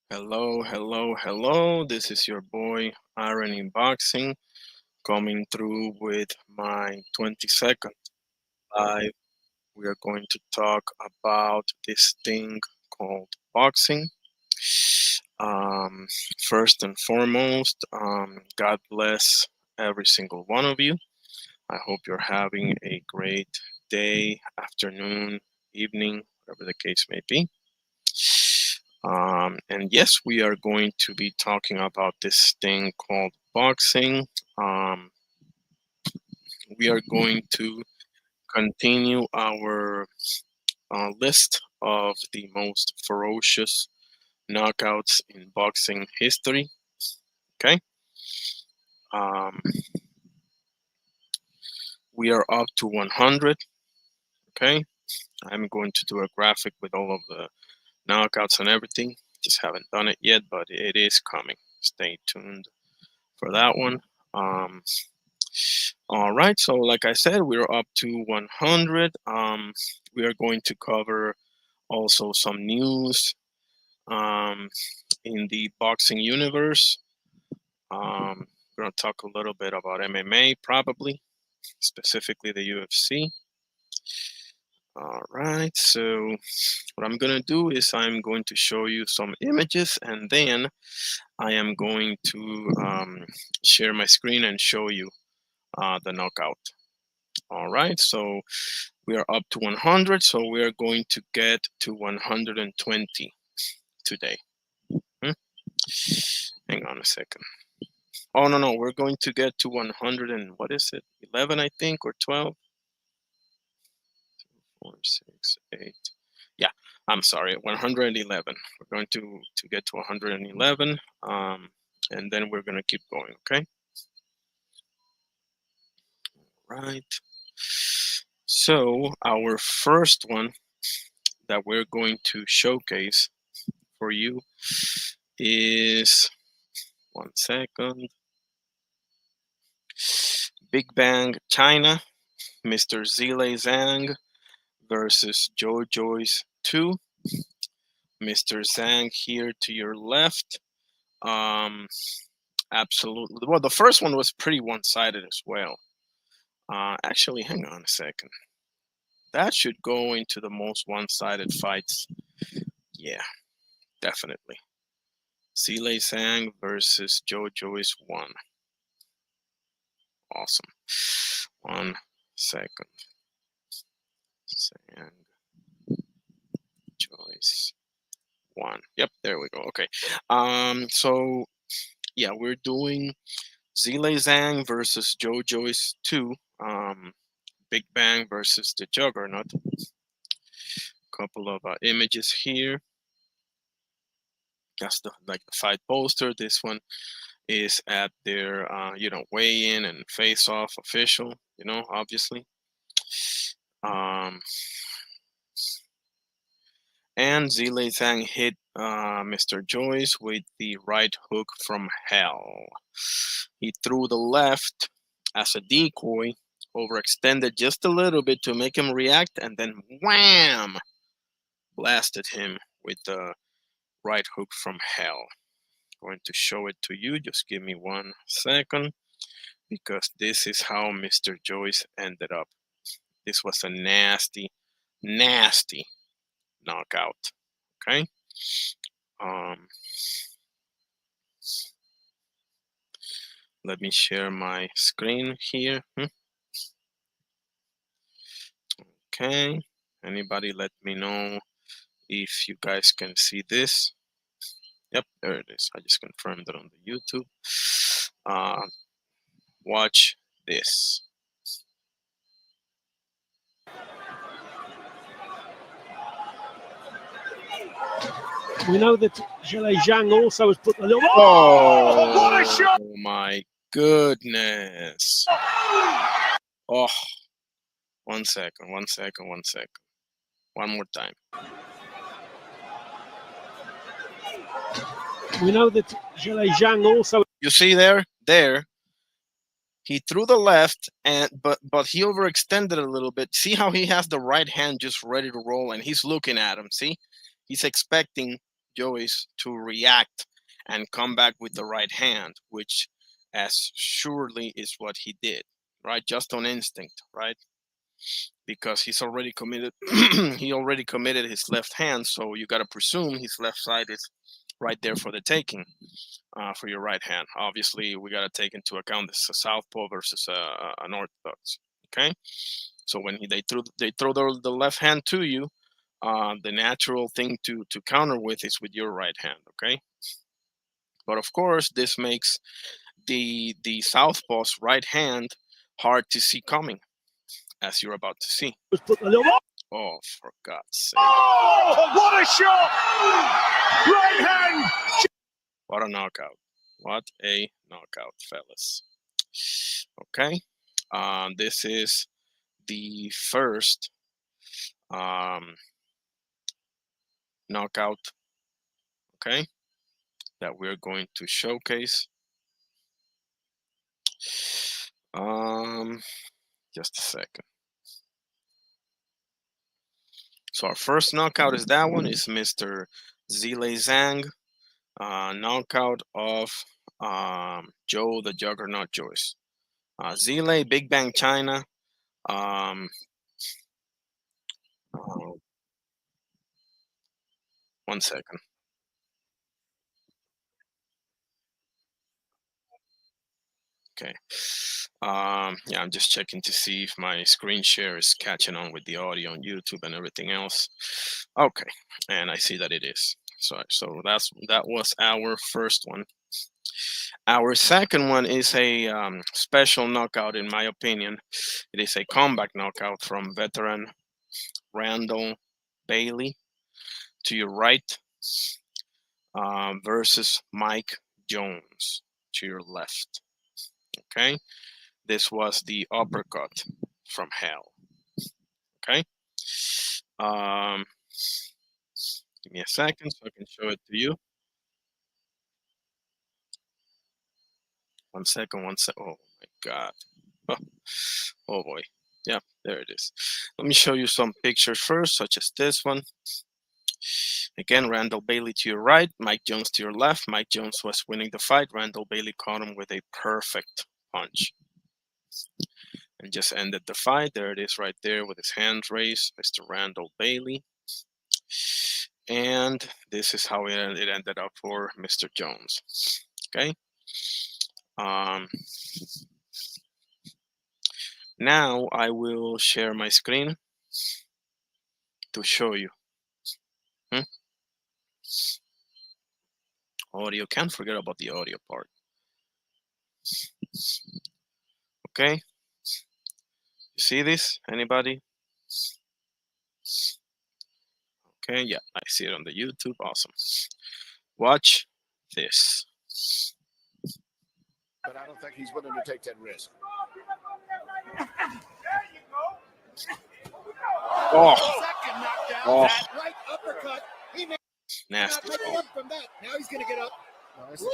Hello, hello, hello. This is your boy Aaron in Boxing coming through with my 20-second live. We are going to talk about this thing called boxing. Um, First and foremost, God bless every single one of you. I hope you're having a great day, afternoon, evening, whatever the case may be. And yes, we are going to be talking about this thing called boxing. Um, we are going to continue our list of the most ferocious knockouts in boxing history. Okay. Um, we are up to 100. Okay. I'm going to do a graphic with all of the knockouts and everything. Just haven't done it yet, but it is coming. Stay tuned for that one. Um, All right, so like I said, we're up to 100. We are going to cover also some news um, in the boxing universe. We're going to talk a little bit about MMA, probably, specifically the UFC. All right, so what I'm going to do is I'm going to show you some images, and then I am going to share my screen and show you the knockout. All right, so we are up to 100, so we are going to get to 120 today. Hmm? Hang on a second. Oh, no, we're going to get to 100 and what is it? 11, I think, or 12? 4, 6, 8. Yeah, I'm sorry, 111. We're going to get to 111, and then we're going to keep going, okay? Right. So our first one that we're going to showcase for you is, one second, Big Bang China, Mr. Zile Zhang versus Joe Joyce 2. Mr. Zhang here to your left. Absolutely. Well, the first one was pretty one-sided as well. Actually, hang on a second. That should go into the most one-sided fights. Yeah, definitely. Zile Zhang versus Joe Joyce 1. Awesome. 1 second. Zhang Joyce 1. Yep, there we go. Okay. So yeah, we're doing Zile Zhang versus Joe Joyce 2. Big Bang versus the Juggernaut. Couple of images here. That's the fight poster. This one is at their weigh-in and face-off official. Obviously. And Zile Zhang hit Mr. Joyce with the right hook from hell. He threw the left as a decoy, overextended just a little bit to make him react, and then wham! Blasted him with the right hook from hell. Going to show it to you. Just give me 1 second, because this is how Mr. Joyce ended up. This was a nasty, nasty knockout. Okay. Let me share my screen here. Okay. Anybody let me know if you guys can see this. Yep, there it is. I just confirmed it on the YouTube. Watch this. We know that Zile Zhang also has put a little. Oh, what a shot! Oh my goodness. Oh, 1 second, 1 second, 1 second. One more time. We know that Zile Zhang also. You see there? He threw the left, but he overextended a little bit. See how he has the right hand just ready to roll, and he's looking at him. See, he's expecting Joyce to react and come back with the right hand, which as surely is what he did, right? Just on instinct, right? Because he's already committed he already committed his left hand, so you got to presume his left side is right there for the taking, for your right hand. Obviously we got to take into account this is a southpaw versus an orthodox. Okay, so when they throw the left hand to you, the natural thing to counter with is with your right hand. Okay, but of course this makes the southpaw's right hand hard to see coming, as you're about to see. Was put a little. Oh, for God's sake. Oh, what a shot! Right hand! What a knockout. What a knockout, fellas. Okay. This is the first knockout, okay, that we're going to showcase. Just a second. So our first knockout is that one. Is Mr. Zile Zhang, knockout of Joe the Juggernaut Joyce. Zile, Big Bang China. Um, uh, One second. Okay. Yeah, I'm just checking to see if my screen share is catching on with the audio on YouTube and everything else. Okay, and I see that it is. So that was our first one. Our second one is a special knockout, in my opinion. It is a comeback knockout from veteran Randall Bailey to your right, versus Mike Jones to your left. Okay, this was the uppercut from hell. Okay, um, give me a second so I can show it to you. One second. Oh my God. Oh, oh boy. Yeah, there it is. Let me show you some pictures first, such as this one. Again, Randall Bailey to your right, Mike Jones to your left. Mike Jones was winning the fight. Randall Bailey caught him with a perfect punch and just ended the fight. There it is right there with his hands raised, Mr. Randall Bailey. And this is how it ended up for Mr. Jones. Okay. Now I will share my screen to show you. Audio, can't forget about the audio part. Okay, you see this? Anybody? Okay, yeah, I see it on the YouTube. Awesome. Watch this. But I don't think he's willing to take that risk. Oh, Second knockdown. oh, That right uppercut. He may nasty. not make up from that. Now he's going to get up.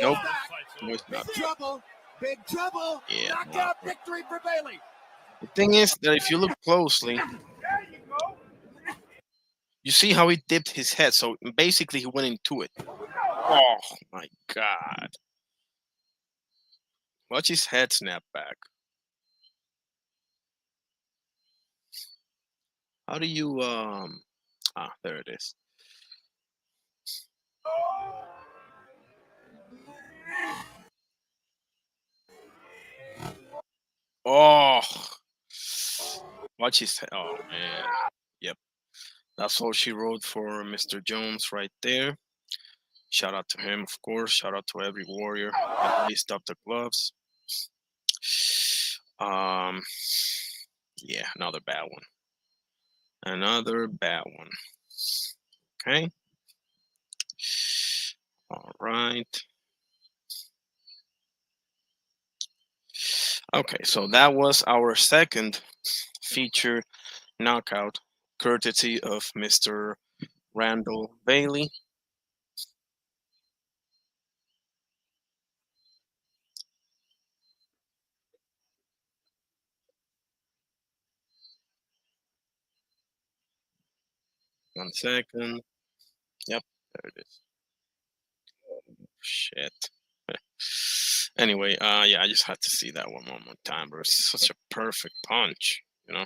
Nope. Back. No, it's not. Big trouble. Big trouble. Yeah, Knockout victory for Bailey. The thing is that if you look closely, you see how he dipped his head. So basically, he went into it. Oh my God! Watch his head snap back. How do you there it is. Oh, watch his head. Oh man. Yep. That's all she wrote for Mr. Jones right there. Shout out to him, of course. Shout out to every warrior that laced up the gloves. Yeah, another bad one. Another bad one. Okay. All right. Okay, so that was our second feature knockout, courtesy of Mr. Randall Bailey. One second. Yep, there it is. Shit. Anyway, yeah, I just had to see that one more time, bro. It's such a perfect punch, you know.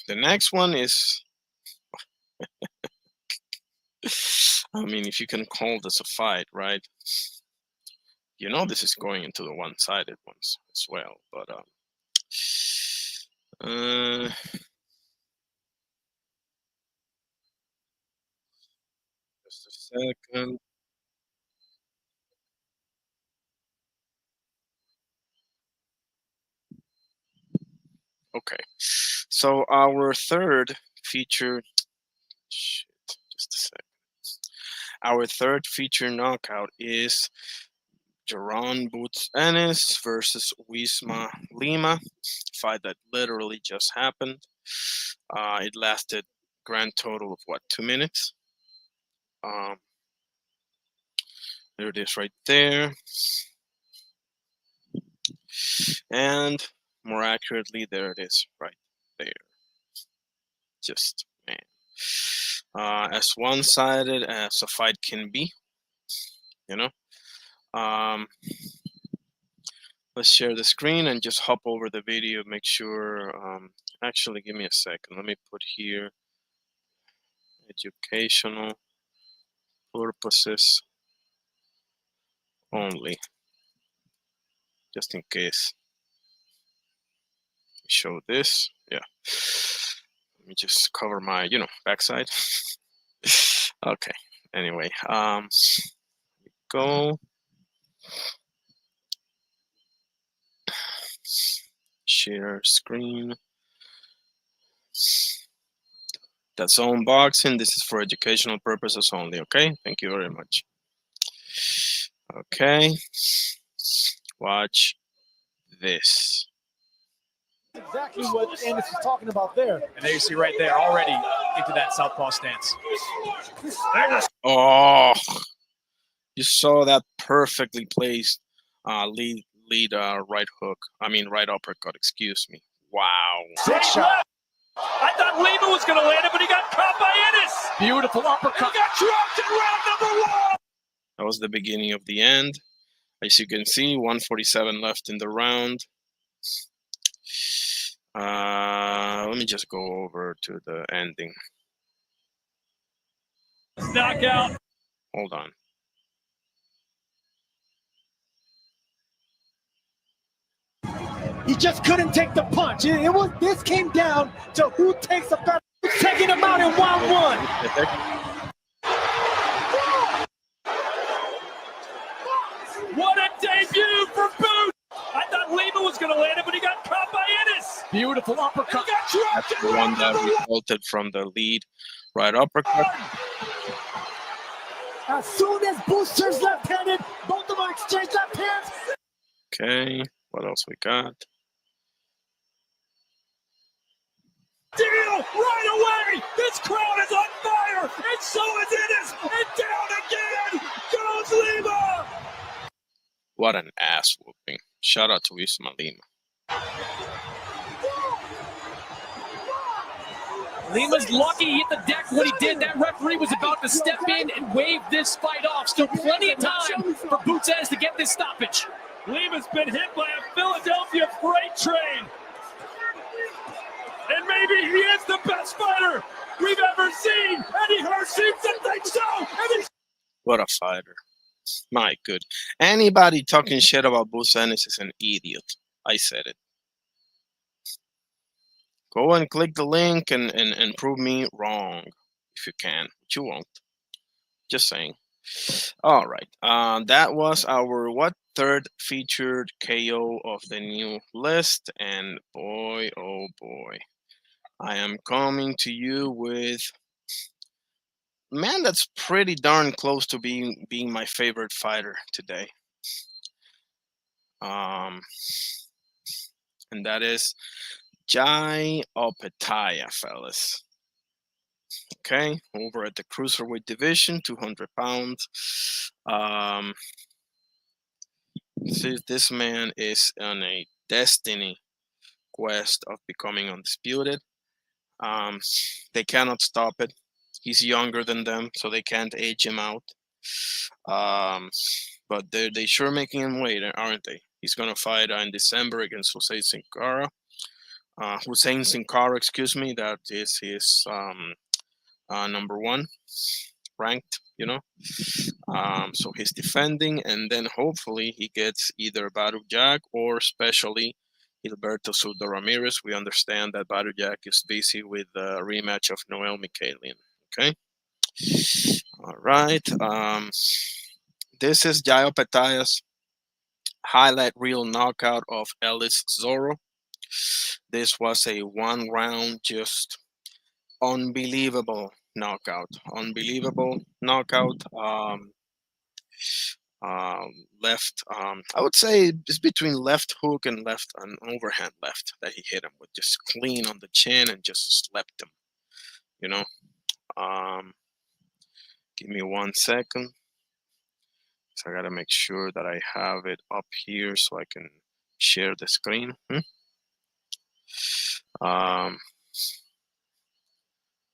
The next one is, I mean, if you can call this a fight, right? You know, this is going into the one-sided ones as well, but just a second. Okay, so our third feature, shit, just a sec. Our third feature knockout is Jaron Boots Ennis versus Wisma Lima, fight that literally just happened. It lasted grand total of what, 2 minutes? Um, there it is right there. And more accurately, there it is right there. Just, man. As one-sided as a fight can be, you know. Let's share the screen and just hop over the video. Make sure, actually, give me a second. Let me put here educational purposes only, just in case. Show this, yeah. Let me just cover my, backside. Okay. Anyway, go. Share screen. That's unboxing. This is for educational purposes only. Okay. Thank you very much. Okay. Watch this. Exactly what Ennis is talking about there. And there you see right there already into that southpaw stance. Oh, you saw that perfectly placed lead right hook. I mean right uppercut. Excuse me. Wow. Big shot. I thought Lima was going to land it, but he got caught by Ennis. Beautiful uppercut. He got dropped in round number 1. That was the beginning of the end. As you can see, 147 left in the round. Let me just go over to the ending. Knockout. Hold on. He just couldn't take the punch. This came down to who takes the better, taking him out in 1-1. What a debut for Boots. I thought Lima was going to land it, but he got caught by Ennis. Beautiful uppercut. He got dropped That's the one that resulted from the lead right uppercut. As soon as Booster's left-handed, both of them exchange left hands. Okay, what else we got? Deal right away. This crowd is on fire, and so is Ennis. And down again goes Lima. What an ass whooping. Shout out to Wisma Lima. Lima's lucky he hit the deck when he did. That referee was about to step in and wave this fight off. Still plenty of time for Boots Ennis to get this stoppage. Lima's been hit by a Philadelphia freight train. And maybe he is the best fighter we've ever seen. Eddie Hurst seems to think so. What a fighter. My good. Anybody talking shit about Boots Ennis is an idiot. I said it. Go and click the link and prove me wrong if you can. But you won't. Just saying. All right. That was our third featured KO of the new list, and boy, oh boy, I am coming to you with man that's pretty darn close to being my favorite fighter today. And that is Jai Opetaia, fellas. Okay, over at the cruiserweight division, 200 pounds. This man is on a destiny quest of becoming undisputed. They cannot stop it. He's younger than them, so they can't age him out. But they sure making him wait, aren't they? He's gonna fight in December against Hussein Sin Cara, excuse me. That is his number one ranked, you know. So he's defending, and then hopefully he gets either Baru Jack or especially Gilberto Sudo Ramirez. We understand that Baru Jack is busy with the rematch of Noel Mikhailian. Okay. All right. This is Jayo Petaya's highlight reel knockout of Ellis Zorro. This was a 1-round, just unbelievable knockout. Unbelievable knockout. Left, I would say it's between left hook and an overhand left that he hit him with, just clean on the chin and just slept him. You know. Give me 1 second. So I gotta make sure that I have it up here so I can share the screen.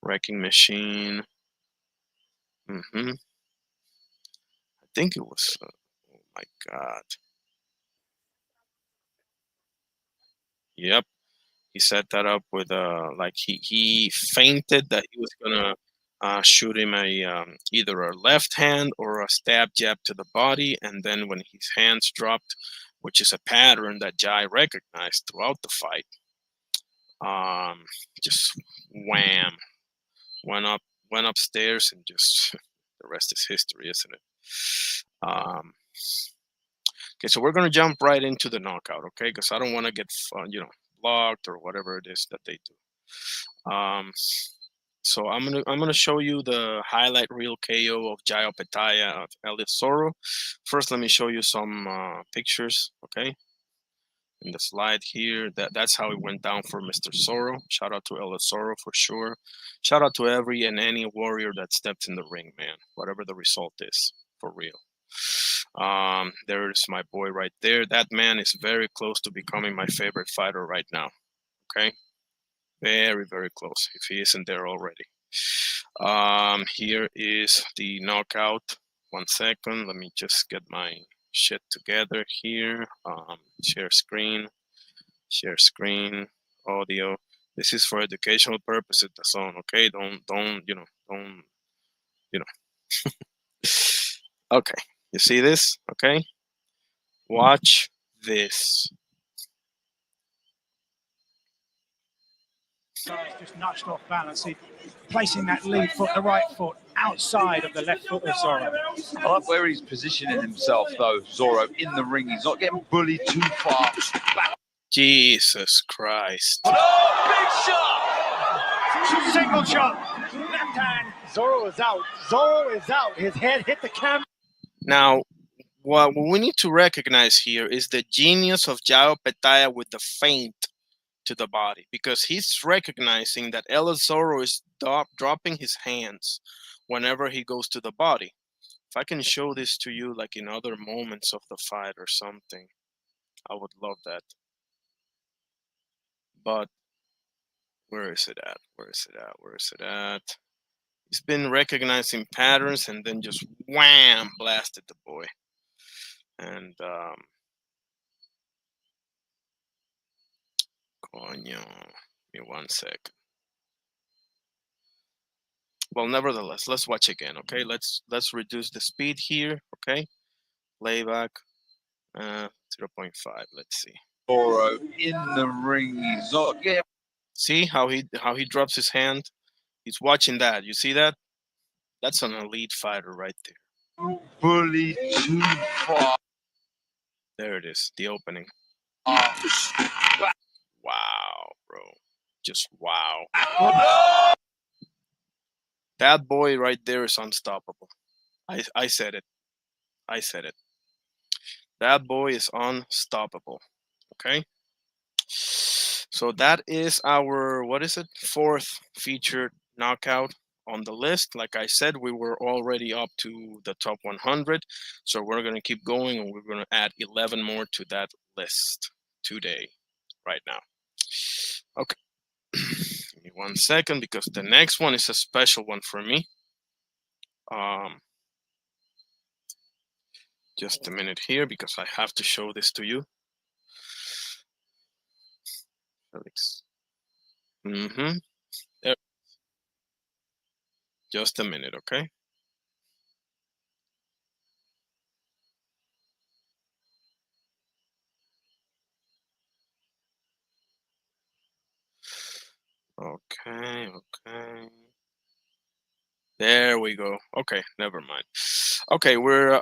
Wrecking Machine. I think it was. Oh my God. Yep. He set that up with like he feinted that he was gonna shoot him either a left hand or a stab jab to the body, and then when his hands dropped, which is a pattern that Jai recognized throughout the fight, just wham, went upstairs, and just the rest is history, isn't it? Okay, so we're gonna jump right into the knockout, okay? Because I don't want to get blocked or whatever it is that they do. So I'm gonna show you the highlight reel KO of Jayo Petaya of Ellis Zorro. First, let me show you some pictures, okay? In the slide here, that's how it went down for Mr. Zorro. Shout out to Ellis Zorro for sure. Shout out to every and any warrior that stepped in the ring, man. Whatever the result is, for real. There's my boy right there. That man is very close to becoming my favorite fighter right now. Okay, very, very close, if he isn't there already. Here is the knockout. 1 second, let me just get my shit together here. Share screen, audio. This is for educational purposes, the zone, okay? Don't Okay, you see this? Okay, watch this. Just nudged off balance. He placing that lead foot, the right foot, outside of the left foot of Zorro. I like where he's positioning himself, though, Zorro, in the ring. He's not getting bullied too far. Jesus Christ. Oh, big shot! Single shot. Left hand. Zorro is out. Zorro is out. His head hit the camera. Now, what we need to recognize here is the genius of Jayo Petaya with the feint to the body, because he's recognizing that Ellis Zorro is dropping his hands whenever he goes to the body. If I can show this to you like in other moments of the fight or something, I would love that. But where is it at? Where is it at? Where is it at? He's been recognizing patterns and then just wham, blasted the boy. And coño, give me 1 sec. Well, nevertheless, let's watch again, okay? Let's reduce the speed here, okay? Playback, 0.5. Let's see. Zorro in the ring. He's not getting. See how he drops his hand? He's watching that. You see that? That's an elite fighter right there. Bully too far. There it is, the opening. Wow, bro. Just wow. That boy right there is unstoppable. I said it. I said it. That boy is unstoppable. Okay? So that is our, what is it? 4th featured knockout on the list. Like I said, we were already up to the top 100. So we're going to keep going, and we're going to add 11 more to that list today, right now. Okay. Give me 1 second, because the next one is a special one for me. Just a minute here, because I have to show this to you. Felix. There. Just a minute, okay? Okay. There we go. Okay, never mind. Okay, we're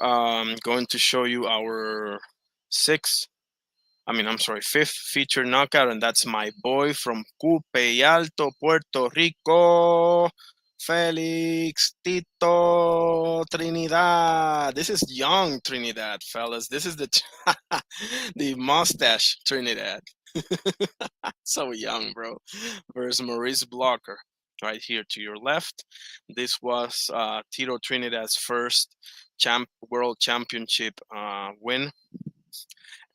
going to show you our fifth feature knockout, and that's my boy from Cupe Alto, Puerto Rico, Felix Tito Trinidad. This is young Trinidad, fellas. This is the the mustache Trinidad. So young, bro. Versus Maurice Blocker, right here to your left. This was Tito Trinidad's first world championship win,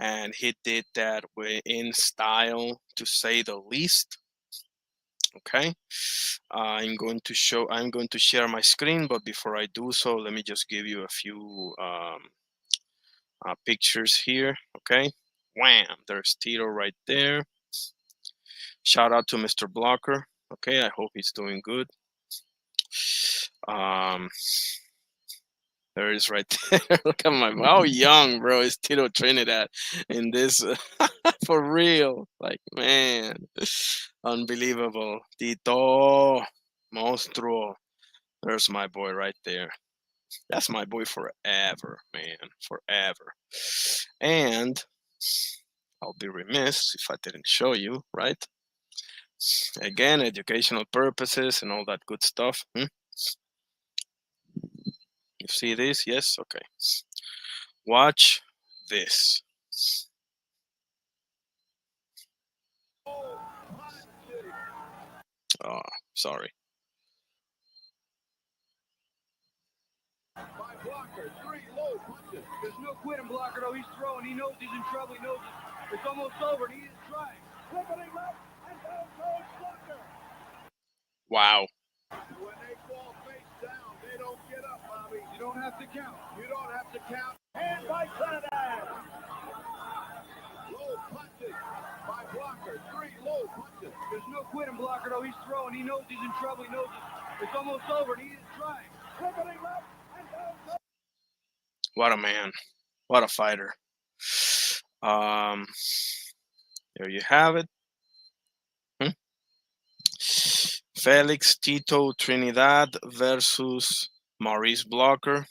and he did that in style, to say the least. Okay, I'm going to share my screen, but before I do so, let me just give you a few pictures here. Okay, wham, there's Tito right there. Shout out to Mr. Blocker. Okay, I hope he's doing good. There it is right there. Look at how young, bro, is Tito Trinidad in this. For real. Like, man, unbelievable. Tito, monstruo. There's my boy right there. That's my boy forever, man, forever. And I'll be remiss if I didn't show you, right? Again, educational purposes and all that good stuff. You see this? Yes? Okay. Watch this. Oh, sorry. By Blocker, 3 low punches. There's no quitting Blocker, though. He's throwing. He knows he's in trouble. He knows it's almost over, and he is trying. Flipping left, and down goes Blocker. Wow. When they fall face down, they don't get up, Bobby. You don't have to count. You don't have to count. And by Trinidad. Low punches by Blocker. 3 low punches. There's no quitting Blocker, though. He's throwing. He knows he's in trouble. He knows it's almost over, and he is trying. Flipping left. What a man. What a fighter. There you have it. Felix Tito Trinidad versus Maurice Blocker.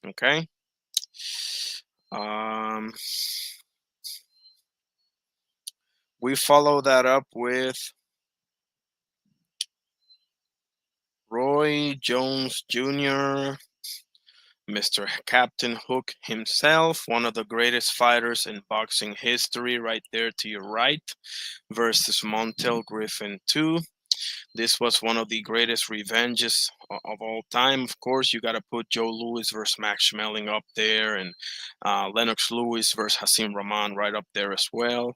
Okay. We follow that up with Roy Jones Jr., Mr. Captain Hook himself, one of the greatest fighters in boxing history, right there to your right, versus Montel Griffin II. This was one of the greatest revenges of all time. Of course, you got to put Joe Louis versus Max Schmeling up there, and Lennox Lewis versus Hasim Rahman right up there as well.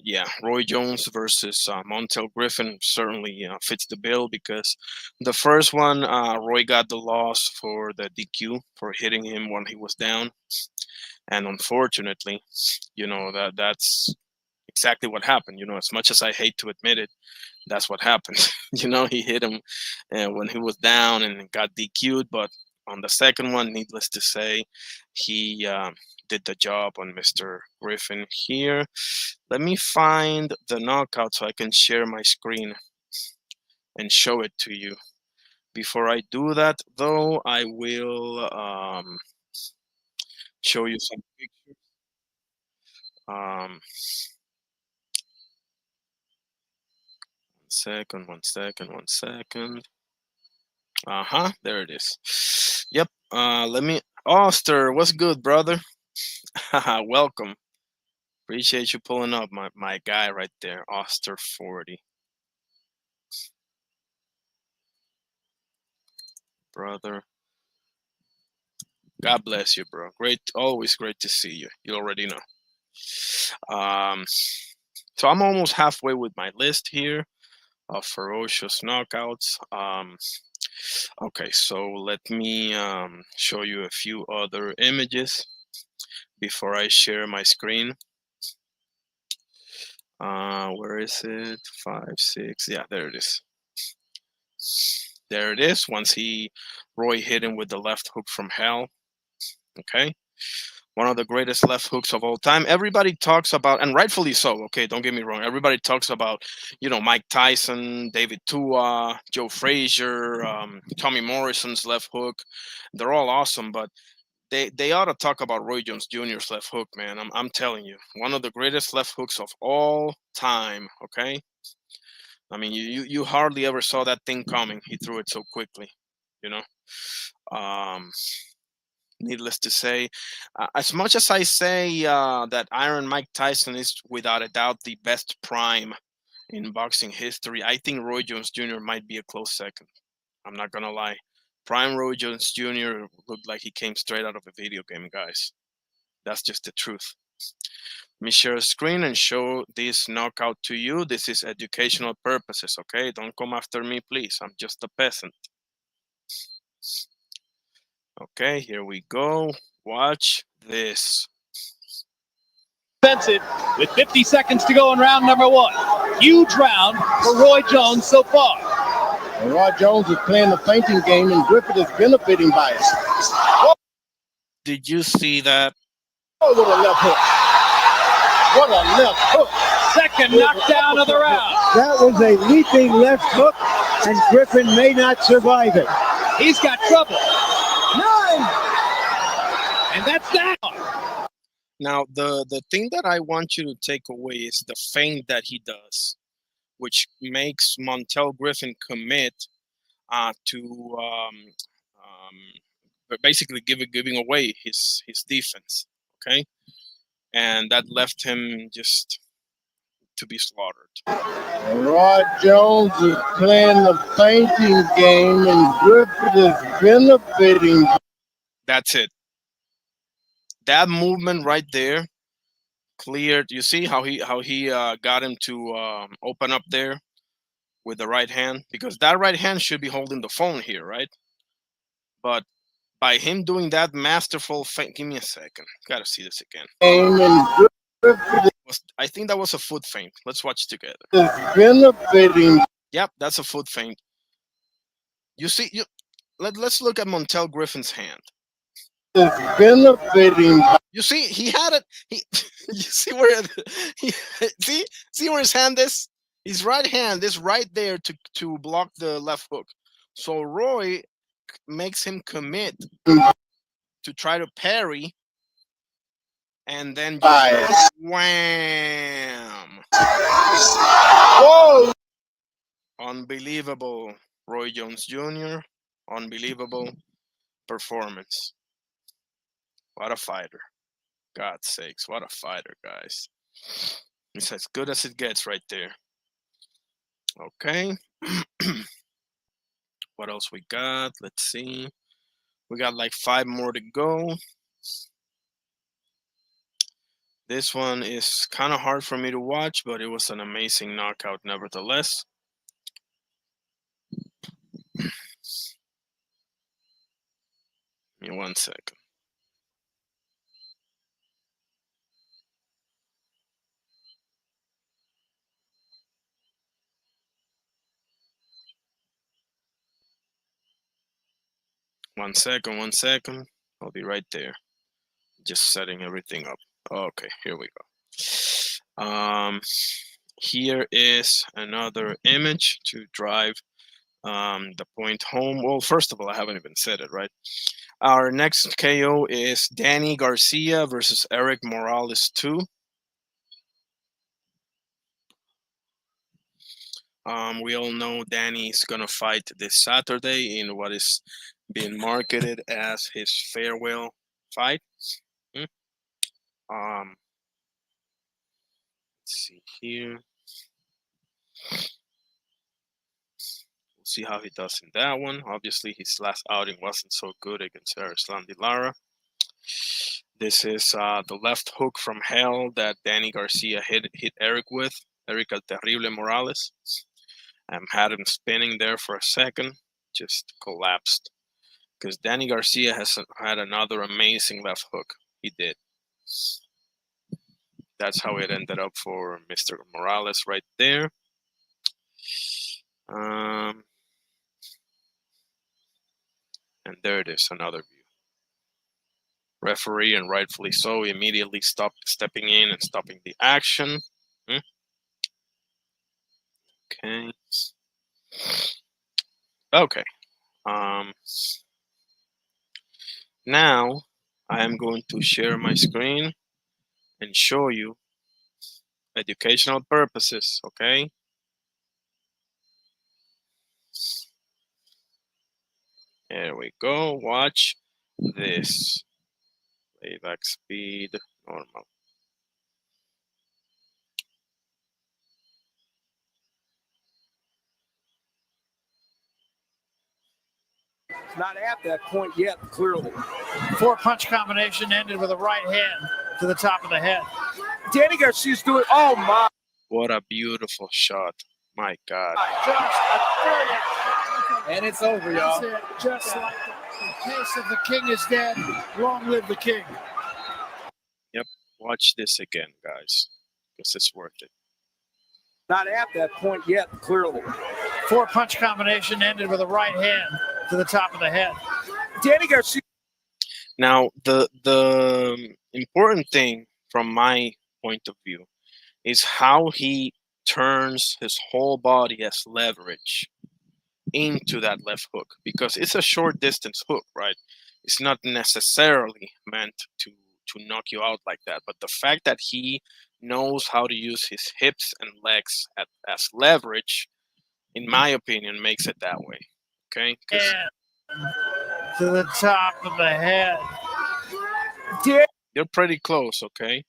Yeah, Roy Jones versus Montel Griffin certainly fits the bill, because the first one, Roy got the loss for the DQ for hitting him when he was down, and unfortunately, that's exactly what happened. As much as I hate to admit it, that's what happened. He hit him when he was down and got DQ'd. But on the second one, needless to say, he did the job on Mr. Griffin here. Let me find the knockout so I can share my screen and show it to you. Before I do that, though, I will show you some pictures. One second. There it is. Yep. Let me. Oster, what's good, brother? Welcome. Appreciate you pulling up, my guy right there, Oster 40. Brother. God bless you, bro. Always great to see you. You already know. So I'm almost halfway with my list here. of ferocious knockouts. Okay, so let me show you a few other images before I share my screen. Where is it? 5, 6. Yeah, there it is. There it is. Once Roy hit him with the left hook from hell. Okay. One of the greatest left hooks of all time. Everybody talks about, and rightfully so. Okay, don't get me wrong. Everybody talks about, Mike Tyson, David Tua, Joe Frazier, Tommy Morrison's left hook. They're all awesome, but they ought to talk about Roy Jones Jr.'s left hook, man. I'm telling you, one of the greatest left hooks of all time. Okay, I mean, you hardly ever saw that thing coming. He threw it so quickly, you know. Um, Needless to say, as much as I say that Iron Mike Tyson is without a doubt the best prime in boxing history, I think Roy Jones Jr. might be a close second. I'm not gonna lie. Prime Roy Jones Jr. looked like he came straight out of a video game, guys. That's just the truth. Let me share a screen and show this knockout to you. This is educational purposes, okay? Don't come after me, please. I'm just a peasant. Okay, here we go. Watch this. It with 50 seconds to go in round number 1. Huge round for Roy Jones so far. And Roy Jones is playing the fainting game, and Griffith is benefiting by it. Did you see that? Oh, what a left hook. What a left hook. Second knockdown of the round. That was a leaping left hook, and Griffin may not survive it. He's got trouble. 9. And that's that. Now, the thing that I want you to take away is the feint that he does, which makes Montel Griffin commit to basically giving away his defense. Okay, and that left him just to be slaughtered. Roy Jones is playing the fainting game, and Griffith is benefiting. That's it. That movement right there cleared. You see how he got him to open up there with the right hand, because that right hand should be holding the phone here, right? But by him doing that masterful feint, give me a second. Gotta see this again. I think that was a foot feint. Let's watch together. Benefiting. Yep, that's a foot feint. You see, let's look at Montel Griffin's hand. Benefiting. You see, he had it. You see where see where his hand is? His right hand is right there to block the left hook. So Roy makes him commit to try to parry, and then just wham! Whoa! Unbelievable, Roy Jones Jr. Unbelievable performance. What a fighter. God's sakes, what a fighter, guys. It's as good as it gets right there. Okay. What else we got? Let's see. We got like 5 more to go. This one is kind of hard for me to watch, but it was an amazing knockout nevertheless. Give me 1 second. One second. I'll be right there. Just setting everything up. Okay, here we go. Here is another image to drive the point home. Well, first of all, I haven't even said it, right? Our next KO is Danny Garcia versus Eric Morales 2. We all know Danny's gonna fight this Saturday in what is being marketed as his farewell fight. Let's see here. We'll see how he does in that one. Obviously, his last outing wasn't so good against Erislandy Lara. This is the left hook from hell that Danny Garcia hit Eric with, Eric El Terrible Morales. Had him spinning there for a second, just collapsed. Because Danny Garcia has had another amazing left hook. He did. That's how it ended up for Mr. Morales right there. And there it is, another view. Referee, and rightfully so, immediately stepping in and stopping the action. Okay. Okay. Now I am going to share my screen and show you educational purposes, okay? There we go. Watch this. Playback speed, normal. Not at that point yet, clearly. 4-punch combination ended with a right hand to the top of the head. Danny Garcia's doing, oh my. What a beautiful shot. My God. And it's over, y'all. Just like the case of the king is dead, long live the king. Yep, watch this again, guys, because it's worth it. Not at that point yet, clearly. 4-punch combination ended with a right hand to the top of the head. Danny Garcia. Now, the important thing from my point of view is how he turns his whole body as leverage into that left hook, because it's a short distance hook, right? It's not necessarily meant to knock you out like that, but the fact that he knows how to use his hips and legs as leverage, in my opinion, makes it that way. Okay? To the top of the head. You're pretty close, okay?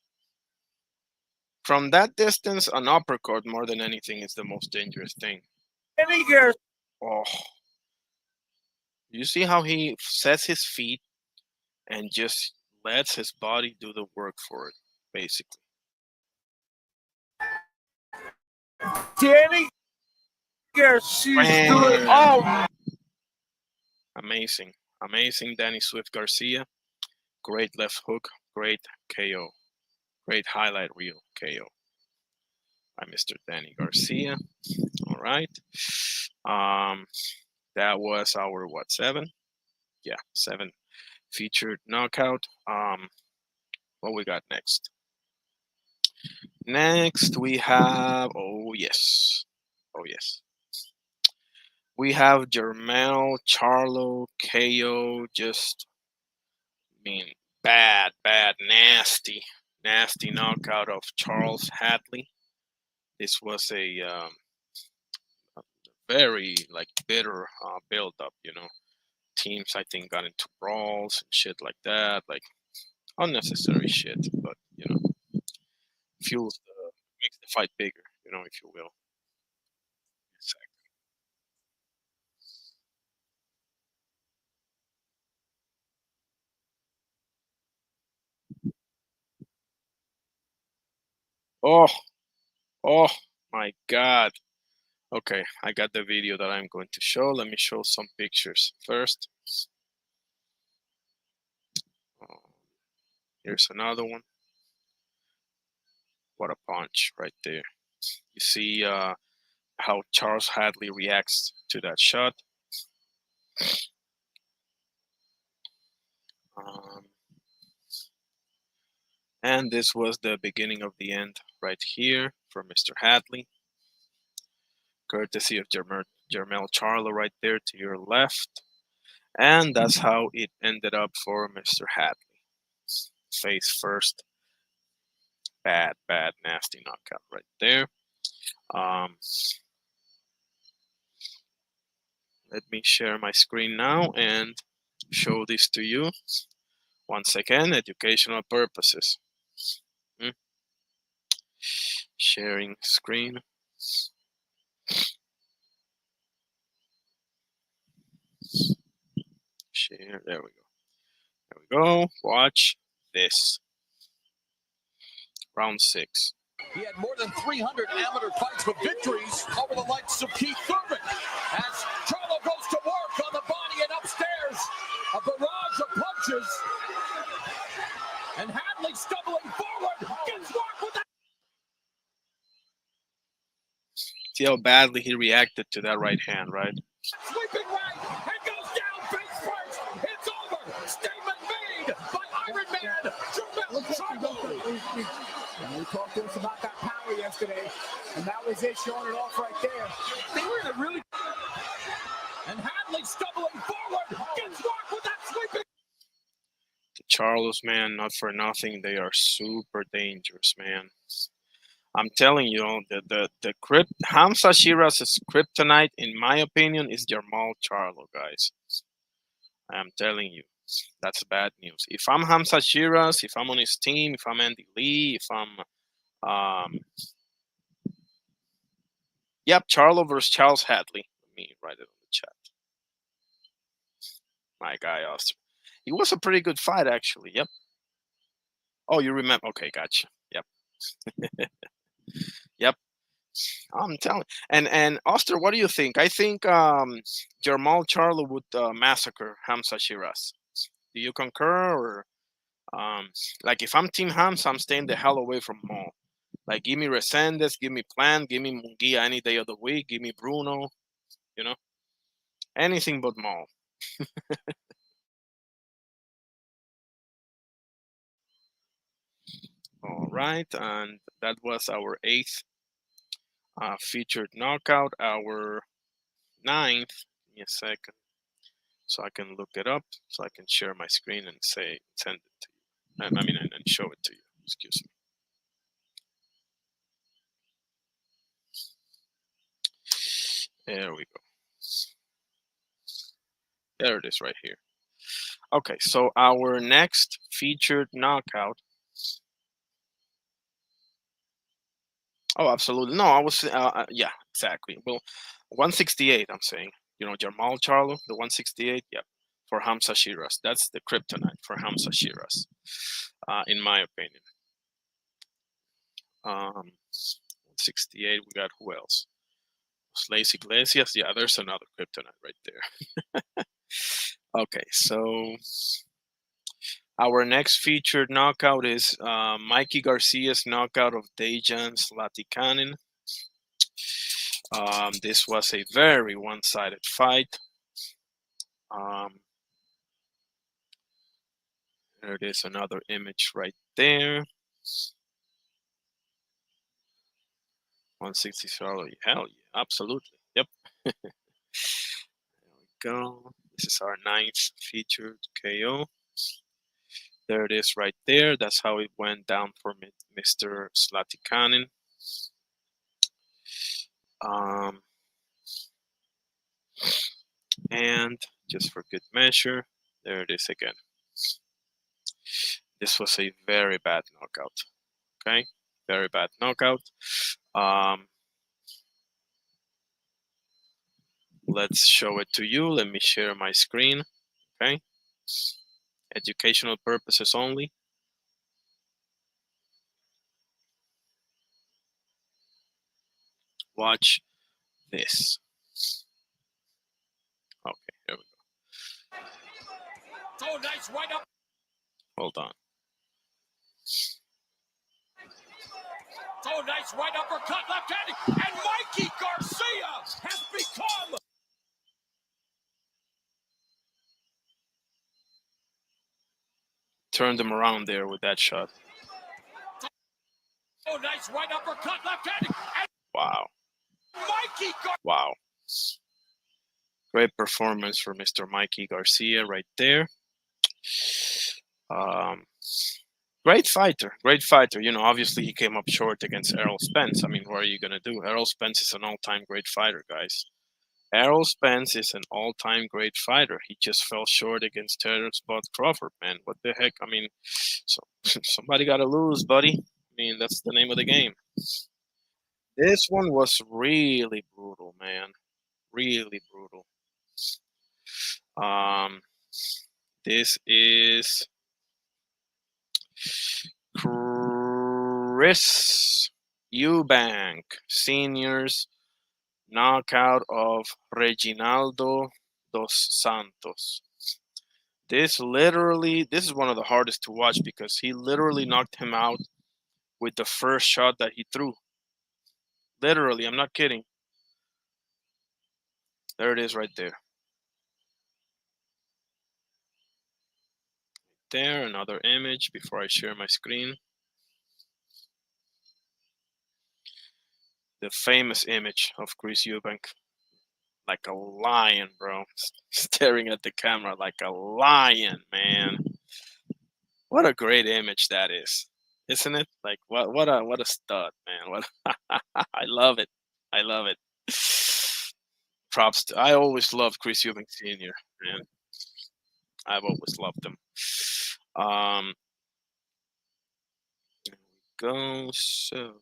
From that distance, an uppercut more than anything is the most dangerous thing. Oh. You see how he sets his feet and just lets his body do the work for it, basically. Danny Garcia's doing, oh. Amazing. Amazing Danny Swift Garcia. Great left hook, great KO. Great highlight reel KO by Mr. Danny Garcia. All right. That was our, what, 7? Yeah, 7 featured knockout. What we got next? Next, we have, oh yes. We have Jermell Charlo KO, just, I mean, bad, nasty knockout of Charles Hadley. This was a very bitter build up, you know. Teams, I think, got into brawls and shit like that, like unnecessary shit, but you know, makes the fight bigger, you know, if you will. Exactly. Oh my God. Okay, I got the video that I'm going to show. Let me show some pictures first. Here's another one. What a punch right there. You see how Charles Hadley reacts to that shot. And this was the beginning of the end right here for Mr. Hadley. Courtesy of Jermell Charlo right there to your left. And that's how it ended up for Mr. Hadley. Face first. Bad, nasty knockout right there. Let me share my screen now and show this to you. Once again, educational purposes. Sharing screen. Share, there we go. Watch this. Round 6. He had more than 300 amateur fights with victories over the likes of Keith Thurman. See how badly he reacted to that right hand, right? Sweeping right and goes down face first. It's over. Statement made by Iron Man Jermell Charlo. We talked to us about that power yesterday, and that was it, showing it off right there. They were in a really. And Hadley stumbling forward. Gets rocked with that sweeping. The Charlos, man, not for nothing, they are super dangerous, man. I'm telling you, Hamza Shiraz's kryptonite, in my opinion, is Jamal Charlo, guys. I'm telling you, that's bad news. If I'm Hamza Shiraz, if I'm on his team, if I'm Andy Lee, if I'm, yep, Charlo versus Charles Hadley. Let me write it on the chat. My guy, Austin. It was a pretty good fight, actually. Yep. Oh, you remember? Okay, gotcha. Yep. Yep. I'm telling. And Oster, what do you think? I think Jamal Charlo would massacre Hamza Shiraz. Do you concur, or like if I'm Team Hamza, I'm staying the hell away from Maul. Like, give me Resendez, give me Plant, give me Munguia any day of the week, give me Bruno. You know, anything but Maul. All right, and that was our 8th featured knockout. Our 9th. Give me a second, so I can look it up, so I can share my screen and send it to you. And show it to you. Excuse me. There we go. There it is, right here. Okay, so our next featured knockout. Oh, absolutely. No, I was, yeah, exactly. Well, 168, I'm saying. You know, Jamal Charlo, the 168, yep, for Hamza Shiraz. That's the kryptonite for Hamza Shiraz, in my opinion. 168, we got who else? Slays Iglesias, yeah, there's another kryptonite right there. Okay, so our next featured knockout is Mikey Garcia's knockout of Dejan Zlatikanin. This was a very one-sided fight. There it is, another image right there. 160 Charlie, hell yeah, absolutely, yep. There we go. This is our 9th featured KO. There it is right there. That's how it went down for Mr. Zlatikanin. And just for good measure, there it is again. This was a very bad knockout. Okay, very bad knockout. Let's show it to you. Let me share my screen. Okay, educational purposes only. Watch this. Okay, here we go. Oh, nice right up. Hold on. Oh, nice right uppercut, left-handed, and Mikey Garcia has become. Turned him around there with that shot. Oh, nice right uppercut, left-handed, and wow. Mikey Garcia. Wow. Great performance for Mr. Mikey Garcia right there. Great fighter, great fighter. You know, obviously he came up short against Errol Spence. I mean, what are you going to do? Errol Spence is an all-time great fighter, guys. Errol Spence is an all-time great fighter. He just fell short against Terrence Bud Crawford, man. What the heck? I mean, so somebody got to lose, buddy. I mean, that's the name of the game. This one was really brutal, man. Really brutal. This is Chris Eubank Sr.'s knockout of Reginaldo dos Santos. This is one of the hardest to watch because he literally knocked him out with the first shot that he threw. Literally, I'm not kidding. There it is right there. There, another image before I share my screen. The famous image of Chris Eubank, like a lion, bro, staring at the camera like a lion, man. What a great image that is, isn't it? Like what a stud, man. What I love it. I love it. Props to, I always loved Chris Eubank Sr., man. I've always loved him. There we go. So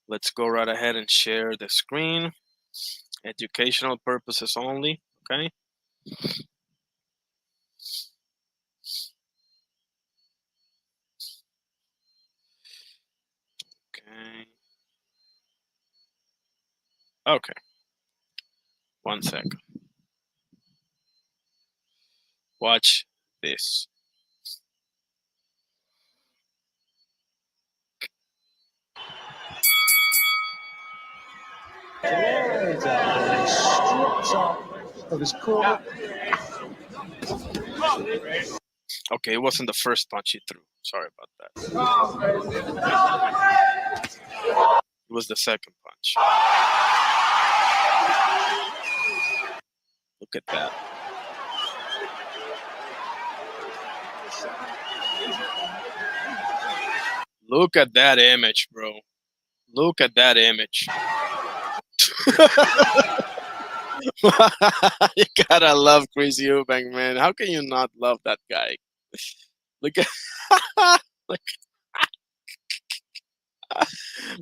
let's go right ahead and share the screen. Educational purposes only, okay? Okay. Okay. 1 second. Watch this. Of his core. Okay, it wasn't the first punch he threw. Sorry about that. It was the second punch. Look at that. Look at that image, bro. Look at that image. You gotta love Chris Eubank, man. How can you not love that guy? Look at like,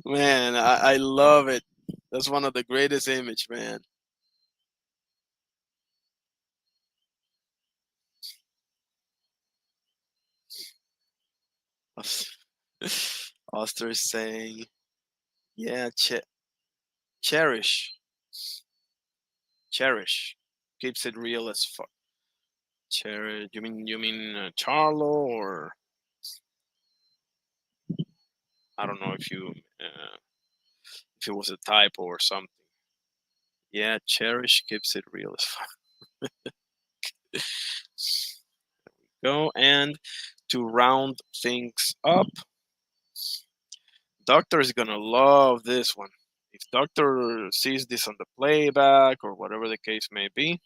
man, I love it. That's one of the greatest image, man. Oster is saying, yeah, cherish. Keeps it real as fuck. Cherish. You mean Charlo, or I don't know if it was a typo or something. Yeah, cherish keeps it real as fuck. There we go. And to round things up, Doctor is gonna love this one. If Doctor sees this on the playback or whatever the case may be,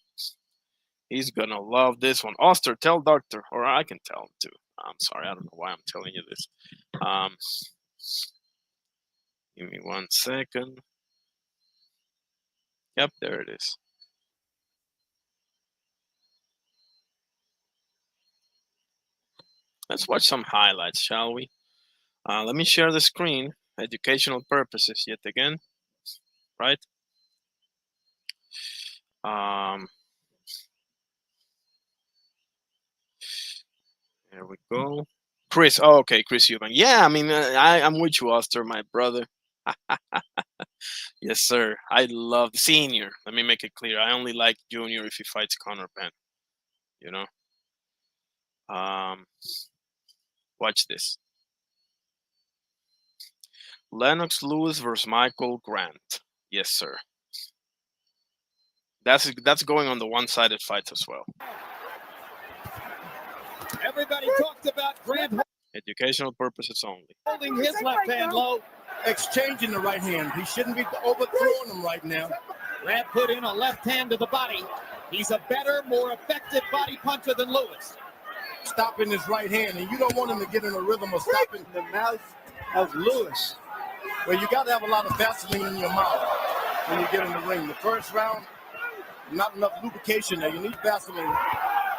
he's gonna love this one. Oster, tell Doctor, or I can tell him too. I'm sorry, I don't know why I'm telling you this. Give me 1 second. Yep, there it is. Let's watch some highlights, shall we? Let me share the screen. Educational purposes yet again, right? There we go. Chris, oh, okay, Chris Eubank. Yeah, I mean, I'm with you, Oster, my brother. Yes, sir. I love the senior. Let me make it clear. I only like Junior if he fights Conor Benn. You know. Watch this. Lennox Lewis versus Michael Grant. Yes, sir. That's going on the one-sided fights as well. Everybody talked about Grant Educational purposes only. holding his left hand low. Exchanging the right hand. He shouldn't be overthrowing him right now. Grant put in a left hand to the body. He's a better, more effective body puncher than Lewis. Stopping his right hand, and you don't want him to get in a rhythm of stopping the mouth of Lewis. Well, you got to have a lot of Vaseline in your mouth when you get in the ring. The first round, not enough lubrication there. You need Vaseline.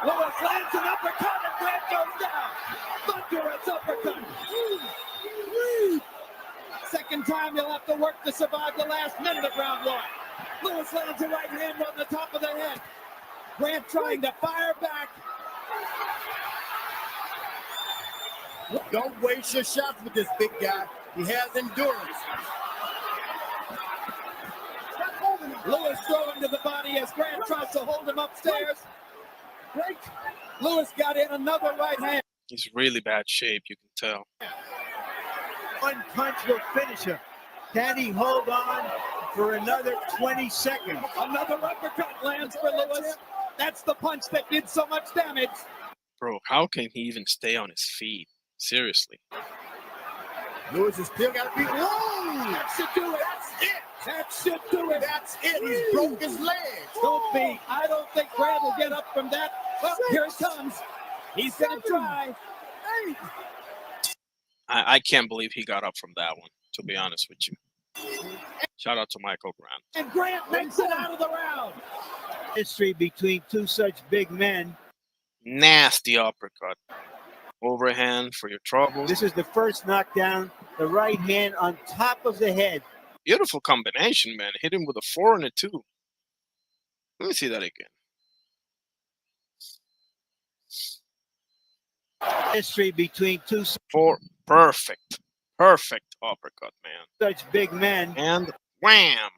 Lewis lands an uppercut and Grant goes down. Thunderous uppercut. Second time you'll have to work to survive the last minute of round one. Lewis lands a right hand on the top of the head. Grant trying to fire back. Don't waste your shots with this big guy. He has endurance. Lewis throwing to the body as Grant tries to hold him upstairs. Lewis got in another right hand. He's really bad shape, you can tell. One punch will finish him. Can he hold on for another 20 seconds? Another uppercut lands for Lewis. That's the punch that did so much damage. Bro, how can he even stay on his feet? Seriously. Lewis has still got to be. Whoa! That should do it. That's it. That should do it. That's it. He's broke his leg. I don't think Grant will get up from that. Well, here it comes. He's going to try. I can't believe he got up from that one, to be honest with you. Shout out to Michael Grant. And Grant makes it out of the round. History between two such big men. Nasty uppercut. Overhand for your troubles. This is the first knockdown. The right hand on top of the head. Beautiful combination, man. Hit him with a 4 and a 2. Let me see that again. History between two 4. Perfect. Perfect uppercut, man. such big men. And wham!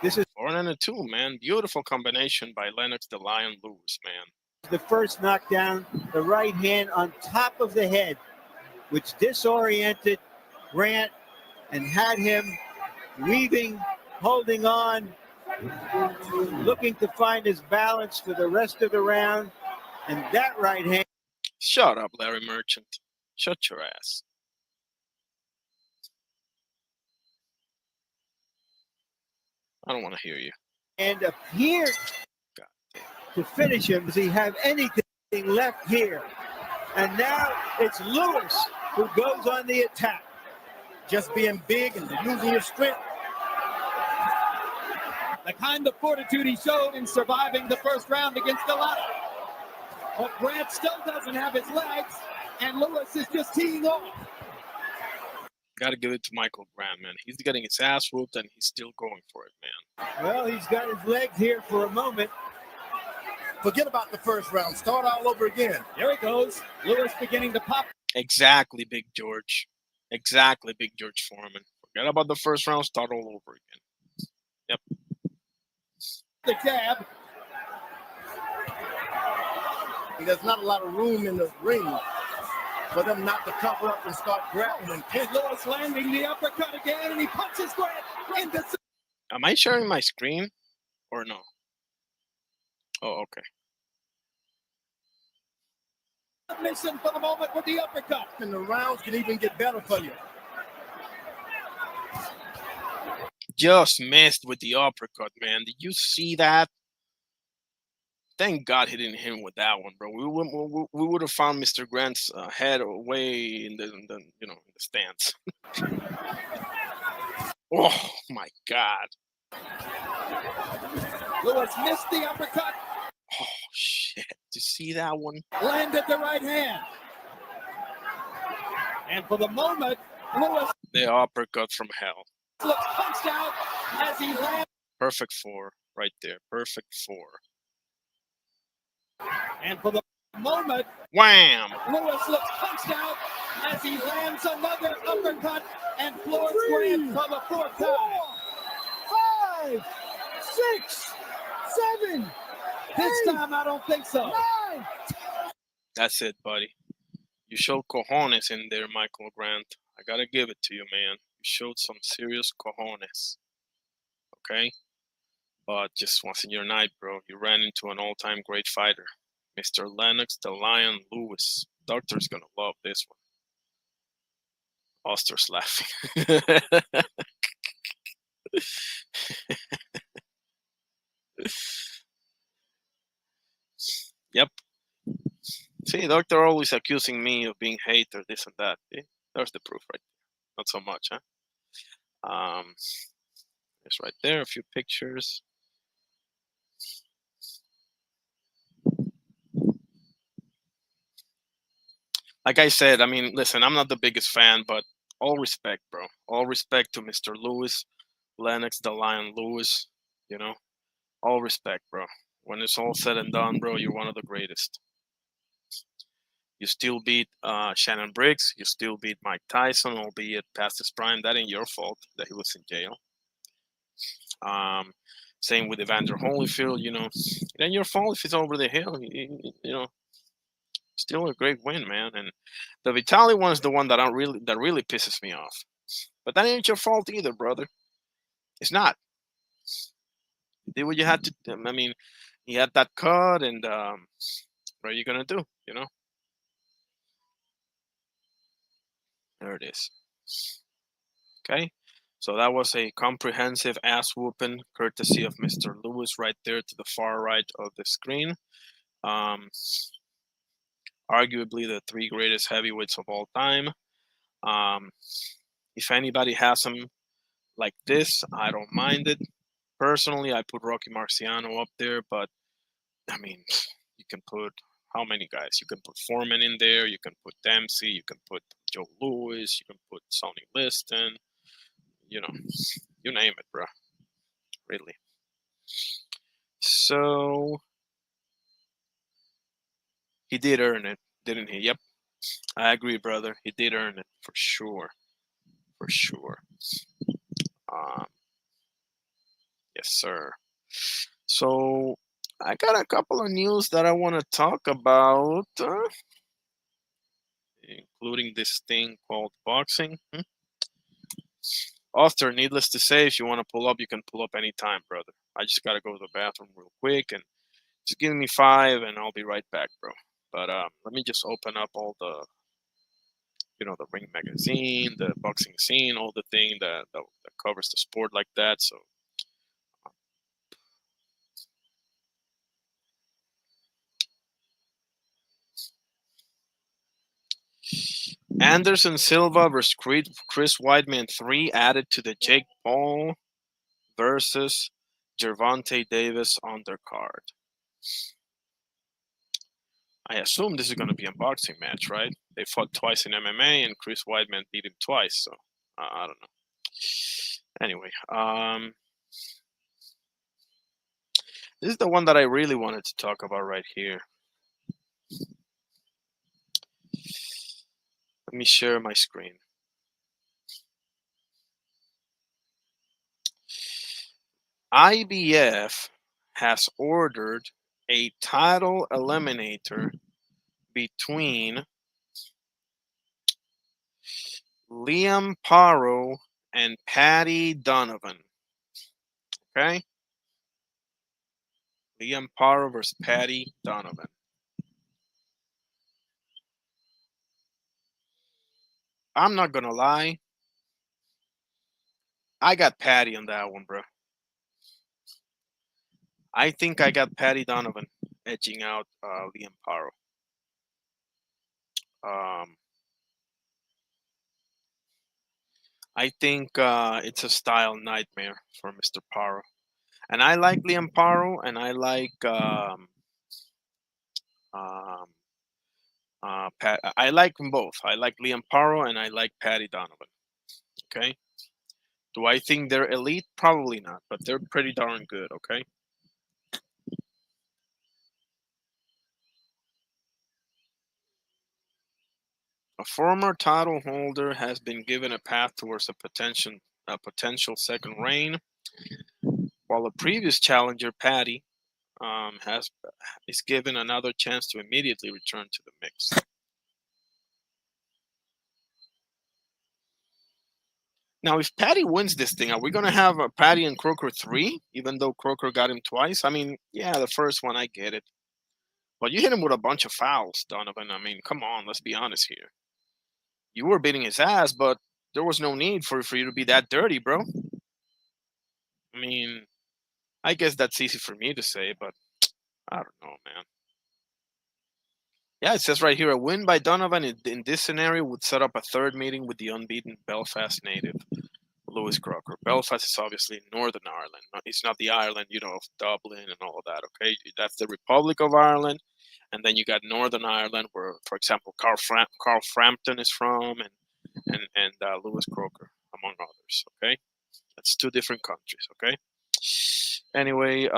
This is 4 and a 2, man. Beautiful combination by Lennox the Lion Lewis, man. the first knockdown. The right hand on top of the head, which disoriented Grant and had him weaving, holding on, looking to find his balance for the rest of the round. And that right hand. Shut up, Larry Merchant. Shut your ass. I don't want to hear you. And appeared to finish him. Does he have anything left here? And now it's Lewis who goes on the attack. Just being big and using your strength. The kind of fortitude he showed in surviving the first round against the latter. But Grant still doesn't have his legs, and Lewis is just teeing off. Got to give it to Michael Grant, man. He's getting his ass whooped, and he's still going for it, man. Well, he's got his legs here for a moment. Forget about the first round. Start all over again. Here he goes. Lewis beginning to pop. Exactly, Big George. Exactly, Big George Foreman. Forget about the first round. Start all over again. Yep. The jab. There's not a lot of room in the ring for them not to cover up and start grappling. And Lewis landing the uppercut again, and he punches Grant into. Am I sharing my screen or no? Oh, okay. Submission for the moment with the uppercut. And the rounds can even get better for you. Just missed with the uppercut, man. Did you see that? Thank God he didn't hit him with that one, bro. We would have found Mr. Grant's head way in the stands. Oh my God. Lewis missed the uppercut. Oh shit. Did you see that one? Landed the right hand. And for the moment, Lewis The uppercut from hell. looks punched out as he lands. Perfect 4 right there. Perfect 4. And for the moment, Wham! Lewis looks punched out as he lands another uppercut and floors Grant for the fourth time. 5, 6, 7. This time, I don't think so. That's it, buddy. You showed cojones in there, Michael Grant. I gotta give it to you, man. You showed some serious cojones. Okay? But just wasn't your night, bro. You ran into an all-time great fighter. Mr. Lennox the Lion Lewis. Doctor's gonna love this one. Oster's laughing. Yep. See, Doctor always accusing me of being hate or this and that. See? There's the proof right there. Not so much, huh? It's right there, a few pictures. Like I said, I mean, listen, I'm not the biggest fan, but all respect, bro. All respect to Mr. Lewis, Lennox the Lion Lewis, you know? All respect, bro. When it's all said and done, bro, you're one of the greatest. You still beat Shannon Briggs. You still beat Mike Tyson, albeit past his prime. That ain't your fault that he was in jail. Same with Evander Holyfield, you know. It ain't your fault if it's over the hill, you know. Still a great win, man. And the Vitali one is the one that really pisses me off. But that ain't your fault either, brother. It's not. You did what you had to. I mean, you had that cut, and what are you gonna do? You know. There it is. Okay. So that was a comprehensive ass whooping, courtesy of Mr. Lewis, right there to the far right of the screen. Um, Arguably the three greatest heavyweights of all time. Um, if anybody has them like this, I don't mind it. Personally, I put Rocky Marciano up there, but I mean, you can put how many guys? You can put Foreman in there. You can put Dempsey. You can put Joe Louis. You can put Sonny Liston. You know, you name it, bro. Really. So he did earn it, didn't he? Yep, I agree, brother. He did earn it for sure, for sure. Um, yes, sir. So I got a couple of news that I want to talk about, including this thing called boxing. Author, needless to say, if you want to pull up, you can pull up anytime, brother. I just got to go to the bathroom real quick, and just give me 5, and I'll be right back, bro. But let me just open up all the, the Ring magazine, the boxing scene, all the thing that covers the sport like that. So Anderson Silva versus Chris Weidman 3 added to the Jake Paul versus Gervonta Davis undercard. I assume this is going to be a boxing match, right? They fought twice in MMA, and Chris Weidman beat him twice. So I don't know. Anyway, this is the one that I really wanted to talk about right here. Let me share my screen. IBF has ordered a title eliminator between Liam Paro and Paddy Donovan. Okay? Liam Paro versus Paddy Donovan. I'm not going to lie. I got Paddy on that one, bro. I think I got Paddy Donovan edging out Liam Paro. I think it's a style nightmare for Mr. Paro. And I like Liam Paro, and I like I like them both. I like Liam Paro, and I like Paddy Donovan. Okay. Do I think they're elite? Probably not, but they're pretty darn good. Okay. A former title holder has been given a path towards a potential second reign, while a previous challenger, Paddy, is given another chance to immediately return to the mix. Now, if Paddy wins this thing, are we going to have a Paddy and Croker 3, even though Croker got him twice? I mean, yeah, the first one, I get it. But you hit him with a bunch of fouls, Donovan. I mean, come on, let's be honest here. You were beating his ass, but there was no need for you to be that dirty, bro. I mean, I guess that's easy for me to say, but I don't know, man. Yeah, it says right here, a win by Donovan in this scenario would set up a third meeting with the unbeaten Belfast native, Lewis Crocker. Belfast is obviously Northern Ireland. It's not the Ireland, of Dublin and all of that, okay? That's the Republic of Ireland. And then you got Northern Ireland, where, for example, Carl Frampton is from, and Lewis Crocker, among others, okay? That's 2 different countries, okay? Anyway,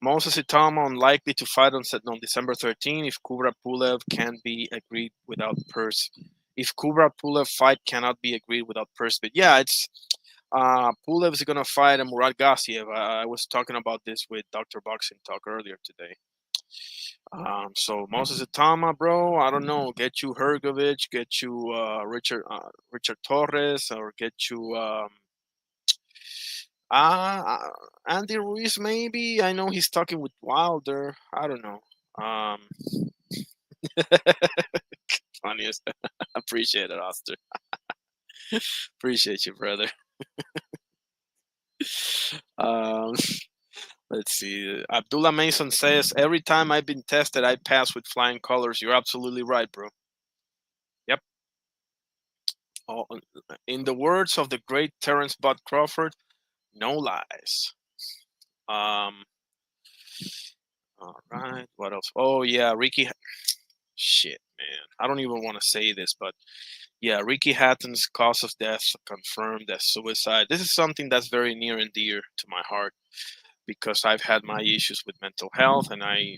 Moses Itama unlikely to fight on December 13 if Kubra Pulev can't be agreed without purse. If Kubra Pulev fight cannot be agreed without purse bid. Yeah, it's Pulev is gonna fight Murat Gassiev. I was talking about this with Dr. Boxing Talk earlier today. So Moses Itama, bro, I don't know. Get you Hergovich, get you Richard Torres, or get you uh, Andy Ruiz, maybe. I know he's talking with Wilder. I don't know. Um, Funniest. Appreciate it, Oster. Appreciate you, brother. Um, let's see. Abdullah Mason says, every time I've been tested, I pass with flying colors. You're absolutely right, bro. Yep. Oh, in the words of the great Terrence Bud Crawford, no lies. Um, all right. What else? Oh, yeah. Ricky. Shit, man. I don't even want to say this, but yeah, Ricky Hatton's cause of death confirmed as suicide. This is something that's very near and dear to my heart because I've had my issues with mental health and I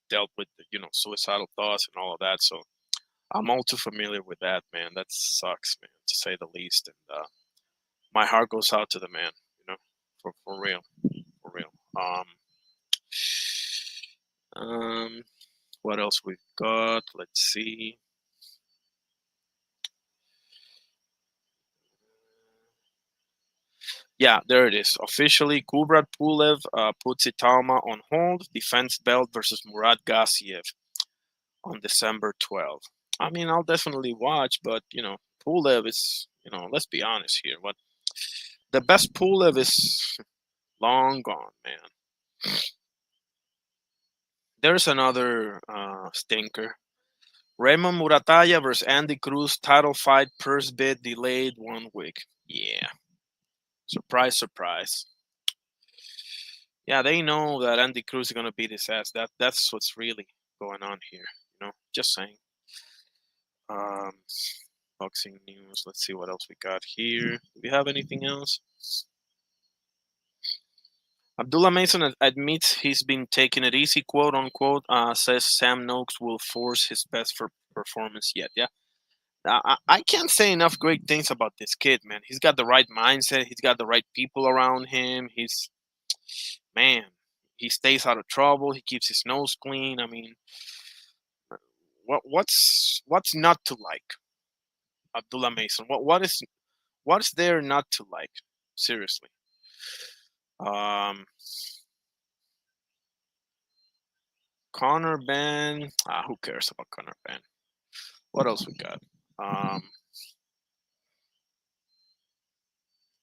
dealt with, suicidal thoughts and all of that. So I'm all too familiar with that, man. That sucks, man, to say the least. And my heart goes out to the man, for real, for real. Um, what else we've got? Let's see. Yeah, there it is. Officially, Kubrat Pulev puts Itama on hold. Defense belt versus Murad Gassiev on December 12th. I mean, I'll definitely watch, but Pulev is, let's be honest here. What the best Pulev is long gone, man. There's another stinker. Raymond Murataya versus Andy Cruz title fight, purse bid delayed 1 week. Yeah, surprise, surprise. Yeah, they know that Andy Cruz is gonna beat his ass. That's what's really going on here. Just saying. Um, boxing news. Let's see what else we got here. Do we have anything else? Abdullah Mason admits he's been taking it easy, quote unquote. Says Sam Noakes will force his best for performance yet. Yeah, I can't say enough great things about this kid, man. He's got the right mindset. He's got the right people around him. Man, he stays out of trouble. He keeps his nose clean. I mean, what's not to like, Abdullah Mason? What's there not to like? Seriously. Um, Connor Ben. Who cares about Connor Ben? What else we got?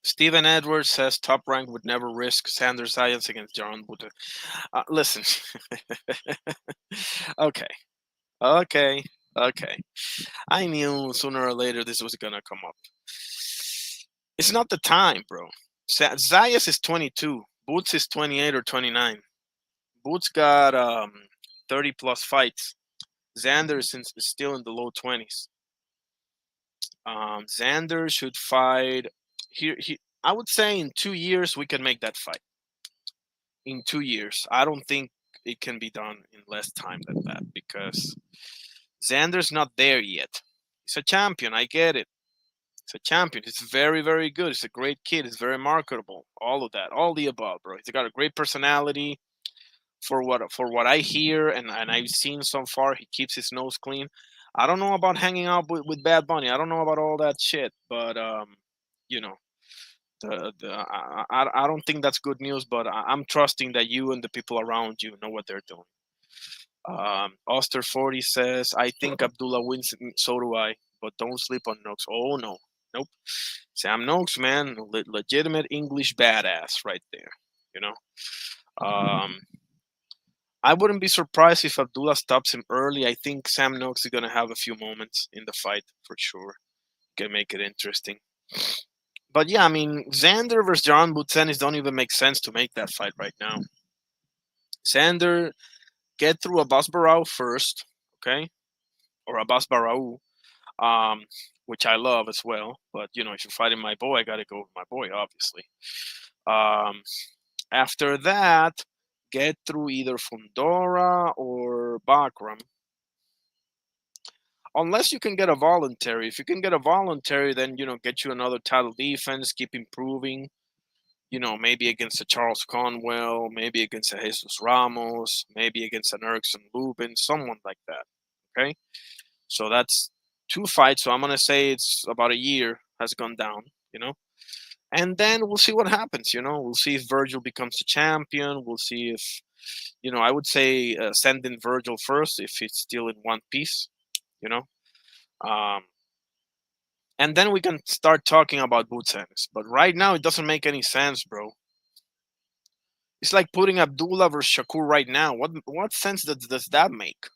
Stephen Edwards says Top Rank would never risk Sanders Zayas against John Butte. Listen. Okay. Okay. Okay. I knew sooner or later this was gonna come up. It's not the time, bro. Zayas is 22. Boots is 28 or 29. Boots got 30 plus fights. Xander is still in the low 20s. Xander should fight here. I would say in 2 years we can make that fight. In 2 years, I don't think it can be done in less time than that because Xander's not there yet. He's a champion. I get it. He's a champion. He's very, very good. He's a great kid. He's very marketable. All of that. All the above, bro. He's got a great personality. For what I hear and I've seen so far, he keeps his nose clean. I don't know about hanging out with Bad Bunny. I don't know about all that shit, but you know, I don't think that's good news. But I'm trusting that you and the people around you know what they're doing. Oster 40 says, I think Abdullah wins. So do I. But don't sleep on Noakes. Oh no, nope. Sam Noakes, man, legitimate English badass right there. You know. I wouldn't be surprised if Abdullah stops him early. I think Sam Noakes is going to have a few moments in the fight for sure. Can make it interesting. But yeah, I mean, Xander versus John Butsenis don't even make sense to make that fight right now. Xander, get through Abbas Barao first, okay? Or Abbas Barao, which I love as well. But, if you're fighting my boy, I got to go with my boy, obviously. After that, get through either Fundora or Bakram. Unless you can get a voluntary. If you can get a voluntary, then get you another title defense, keep improving. maybe against a Charles Conwell, maybe against a Jesus Ramos, maybe against an Erickson Lubin, someone like that. Okay, so that's 2 fights. So I'm gonna say it's about a year has gone down. And then we'll see what happens. We'll see if Virgil becomes a champion. We'll see if I would say send in Virgil first if it's still in one piece. You know. Um, and then we can start talking about Boots Ennis. But right now, it doesn't make any sense, bro. It's like putting Abdullah versus Shakur right now. What sense does that make?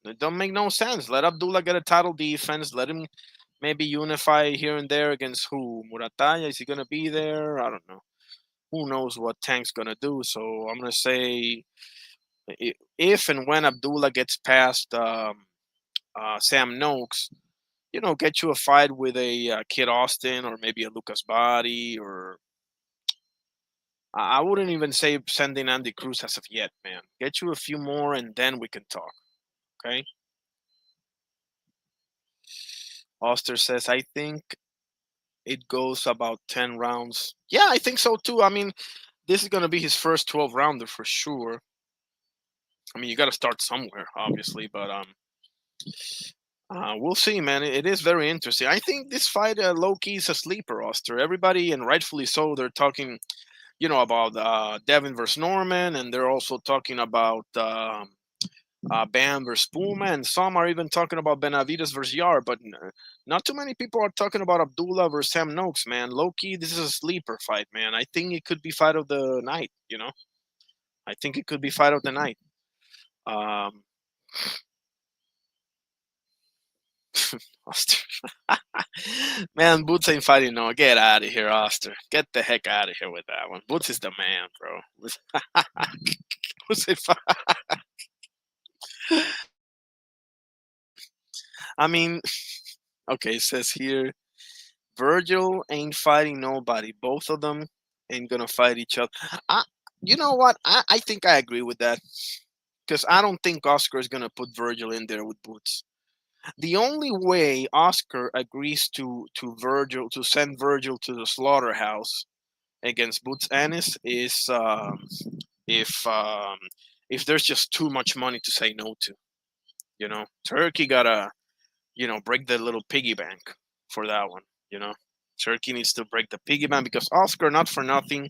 It don't make no sense. Let Abdullah get a title defense. Let him maybe unify here and there against who? Murataya, is he gonna be there? I don't know. Who knows what Tank's gonna do? So I'm gonna say if and when Abdullah gets past Sam Noakes, get you a fight with a Kid Austin or maybe a Lucas Body, or I wouldn't even say sending Andy Cruz as of yet, man. Get you a few more and then we can talk. Okay. Oster says, I think it goes about 10 rounds. Yeah, I think so too. I mean, this is going to be his first 12 rounder for sure. I mean, you got to start somewhere, obviously, but we'll see, man. It is very interesting. I think this fight, low key, is a sleeper, Oster. Everybody, and rightfully so, they're talking, about Devin versus Norman, and they're also talking about Bam versus Puma, and some are even talking about Benavides versus Yar, but not too many people are talking about Abdullah versus Sam Noakes, man. Low key, this is a sleeper fight, man. I think it could be fight of the night, I think it could be fight of the night. Um, Oster. Man, Boots ain't fighting no. Get out of here, Oster. Get the heck out of here with that one. Boots is the man, bro. Boots ain't I mean, okay, it says here Virgil ain't fighting nobody. Both of them ain't gonna fight each other. I, you know what? I think I agree with that because I don't think Oscar is gonna put Virgil in there with Boots. The only way Oscar agrees to Virgil to send Virgil to the slaughterhouse against Boots Ennis is if there's just too much money to say no to. Turkey gotta break the little piggy bank for that one. You know, Turkey needs to break the piggy bank because Oscar, not for nothing,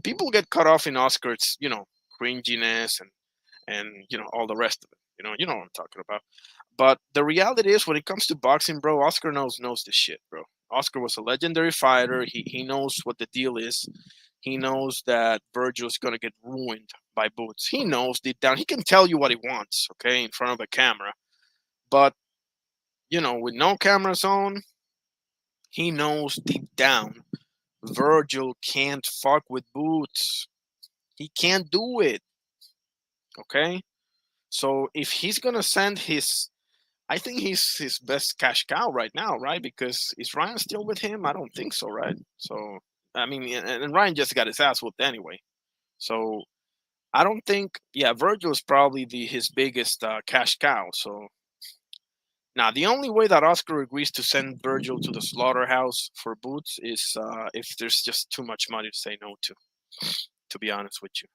people get caught off in Oscar's cringiness and all the rest of it. You know what I'm talking about. But the reality is, when it comes to boxing, bro, Oscar knows the shit, bro. Oscar was a legendary fighter. He knows what the deal is. He knows that Virgil's gonna get ruined by Boots. He knows deep down. He can tell you what he wants, okay, in front of a camera. But with no cameras on, he knows deep down Virgil can't fuck with Boots. He can't do it. Okay? So if he's gonna send I think he's his best cash cow right now, right? Because is Ryan still with him? I don't think so, right? So I mean, and Ryan just got his ass whooped anyway. So I don't think, yeah, Virgil is probably his biggest cash cow. So now the only way that Oscar agrees to send Virgil to the slaughterhouse for Boots is if there's just too much money to say no to. To be honest with you,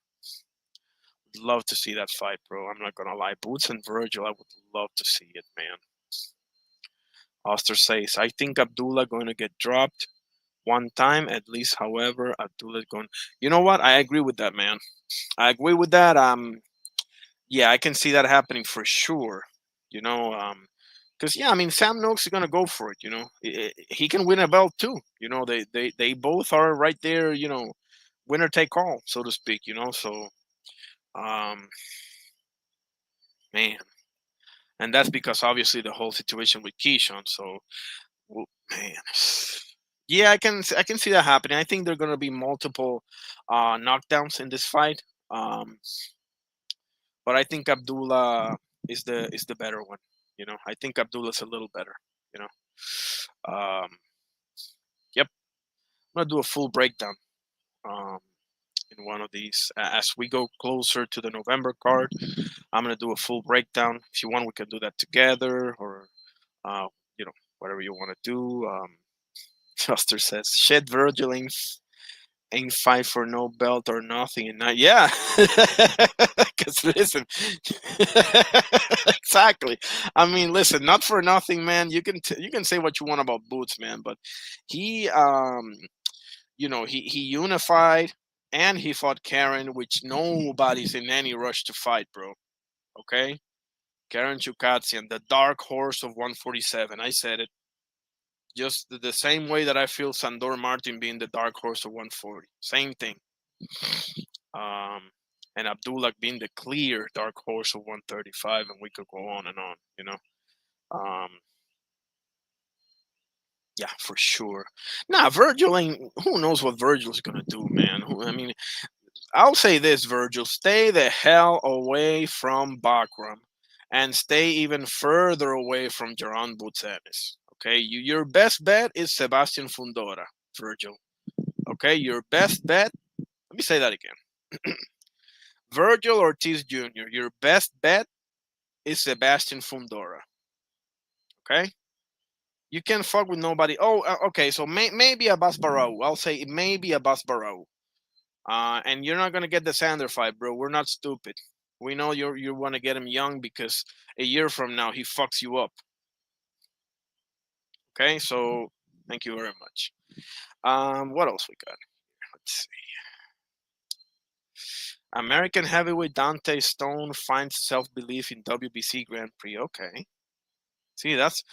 love to see that fight, bro. I'm not gonna lie. Boots and Virgil, I would love to see it, man. Oster says, I think Abdullah going to get dropped one time at least. However, Abdullah going. You know what? I agree with that, man. I agree with that. Yeah, I can see that happening for sure. You know, because yeah, I mean, Sam Noakes is gonna go for it. He can win a belt too. They both are right there. Winner take all, so to speak. So um, man, and that's because obviously the whole situation with Keyshawn. So man, yeah, I can see that happening. I think there are gonna be multiple knockdowns in this fight. Um, but I think Abdullah is the better one. I think Abdullah's a little better. You know, yep. I'm gonna do a full breakdown um, in one of these as we go closer to the November card. I'm gonna do a full breakdown. If you want, we can do that together, or uh, whatever you want to do. Shuster says, shit, Virgil ain't fight for no belt or nothing. And not, yeah. Because listen, exactly. I mean, listen, not for nothing, man. You can say what you want about Boots, man, but he, he unified and he fought Karen, which nobody's in any rush to fight, bro. Okay, Karen Chukatsian, the dark horse of 147. I said it. Just the same way that I feel Sandor Martin being the dark horse of 140. Same thing. And Abdullah being the clear dark horse of 135, and we could go on and on. Yeah, for sure. Nah, Virgil ain't. Who knows what Virgil's gonna do, man? I mean, I'll say this, Virgil: stay the hell away from Bakram, and stay even further away from Jaron Butsenis. Okay, your best bet is Sebastian Fundora, Virgil. Okay, your best bet. Let me say that again. Virgil Ortiz Jr., your best bet is Sebastian Fundora. Okay? You can't fuck with nobody. Oh, okay, so maybe Abbas Barau. I'll say maybe Abbas Barau. And you're not going to get the Sander fight, bro. We're not stupid. We know you want to get him young because a year from now he fucks you up. Okay, so thank you very much. What else we got? Let's see. American heavyweight Dante Stone finds self-belief in WBC Grand Prix. Okay. See, those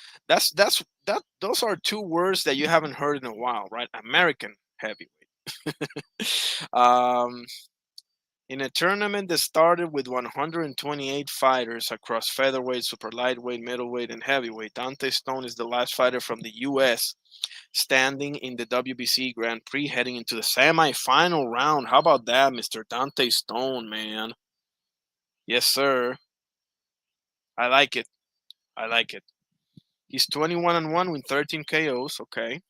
are two words that you haven't heard in a while, right? American heavyweight. In a tournament that started with 128 fighters across featherweight, super lightweight, middleweight, and heavyweight, Dante Stone is the last fighter from the U.S. standing in the WBC Grand Prix, heading into the semi-final round. How about that, Mr. Dante Stone, man? Yes, sir. I like it. I like it. He's 21-1 with 13 KOs. Okay.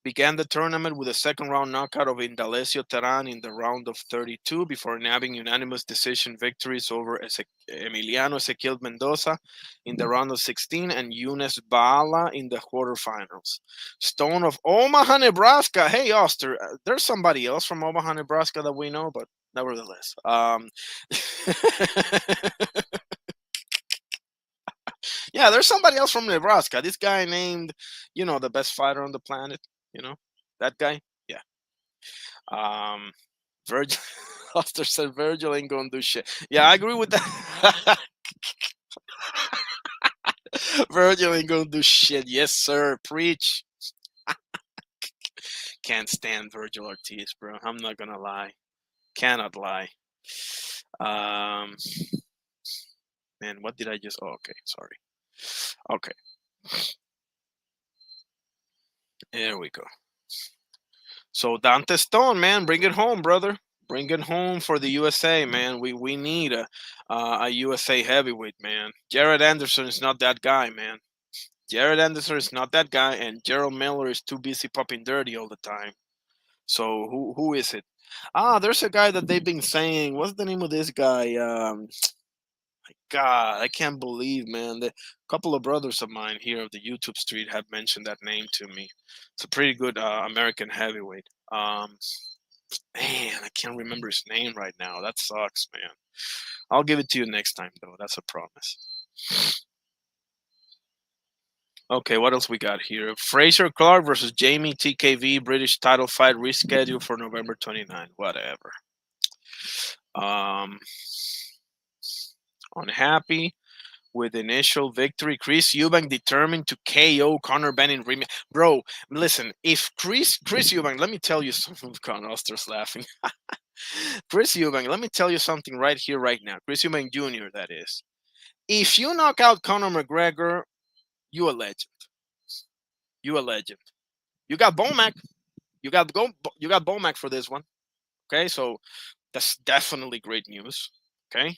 Began the tournament with a second round knockout of Indalecio Terán in the round of 32 before nabbing unanimous decision victories over Emiliano Ezequiel Mendoza in the round of 16 and Younes Bala in the quarterfinals. Stone of Omaha, Nebraska. Hey, Oster, there's somebody else from Omaha, Nebraska that we know, but nevertheless. Yeah, there's somebody else from Nebraska. This guy named, the best fighter on the planet. That guy. Yeah. Virgil. Oster said Virgil ain't gonna do shit. Yeah, I agree with that. Virgil ain't gonna do shit. Yes, sir. Preach. Can't stand Virgil Ortiz, bro. I'm not gonna lie. Cannot lie. Man, what did I just? Oh, okay, sorry. Okay. There we go. So Dante Stone, man, bring it home, brother. Bring it home for the USA, man. We need a USA heavyweight, man. Jared Anderson is not that guy, man. Jared Anderson is not that guy, and Gerald Miller is too busy popping dirty all the time. So who is it? There's a guy that they've been saying. What's the name of this guy? God, I can't believe, man. A couple of brothers of mine here of the YouTube street have mentioned that name to me. It's a pretty good American heavyweight. Man, I can't remember his name right now. That sucks, man. I'll give it to you next time, though. That's a promise. Okay, what else we got here? Fraser Clark versus Jamie TKV British title fight rescheduled for November 29. Whatever. Unhappy with initial victory. Chris Eubank determined to KO Conor Benn in rematch. Bro, listen, if Chris Eubank, let me tell you something. Conor Oster's laughing. Chris Eubank, let me tell you something right here, right now. Chris Eubank Jr., that is. If you knock out Conor McGregor, you a legend. You a legend. You got Bomac. You got Bomac for this one. Okay, so that's definitely great news. Okay.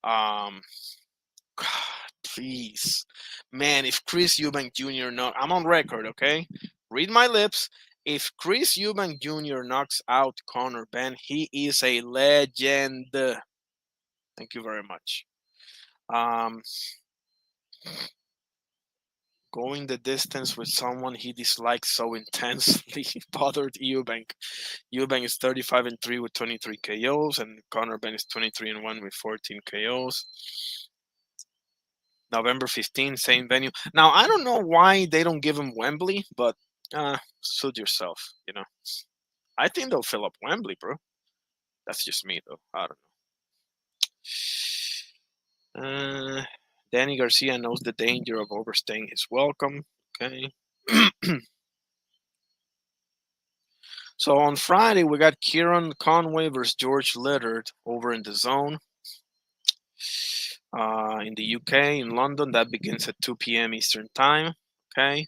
God, please, man. If Chris Eubank Jr. I'm on record. Okay, read my lips. If Chris Eubank Jr. knocks out Conor Benn, he is a legend. Thank you very much. going the distance with someone he dislikes so intensely bothered Eubank. Eubank is 35-3 with 23 KOs, and Conor Ben is 23-1 with 14 KOs. November 15, same venue. Now I don't know why they don't give him Wembley, but suit yourself. I think they'll fill up Wembley, bro. That's just me, though. I don't know. Danny Garcia knows the danger of overstaying his welcome. Okay. So on Friday, we got Kieran Conway versus George Liddard over in the Zone. In the UK, in London, that begins at 2 p.m. Eastern Time. Okay.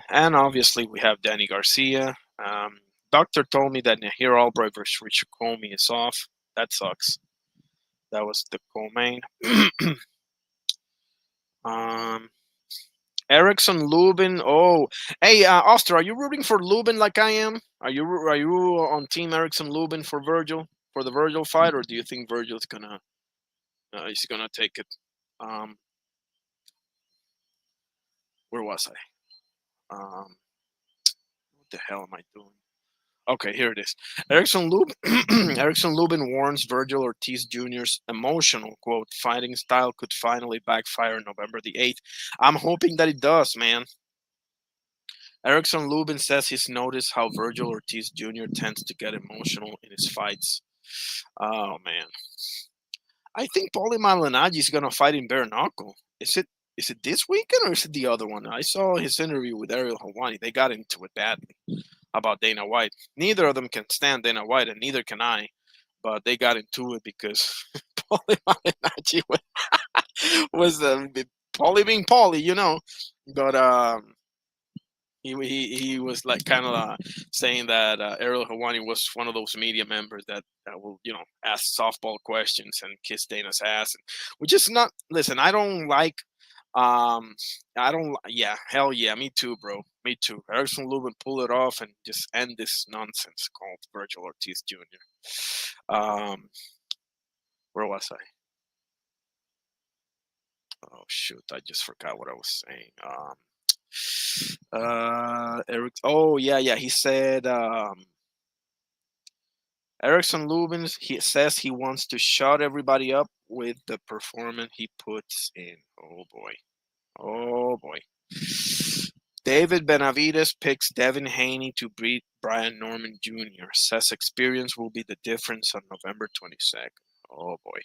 And obviously, we have Danny Garcia. Doctor told me that Nahir Albright versus Richard Comey is off. That sucks. That was the co-main. Erickson Lubin. Oh, hey, Oster, are you rooting for Lubin like I am? Are you on Team Erickson Lubin for Virgil, for the Virgil fight, or do you think Virgil's gonna take it? Where was I? What the hell am I doing? Okay, here it is. Erickson Lubin warns Virgil Ortiz Jr.'s emotional, quote, fighting style could finally backfire November the 8th. I'm hoping that it does, man. Erickson Lubin says he's noticed how Virgil Ortiz Jr. tends to get emotional in his fights. Oh, man. I think Paulie Malignaggi is going to fight in bare knuckle. Is it this weekend or is it the other one? I saw his interview with Ariel Helwani. They got into it badly about Dana White. Neither of them can stand Dana White, and neither can I. But they got into it because Paulie Malignaggi was Paulie being Paulie, But he was like kind of saying that Ariel Helwani was one of those media members that will, ask softball questions and kiss Dana's ass, which is not. Listen, I don't like. Yeah, hell yeah, me too, bro. Me too. Erickson Lubin pull it off and just end this nonsense called Virgil Ortiz Jr. Where was I? Oh shoot, I just forgot what I was saying. Eric. Oh yeah. He said Erickson Lubin. He says he wants to shut everybody up with the performance he puts in. Oh boy. David Benavides picks Devin Haney to beat Brian Norman Jr. Says experience will be the difference on November 22nd. Oh boy.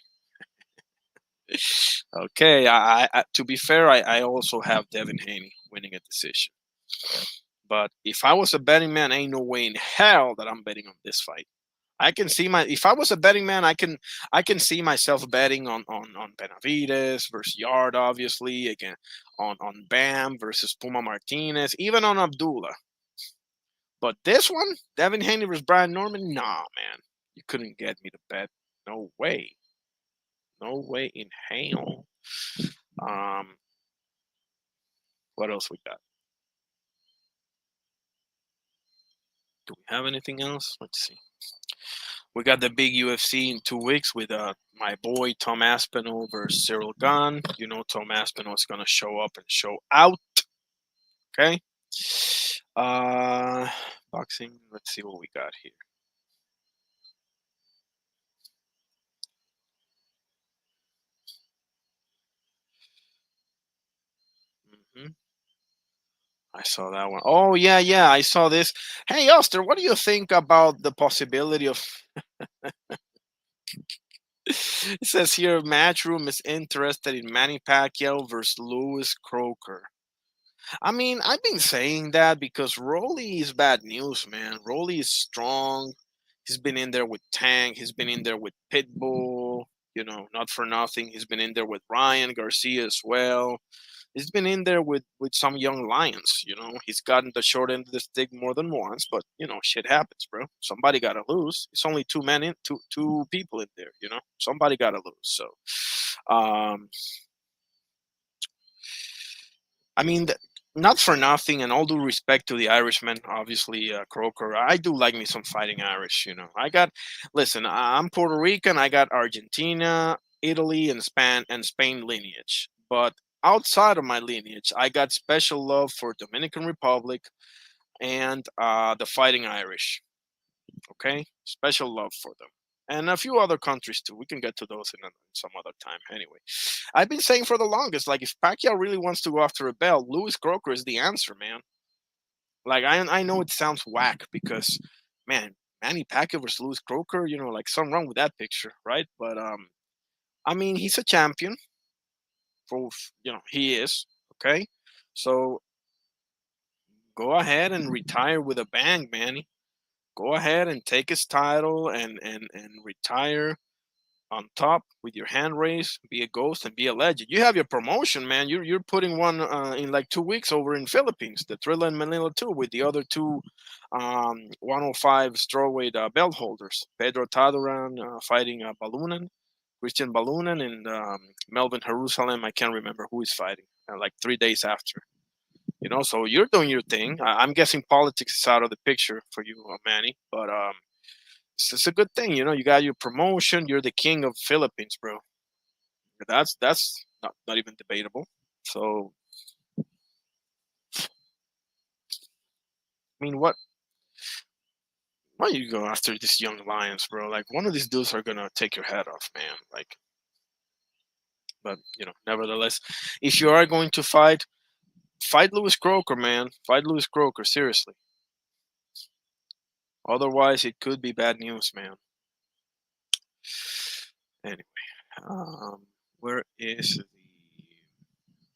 Okay, I to be fair, I also have Devin Haney winning a decision. But if I was a betting man, ain't no way in hell that I'm betting on this fight. I can see if I was a betting man, I can see myself betting on Benavides versus Yard, obviously, again on Bam versus Puma Martinez, even on Abdullah. But this one, Devin Haney versus Brian Norman, nah, man, you couldn't get me to bet. No way. No way in hell. What else we got? Do we have anything else? Let's see. We got the big UFC in 2 weeks with my boy Tom Aspinall versus Cyril Gane. Tom Aspinall is going to show up and show out. Okay. Boxing. Let's see what we got here. I saw that one. Oh, yeah. I saw this. Hey, Oster, what do you think about the possibility of... It says here, Matchroom is interested in Manny Pacquiao versus Louis Croker. I mean, I've been saying that because Rolly is bad news, man. Rolly is strong. He's been in there with Tank. He's been in there with Pitbull. Not for nothing. He's been in there with Ryan Garcia as well. He's been in there with some young lions. He's gotten the short end of the stick more than once, but shit happens, bro. Somebody got to lose. It's only two people in there. Somebody got to lose. So, I mean, not for nothing, and all due respect to the Irishman, obviously, Croker, I do like me some fighting Irish. Listen, I'm Puerto Rican. I got Argentina Italy and Spain lineage. But outside of my lineage, I got special love for Dominican Republic and the Fighting Irish. Okay, special love for them, and a few other countries too. We can get to those in some other time. Anyway, I've been saying for the longest, like if Pacquiao really wants to go after a belt, Louis Croker is the answer, man. Like I know it sounds whack because, man, Manny Pacquiao versus Louis Croker, like something wrong with that picture, right? But I mean, he's a champion. For he is okay. So go ahead and retire with a bang, Manny. Go ahead and take his title and retire on top with your hand raised, be a ghost and be a legend. You have your promotion, man. You're putting one in like 2 weeks over in Philippines, the Thrilla in Manila too, with the other two 105 strawweight belt holders, Pedro Taduran fighting Balunan, Christian Balunan, and Melvin Jerusalem. I can't remember who is fighting. Like 3 days after. So you're doing your thing. I'm guessing politics is out of the picture for you, Manny, but it's a good thing. You got your promotion. You're the king of Philippines, bro. That's not even debatable. So, I mean, why you go after these young lions, bro? Like one of these dudes are gonna take your head off, man. Like, but nevertheless, if you are going to fight Louis Croker, man. Fight Louis Croker, seriously. Otherwise, it could be bad news, man. Anyway, where is the?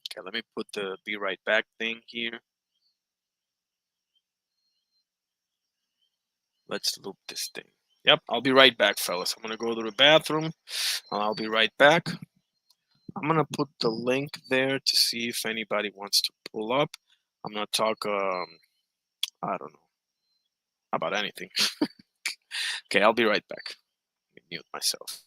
Okay, let me put the be right back thing here. Let's loop this thing. Yep, I'll be right back, fellas. I'm gonna go to the bathroom. I'll be right back. I'm gonna put the link there to see if anybody wants to pull up. I'm gonna talk. I don't know about anything. Okay, I'll be right back. Let me mute myself.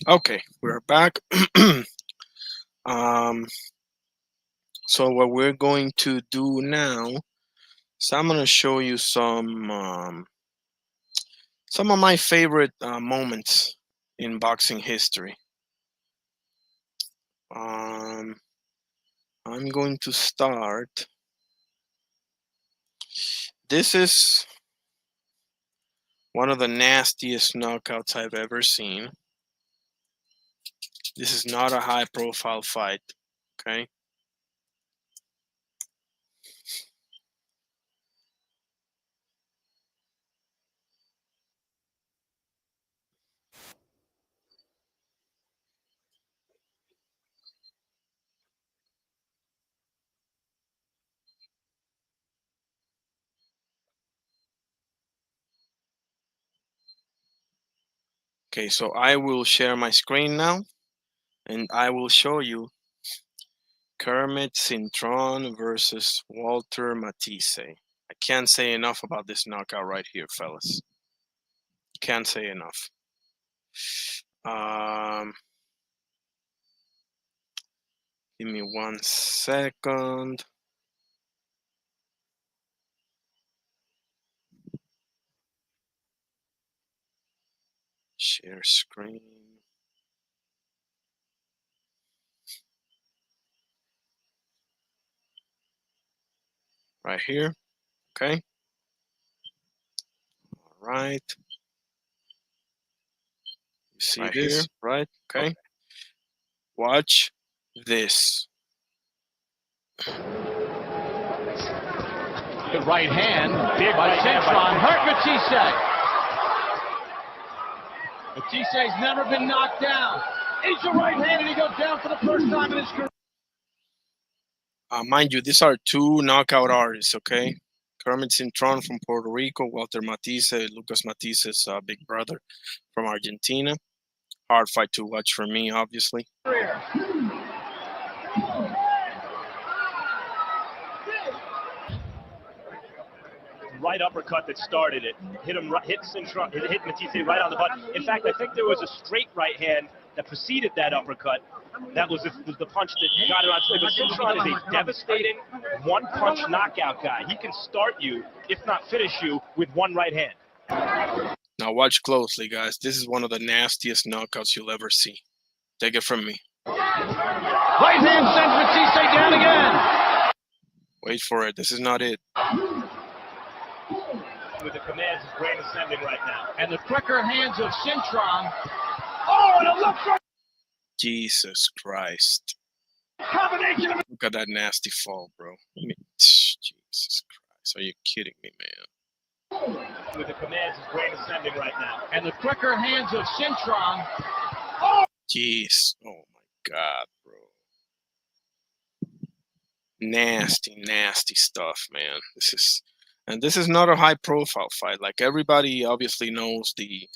Okay, we're back. um, so what we're going to do now is I'm gonna show you some Some of my favorite moments in boxing history. I'm going to start. This is one of the nastiest knockouts I've ever seen. This is not a high-profile fight, okay? Okay, so I will share my screen now, and I will show you Kermit Cintron versus Walter Matisse. I can't say enough about this knockout right here, fellas. Can't say enough. Give me 1 second. Share screen. Right here, okay? All right. You see right this, here, right? Okay. Watch this. The right hand, big by Cintron, hurt Matisse. Matisse's never been knocked down. He's a right-handed, he goes down for the first time in his career. Mind you, these are two knockout artists, okay? Kermit Cintron from Puerto Rico, Walter Matisse, Lucas Matisse's big brother from Argentina. Hard fight to watch for me, obviously. Right uppercut that started it. Hit Cintron, hit Matisse right on the butt. In fact, I think there was a straight right hand that preceded that uppercut. That was the punch that got it on its way. But Cintron is a devastating one-punch knockout guy. He can start you, if not finish you, with one right hand. Now watch closely, guys. This is one of the nastiest knockouts you'll ever see. Take it from me. Right hand sends Matisse down again. Wait for it. This is not it. With the commands, his brain is sending right now. And the quicker hands of Cintron. Oh, and a left right. Jesus Christ. Combination of... Look at that nasty fall, bro. Jesus Christ. Are you kidding me, man? With the commands, his brain is sending right now. And the quicker hands of Cintron. Oh! Jeez. Oh, my God, bro. Nasty, nasty stuff, man. This is not a high-profile fight. Like, everybody obviously knows the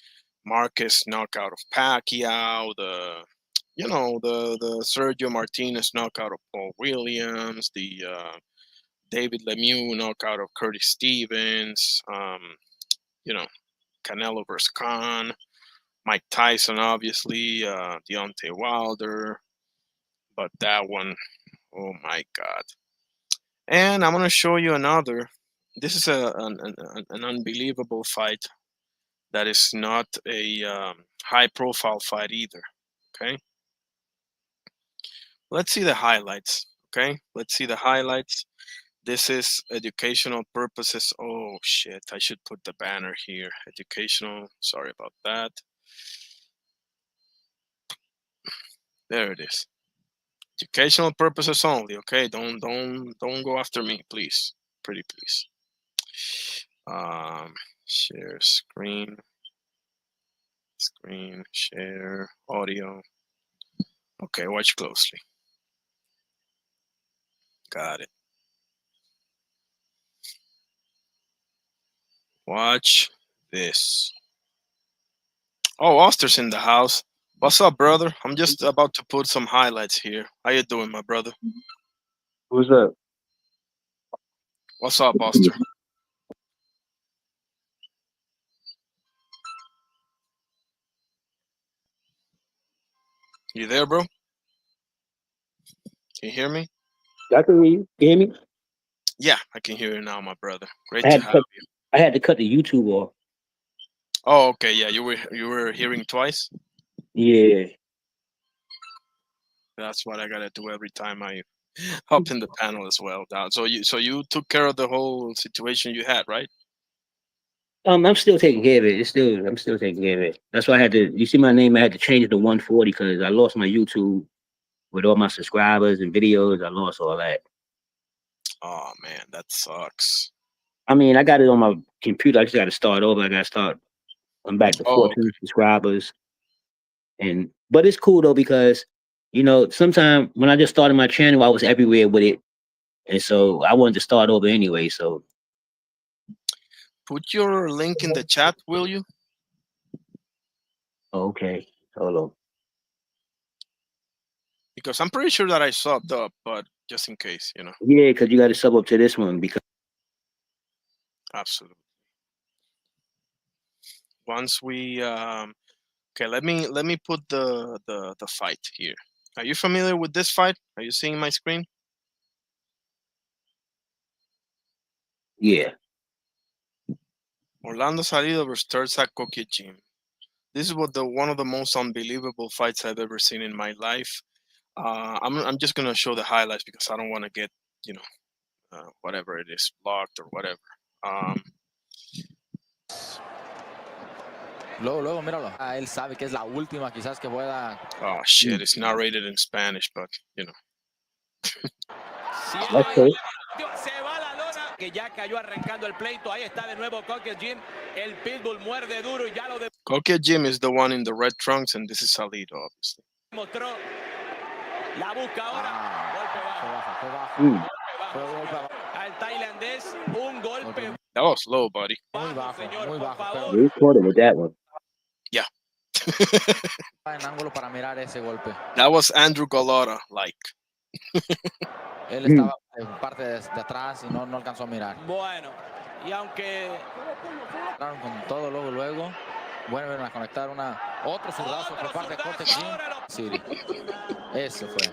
Marquez knockout of Pacquiao, the Sergio Martinez knockout of Paul Williams, the David Lemieux knockout of Curtis Stevens, Canelo versus Khan, Mike Tyson, obviously, Deontay Wilder. But that one, oh my God. And I'm going to show you another. This is an unbelievable fight that is not a high-profile fight either, okay? Let's see the highlights, okay? Let's see the highlights. This is educational purposes. Oh, shit. I should put the banner here. Educational. Sorry about that. There it is. Educational purposes only, okay? Don't go after me, please. Pretty please. Share screen. Screen, share, audio. Okay, watch closely. Got it. Watch this. Oh, Oster's in the house. What's up, brother? I'm just about to put some highlights here. How you doing, my brother? Who's up? What's up, Oster? You there, bro? Can you hear me? I can hear you. Can you hear me? Yeah, I can hear you now, my brother. Great to have you. I had to cut the YouTube off. Oh, okay, yeah, you were hearing twice. Yeah. That's what I gotta do every time I hop in the panel as well. Now, so you took care of the whole situation you had, right? I'm still taking care of it. I'm still taking care of it. That's why I had to. You see my name? I had to change it to 140 because I lost my YouTube with all my subscribers and videos. I lost all that. Oh man, that sucks. I mean, I got it on my computer. I just got to start over. I got to start. I'm back to Oh, 14 subscribers, and but it's cool though because sometimes when I just started my channel, I was everywhere with it, and so I wanted to start over anyway. So put your link in the chat, will you? okay, hold on. Because I'm pretty sure that I subbed up, but just in case, Yeah, because you got to sub up to this one because Absolutely. Once we okay, let me put the fight here. Are you familiar with this fight? Are you seeing my screen? yeah, Orlando Salido versus Terza Jim. This is one of the most unbelievable fights I've ever seen in my life. I'm just gonna show the highlights because I don't want to get whatever it is blocked or whatever. Luego, míralo. Él sabe que es la última, quizás que pueda. Oh shit! It's narrated in Spanish, but that's it. Se va la lona, que ya cayó arrancando el pleito. Ahí está de nuevo Coque Jim. El pitbull muerde duro y ya lo Koke Jim is the one in the red trunks, and this is Salido, obviously. demostró. La busca ahora. Golpe bajo. Fue golpe bajo. Al tailandés, un golpe That was low, buddy. Muy bajo, muy bajo. We recorded with that one. Yeah. En ángulo para mirar ese golpe. That was Andrew Galata, like. Él estaba en parte de atrás y no alcanzó a mirar. Bueno, y aunque entraron con todo luego vuelven a conectar otro zurdazo por parte de Cote Jim. Sí, eso fue.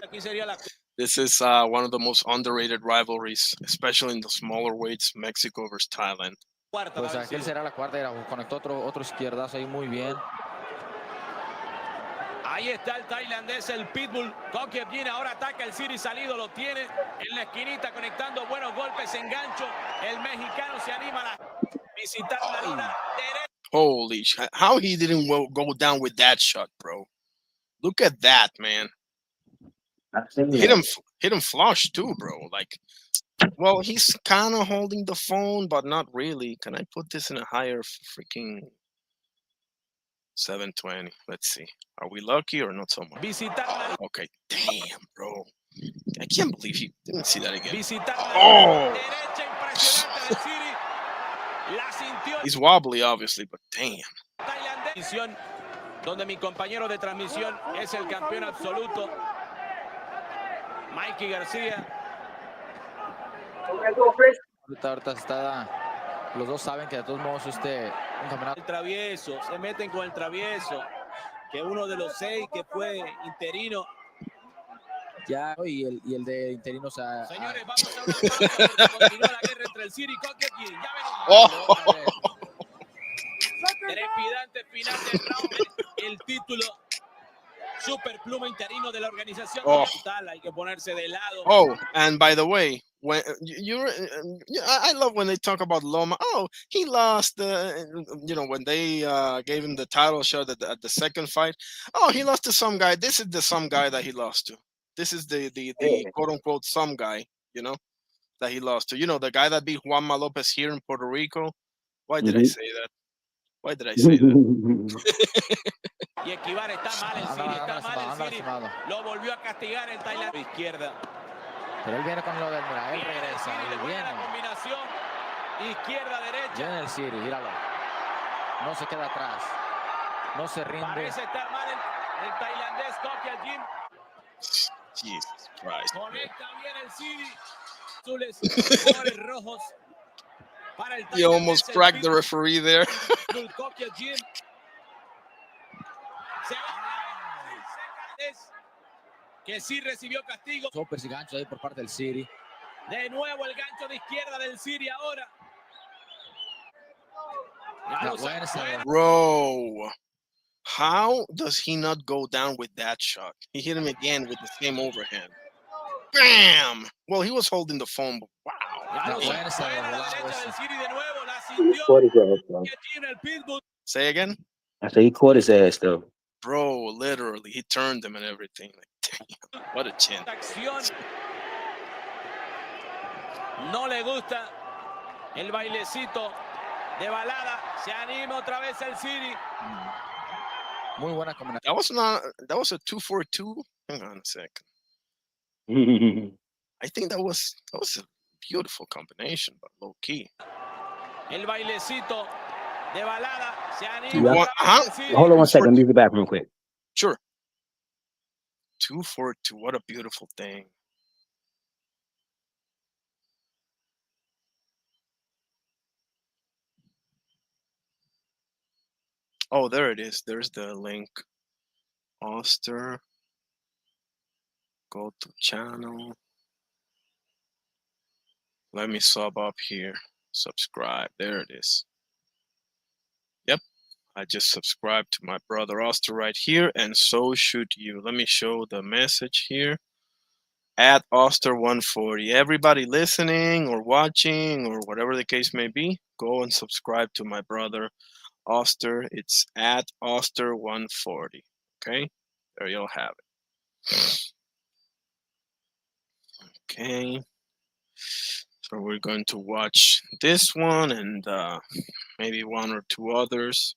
Aquí sería la This is one of the most underrated rivalries, especially in the smaller weights, Mexico versus Thailand. Pues aquel será la cuarta, conectó otro izquierdazo ahí muy bien. Ahí está el tailandés, el pitbull. Koke Jin ahora ataca el Siri Salido, lo tiene en la esquinita conectando buenos golpes, engancho. El mexicano se anima a visitar la luna derecha. Holy shit. How he didn't go down with that shot, bro. Look at that, man. Hit him flush too, bro. Like, well, he's kind of holding the phone, but not really. Can I put this in a higher freaking 720? Let's see. Are we lucky or not so much? Okay, damn, bro. I can't believe he didn't see that again. Oh! He's wobbly, obviously, but damn. Donde mi compañero de transmisión es el campeón absoluto, Mikey García. Ahorita está. Los dos saben que de todos modos un campeonato. El travieso, se meten con el travieso, que uno de los 6 que fue interino. Ya, y el de interino, Señores, vamos a una pausa porque continúa la guerra entre el Siri y Koke Jin. Ya veremos. Trepidante final del round, el título super pluma interino de la organización total. Hay que ponerse de lado. Oh, and by the way, when I love when they talk about Loma. Oh, he lost. When they gave him the title shot at the second fight. Oh, he lost to some guy. This is the some guy that he lost to. This is the quote unquote some guy. That he lost to. The guy that beat Juanma Lopez here in Puerto Rico. Why did I say that? Why did I say that? Y esquivar está mal el Siri, Lo volvió a castigar el tailandés izquierda. Pero él viene con lo del mira, él regresa. Viene la combinación izquierda-derecha. Viene el Siri, míralo. No se queda atrás. No se rinde. Parece estar mal el tailandés Koke Jin. Jesus Christ. Conecta bien el Siri. Azules, colores rojos. Para el You almost cracked the referee there. Koke Jin. Que sí recibió castigo. Sopes y ganchos ahí por parte del Siri. De nuevo el gancho de izquierda del Siri ahora. Bro, how does he not go down with that shot? He hit him again with the same overhand. Bam! Well, he was holding the phone, but wow. He caught his ass, though. Say again? I said he caught his ass, though. Bro, literally, he turned him and everything. Like, damn, what a chin. No le gusta el bailecito de balada. Se anima otra vez el City. Muy buena combinación. That was a 2-4-2. Hang on a second. I think that was a beautiful combination, but low key. El bailecito de balada. Se anima otra vez el City. Hold on 1 second. Let me use the bathroom quick. Sure. 2-4-2. What a beautiful thing. Oh, there it is. There's the link. Oster. Go to channel. Let me sub up here. Subscribe. There it is. Yep. I just subscribed to my brother Oster right here, and so should you. Let me show the message here. At Oster140. Everybody listening or watching or whatever the case may be, go and subscribe to my brother Oster. It's at Oster140. Okay, there you'll have it. Okay, so we're going to watch this one and maybe one or two others.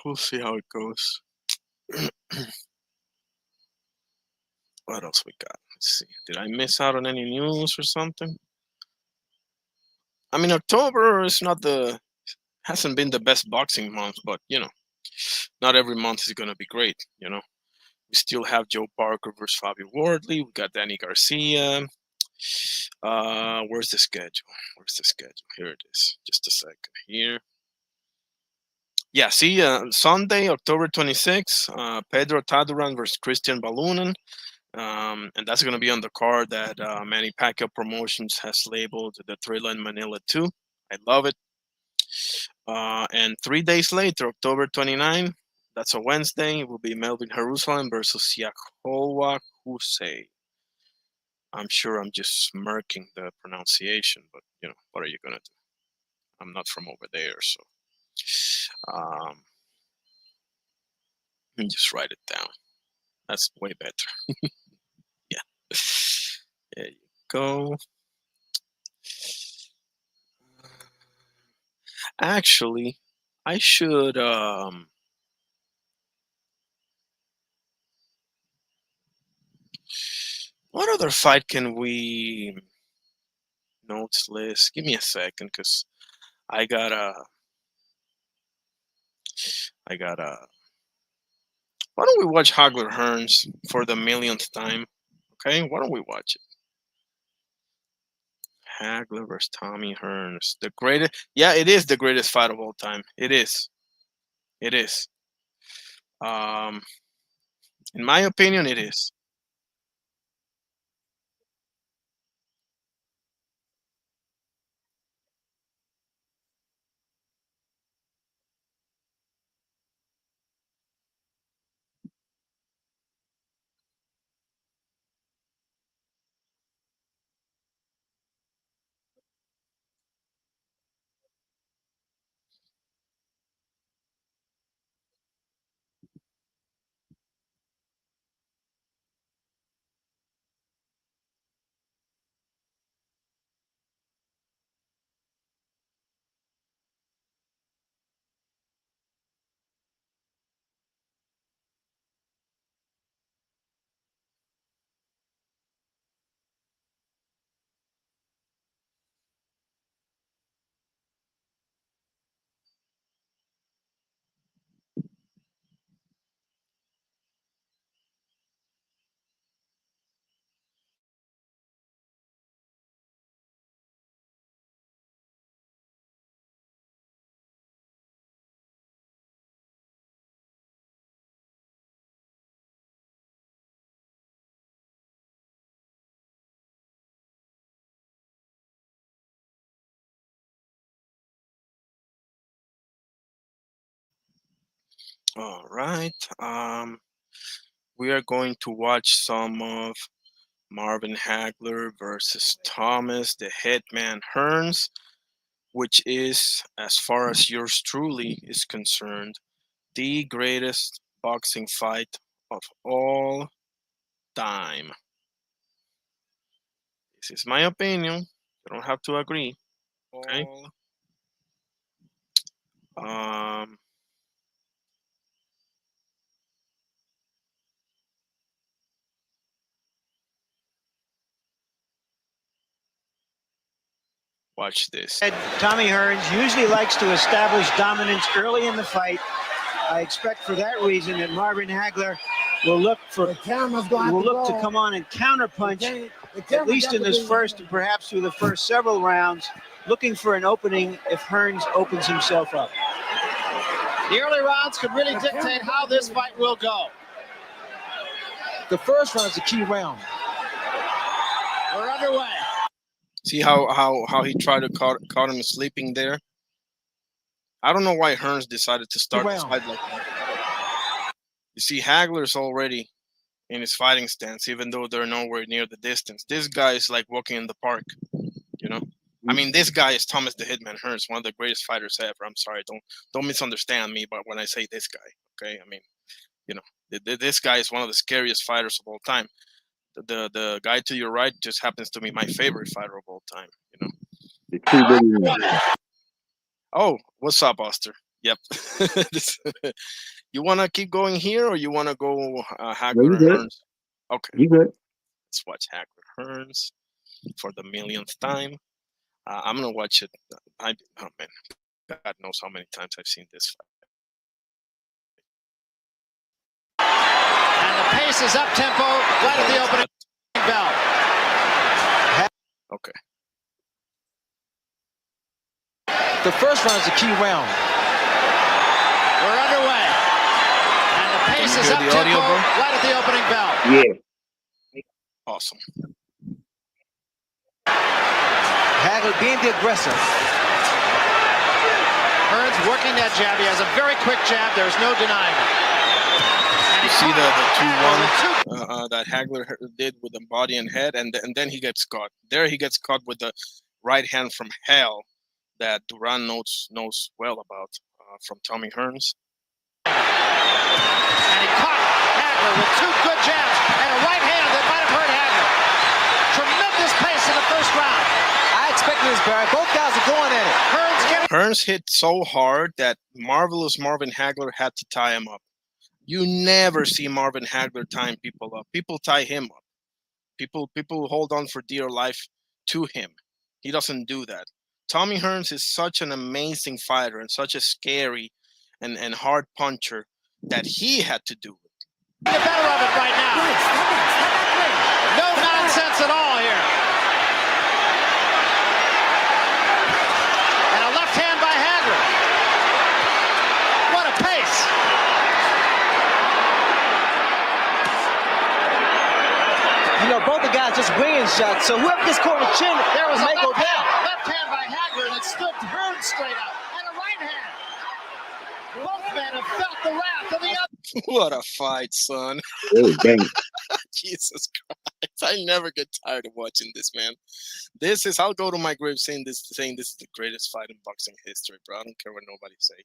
We'll see how it goes. What else we got? Let's see. Did I miss out on any news or something? I mean, October is hasn't been the best boxing month, but you know, not every month is gonna be great. You know, we still have Joe Parker versus Fabio Wardley. We got Danny Garcia. Where's the schedule? Where's the schedule? Here it is. Just a second here. Yeah, see, Sunday, October 26th, Pedro Taduran versus Christian Balunen. And that's going to be on the card that Manny Pacquiao Promotions has labeled the Thrilla in Manila 2. I love it. And 3 days later, October 29, that's a Wednesday, it will be Melvin Jerusalem versus Yahowa Husey. I'm sure I'm just smirking the pronunciation, but you know, what are you going to do? I'm not from over there, so just write it down. That's way better. Yeah. There you go. Actually, I should what other fight can we notes list? Give me a second, cause I gotta. Why don't we watch Hagler Hearns for the millionth time? Okay, why don't we watch it? Hagler versus Tommy Hearns, the greatest. Yeah, it is the greatest fight of all time. It is. It is. In my opinion, it is. All right. We are going to watch some of Marvin Hagler versus Thomas the Hitman Hearns, which is, as far as yours truly is concerned, the greatest boxing fight of all time. This is my opinion. You don't have to agree. Okay. Watch this. Tommy Hearns usually likes to establish dominance early in the fight. I expect for that reason that Marvin Hagler will look to come on and counterpunch, at least in this first and perhaps through the first several rounds, looking for an opening if Hearns opens himself up. The early rounds could really dictate how this fight will go. The first round is a key round. We're underway. See how he tried to caught him sleeping there? I don't know why Hearns decided to start this fight like that. You see, Hagler's already in his fighting stance, even though they're nowhere near the distance. This guy is like walking in the park, you know? I mean, this guy is Thomas the Hitman Hearns, one of the greatest fighters ever. I'm sorry, don't misunderstand me, but when I say this guy, okay? I mean, you know, this guy is one of the scariest fighters of all time. The guy to your right just happens to be my favorite fighter of all time, you know? Oh, what's up, Buster? Yep. You want to keep going here, or you want to go Hagler and Hearns? Okay. You good? Let's watch Hagler Hearns for the millionth time. I'm gonna watch it. Oh man, God knows how many times I've seen this fight. And the pace is up tempo right at the opening bell. Okay. The first round is a key round. We're underway. And the pace is up tempo right at the opening bell. Yeah. Awesome. Hagler being the aggressor. Hearns working that jab. He has a very quick jab. There's no denying it. You see the 2-1 that Hagler did with the body and head, and then he gets caught. There he gets caught with the right hand from hell that Duran knows well about from Tommy Hearns. And he caught Hagler with two good jabs and a right hand that might have hurt Hagler. Tremendous pace in the first round. I expected this, Barry. Both guys are going at it. Hearns hit so hard that marvelous Marvin Hagler had to tie him up. You never see Marvin Hagler tying people up. People tie him up. People hold on for dear life to him. He doesn't do that. Tommy Hearns is such an amazing fighter and such a scary and hard puncher that he had to do it. The better of it right now. No nonsense at all here. And a left hand by Hagler. What a pace. You know, both the guys just winging shots, so whoever gets caught in the chin, there was a may go left down. Hand by Hagler that stood Hearns straight up. And a right hand. Both men have felt the wrath of the other. What a fight, son. Jesus Christ. I never get tired of watching this, man. I'll go to my grave saying this is the greatest fight in boxing history, bro. I don't care what nobody say.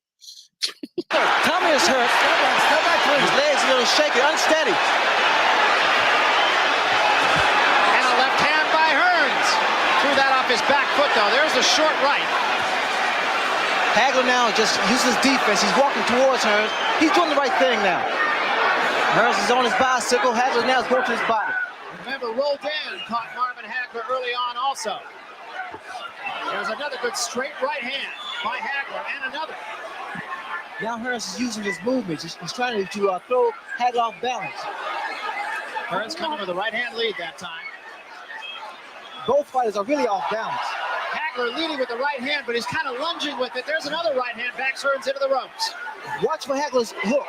Tommy is hurt. Step back for his legs a little shaky, unsteady. And a left hand by Hearns. Threw that off his back foot, though. There's the short right. Hagler now just uses defense. He's walking towards Hearns. He's doing the right thing now. Hearns is on his bicycle. Hagler now is going to his body. Remember, Roldan caught Marvin Hagler early on also. There's another good straight right hand by Hagler, and another. Now Hearns is using his movements. He's trying to throw Hagler off balance. Hearns coming with a right hand lead that time. Both fighters are really off balance. Hagler leading with the right hand, but he's kind of lunging with it. There's another right hand, backs Hearns into the ropes. Watch for Hagler's hook.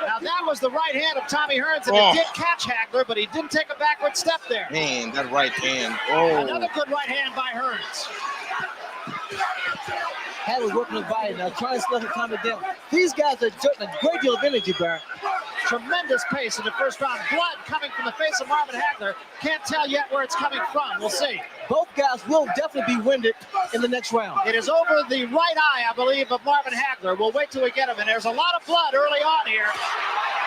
Now that was the right hand of Tommy Hearns, and it did catch Hagler, but he didn't take a backward step there. Man, that right hand. Oh. Another good right hand by Hearns. Hagler working his body now, trying to slow Tommy down. These guys are exerting a great deal of energy, Barry. Tremendous pace in the first round. Blood coming from the face of Marvin Hagler. Can't tell yet where it's coming from. We'll see. Both guys will definitely be winded in the next round. It is over the right eye, I believe, of Marvin Hagler. We'll wait till we get him. And there's a lot of blood early on here.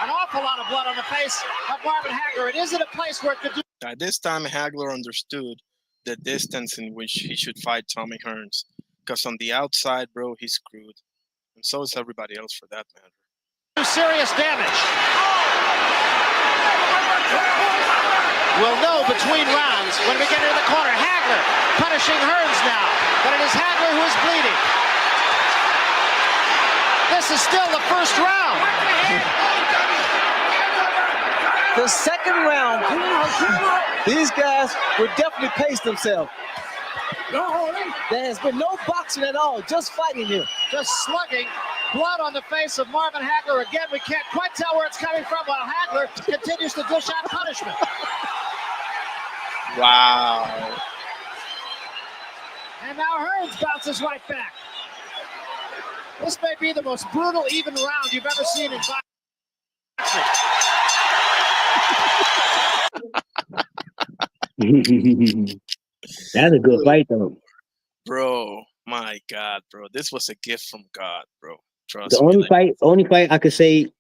An awful lot of blood on the face of Marvin Hagler. It isn't a place where it could do. At this time, Hagler understood the distance in which he should fight Tommy Hearns. Because on the outside, bro, he's screwed. And so is everybody else for that matter. Serious damage. We'll know between rounds when we get into the corner. Hagler punishing Hearns now, but it is Hagler who is bleeding. This is still the first round. The second round, these guys would definitely pace themselves. There has been no boxing at all, just fighting here. Just slugging. Blood on the face of Marvin Hagler. Again, we can't quite tell where it's coming from while Hagler continues to dish out punishment. Wow. And now Hearns bounces right back. This may be the most brutal, even round you've ever seen in boxing. That's a good fight, though. Bro, my God, bro. This was a gift from God, bro. Trust the me. only fight I could say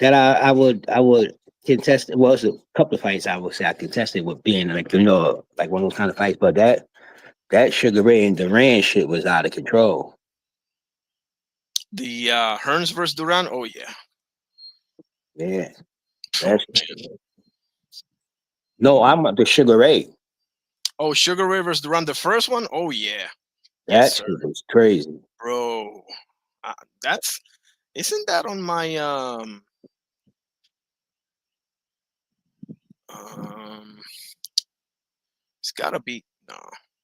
that I would contest, well, it's a couple of fights I would say I contested with being like, you know, like one of those kind of fights, but that Sugar Ray and Duran shit was out of control. The Hearns versus Duran, oh yeah. Yeah. That's no, I'm the Sugar Ray. Oh, Sugar Ray versus Duran, the first one? Oh yeah. That shit was crazy. Bro. Isn't that on my it's gotta be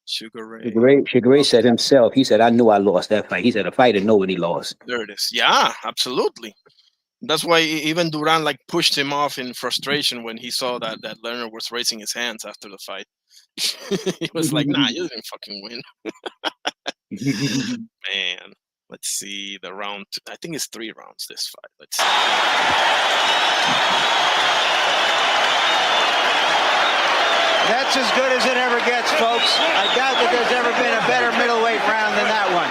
Sugar Ray. Sugar Ray said himself, he said, I knew I lost that fight. He said a fighter know when he lost. There it is. Yeah, absolutely. That's why even Duran like pushed him off in frustration when he saw that Lerner was raising his hands after the fight. He was like, nah, you didn't fucking win. Man. Let's see the round. I think it's 3 rounds this fight. Let's see. That's as good as it ever gets, folks. I doubt that there's ever been a better middleweight round than that one.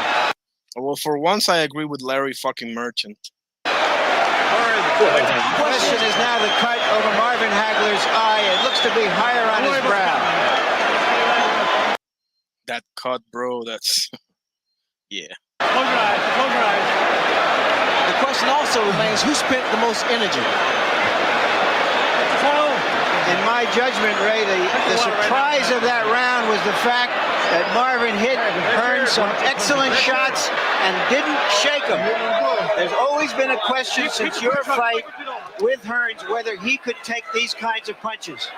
Well, for once, I agree with Larry fucking Merchant. The question is now the cut over Marvin Hagler's eye. It looks to be higher on his brow. That cut, bro, that's... yeah. Close your eyes. Close your eyes. The question also remains, who spent the most energy? In my judgment, Ray, the surprise of that round was the fact that Marvin hit Hearns some excellent shots and didn't shake him. There's always been a question since your fight with Hearns whether he could take these kinds of punches.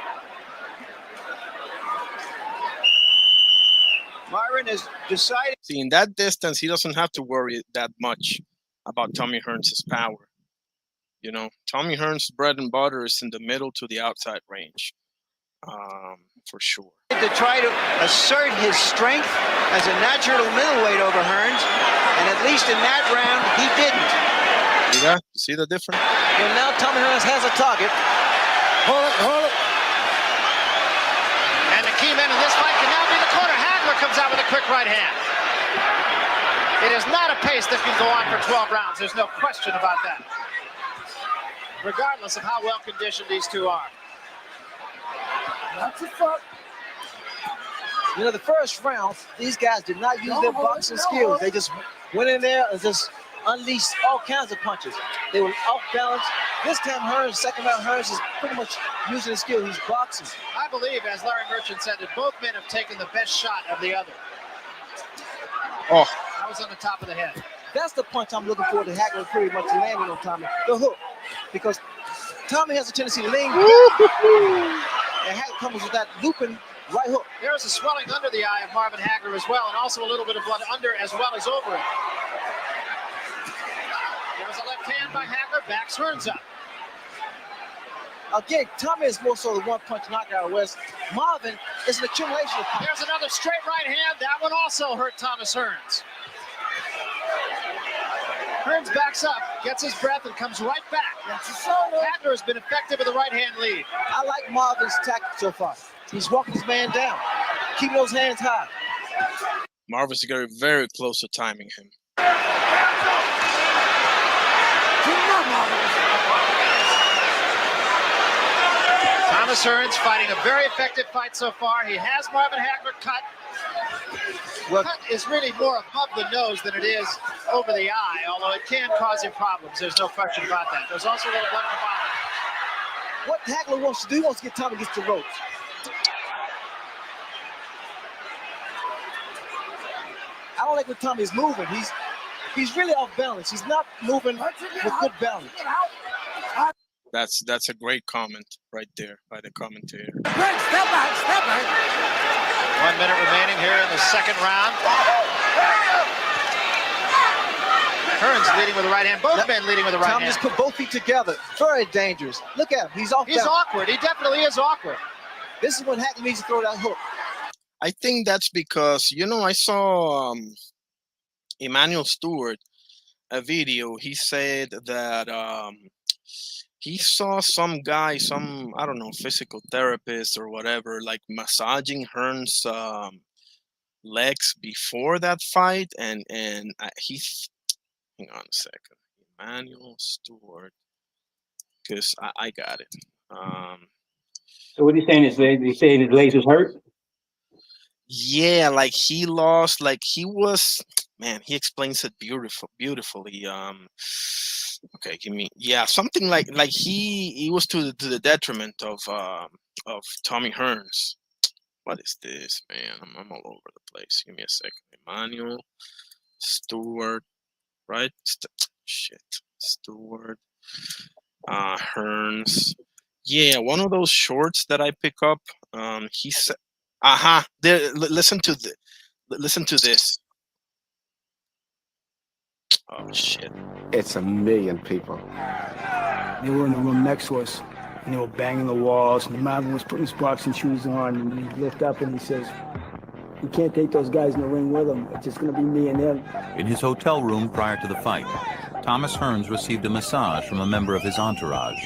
Marvin has decided. See, in that distance, he doesn't have to worry that much about Tommy Hearns' power. You know, Tommy Hearns' bread and butter is in the middle to the outside range, for sure. To try to assert his strength as a natural middleweight over Hearns, and at least in that round, he didn't. See that? You see the difference? Well, now Tommy Hearns has a target. Hold it. And the key man in this fight can now be the corner. Hagler comes out with a quick right hand. It is not a pace that can go on for 12 rounds. There's no question about that. Regardless of how well conditioned these two are. That's a fuck. You know, the first round, these guys did not use their boxing skills. They just went in there and just unleashed all kinds of punches. They were off balance. This time, Hearns, second round, Hearns is pretty much using the skill. He's boxing. I believe, as Larry Merchant said, that both men have taken the best shot of the other. Oh. That was on the top of the head. That's the punch I'm looking for to Hagler pretty much landing on Tommy. The hook. Because Tommy has a tendency to lean. And Hagler comes with that looping right hook. There's a swelling under the eye of Marvin Hagler as well, and also a little bit of blood under as well as over it. There was a left hand by Hagler, backs Hearns up. Again, Tommy is more so the one-punch knockout, whereas Marvin is an accumulation of punches. There's another straight right hand. That one also hurt Thomas Hearns. Hearns backs up, gets his breath, and comes right back. Hagler has been effective with the right-hand lead. I like Marvin's tactic so far. He's walking his man down, keeping those hands high. Marvin's getting very close to timing him. Thomas Hearns fighting a very effective fight so far. He has Marvin Hagler cut. Well, cut is really more above the nose than it is over the eye, although it can cause him problems. There's no question about that. There's also a little blood on the bottom. What Hagler wants to do, he wants to get Tommy against the ropes. I don't like when Tommy's moving. He's really off balance. He's not moving with good balance. That's a great comment right there by the commentator. Step back. 1 minute remaining here in the second round. Hearns leading with the right hand. Both men leading with the right Tom hand. just put both feet together. Very dangerous. Look at him. He's off He's balance. awkward. He definitely is awkward. This is when Hagler needs to throw that hook. I think that's because, I saw Emmanuel Stewart, a video. He said that he saw some guy, I don't know, physical therapist or whatever, like massaging Hearns' legs before that fight. And hang on a second, Emmanuel Stewart, because I got it. So what are you saying? He's saying his legs was hurt? Yeah, like he lost, like he was, man, he explains it beautifully. Okay, something like he was to the detriment of Tommy Hearns. What is this, man? I'm all over the place. Give me a second. Emmanuel Stewart, right? Stewart, Hearns. Yeah, one of those shorts that I pick up. He said, listen to this. Oh shit! It's 1 million people. They were in the room next to us, and they were banging the walls. And Marvin was putting his boxing shoes on, and he looked up and he says, "You can't take those guys in the ring with him. It's just going to be me and him." In his hotel room prior to the fight, Thomas Hearns received a massage from a member of his entourage.